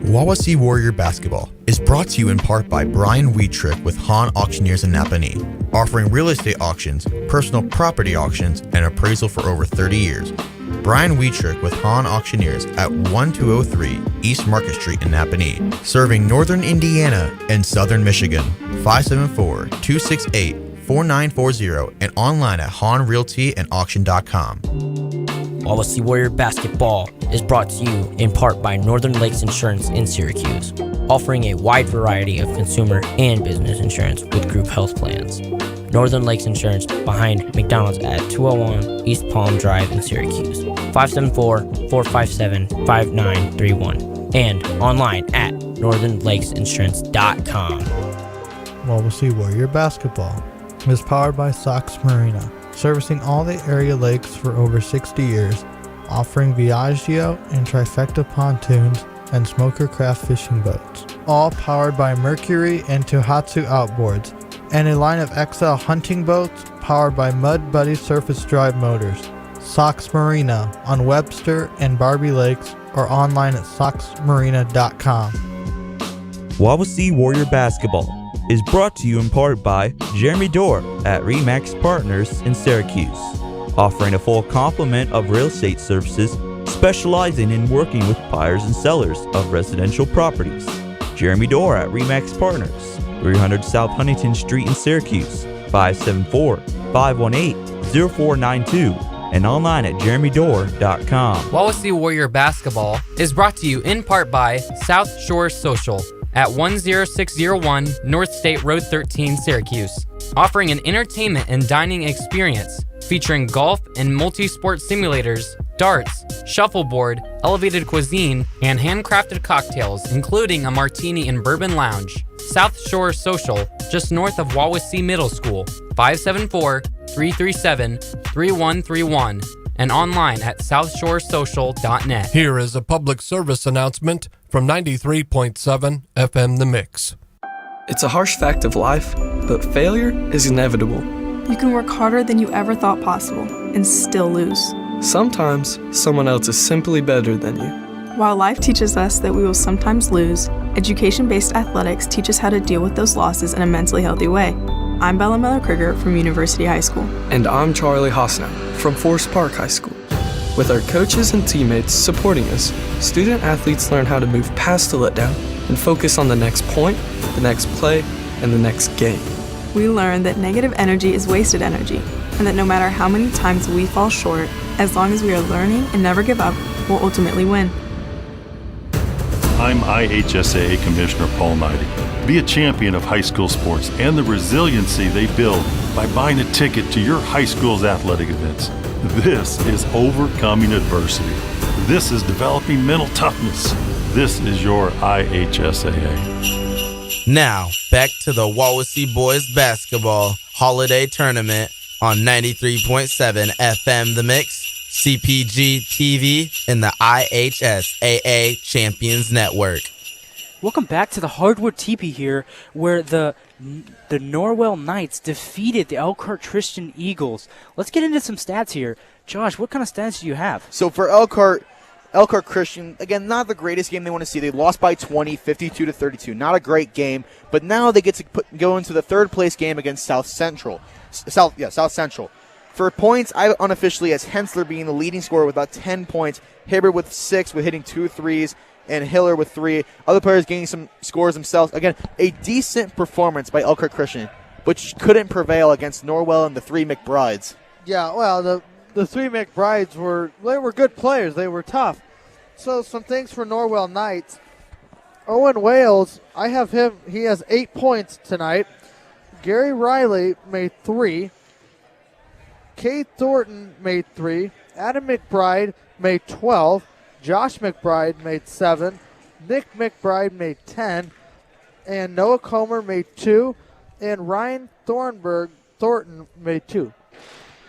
Wawasee Warrior Basketball is brought to you in part by Brian Wheatrick with Hahn Auctioneers in Napanee, offering real estate auctions, personal property auctions, and appraisal for over 30 years. Brian Wheatrick with Hahn Auctioneers at 1203 East Market Street in Napanee, serving northern Indiana and southern Michigan. 574-268-4940 and online at HahnRealtyandAuction.com. Wawasee Warrior Basketball is brought to you in part by Northern Lakes Insurance in Syracuse, offering a wide variety of consumer and business insurance with group health plans. Northern Lakes Insurance behind McDonald's at 201 East Palm Drive in Syracuse, 574-457-5931, and online at northernlakesinsurance.com. Wawasee Warrior Basketball is powered by Sox Marina, servicing all the area lakes for over 60 years, offering Viaggio and Trifecta pontoons and Smoker craft fishing boats, all powered by Mercury and Tohatsu outboards, and a line of XL hunting boats powered by Mud Buddy Surface Drive Motors. Sox Marina on Webster and Barbie Lakes or online at soxmarina.com. Wawasee Warrior Basketball is brought to you in part by Jeremy Dorr at Remax Partners in Syracuse, offering a full complement of real estate services specializing in working with buyers and sellers of residential properties. Jeremy Dorr at Remax Partners, 300 South Huntington Street in Syracuse, 574-518-0492, and online at jeremydorr.com. Wawasee Warrior Basketball is brought to you in part by South Shore Social at 10601 North State Road 13, Syracuse, offering an entertainment and dining experience featuring golf and multi-sport simulators, darts, shuffleboard, elevated cuisine, and handcrafted cocktails, including a martini and bourbon lounge. South Shore Social, just north of Wawasee Middle School, 574-337-3131, and online at southshoresocial.net. Here is a public service announcement from 93.7 FM The Mix. It's a harsh fact of life, but failure is inevitable. You can work harder than you ever thought possible and still lose. Sometimes someone else is simply better than you. While life teaches us that we will sometimes lose, education-based athletics teach us how to deal with those losses in a mentally healthy way. I'm Bella Miller-Krieger from University High School. And I'm Charlie Hosnow from Forest Park High School. With our coaches and teammates supporting us, student athletes learn how to move past the letdown and focus on the next point, the next play, and the next game. We learn that negative energy is wasted energy, and that no matter how many times we fall short, as long as we are learning and never give up, we'll ultimately win. I'm IHSAA Commissioner Paul Knighty. Be a champion of high school sports and the resiliency they build by buying a ticket to your high school's athletic events. This is overcoming adversity. This is developing mental toughness. This is your IHSAA. Now, back to the Wawasee Boys Basketball Holiday Tournament on 93.7 FM The Mix, CPG-TV, and the IHSAA Champions Network. Welcome back to the Hardwood Teepee here, where the Norwell Knights defeated the Elkhart Christian Eagles. Let's get into some stats here. Josh, what kind of stats do you have? So for Elkhart Christian, again, not the greatest game they want to see. They lost by 20, 52-32. Not a great game, but now they get to go into the third place game against South Central. South Central. For points, I unofficially as Hensler being the leading scorer with about 10 points, Hibbert with 6 with hitting 2 threes, and Hiller with 3. Other players getting some scores themselves. Again, a decent performance by Elkhart Christian, which couldn't prevail against Norwell and the 3 McBrides. Yeah, well, the 3 McBrides were good players. They were tough. So some things for Norwell Knights. Owen Wales, I have him. He has 8 points tonight. Gary Riley made 3. Kate Thornton made 3. Adam McBride made 12. Josh McBride made 7. Nick McBride made 10. And Noah Comer made 2. And Ryan Thornton made 2.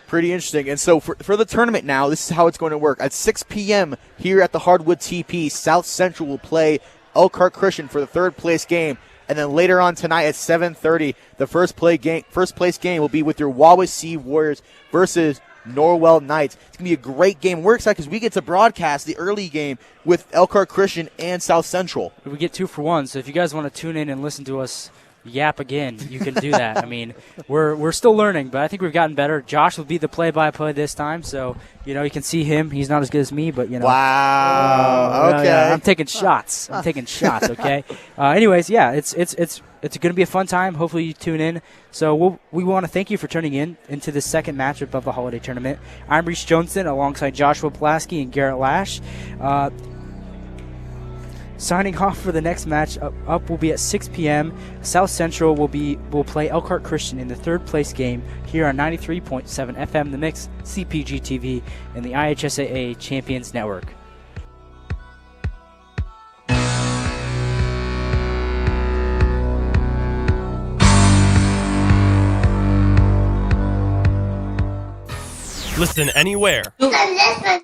Pretty interesting. And so for the tournament now, this is how it's going to work. At 6 p.m. here at the Hardwood TP, South Central will play Elkhart Christian for the third place game. And then later on tonight at 7:30, the first place game will be with your Wawasee Warriors versus Norwell Knights. It's going to be a great game. We're excited because we get to broadcast the early game with Elkhart Christian and South Central. We get 2 for 1, so if you guys want to tune in and listen to us yap again, you can do that. I mean, we're still learning, but I think we've gotten better. Josh will be the play-by-play this time, so you can see him. He's not as good as me, but Wow. Okay. I'm taking shots. Okay. Anyways, yeah, it's going to be a fun time. Hopefully you tune in. So we want to thank you for tuning into the second matchup of the holiday tournament. I'm Reese Johnson alongside Joshua Pulaski and Garrett Lash. Signing off for the next match up will be at 6 p.m. South Central will play Elkhart Christian in the third place game here on 93.7 FM The Mix, CPG-TV, and the IHSAA Champions Network. Listen anywhere. Listen.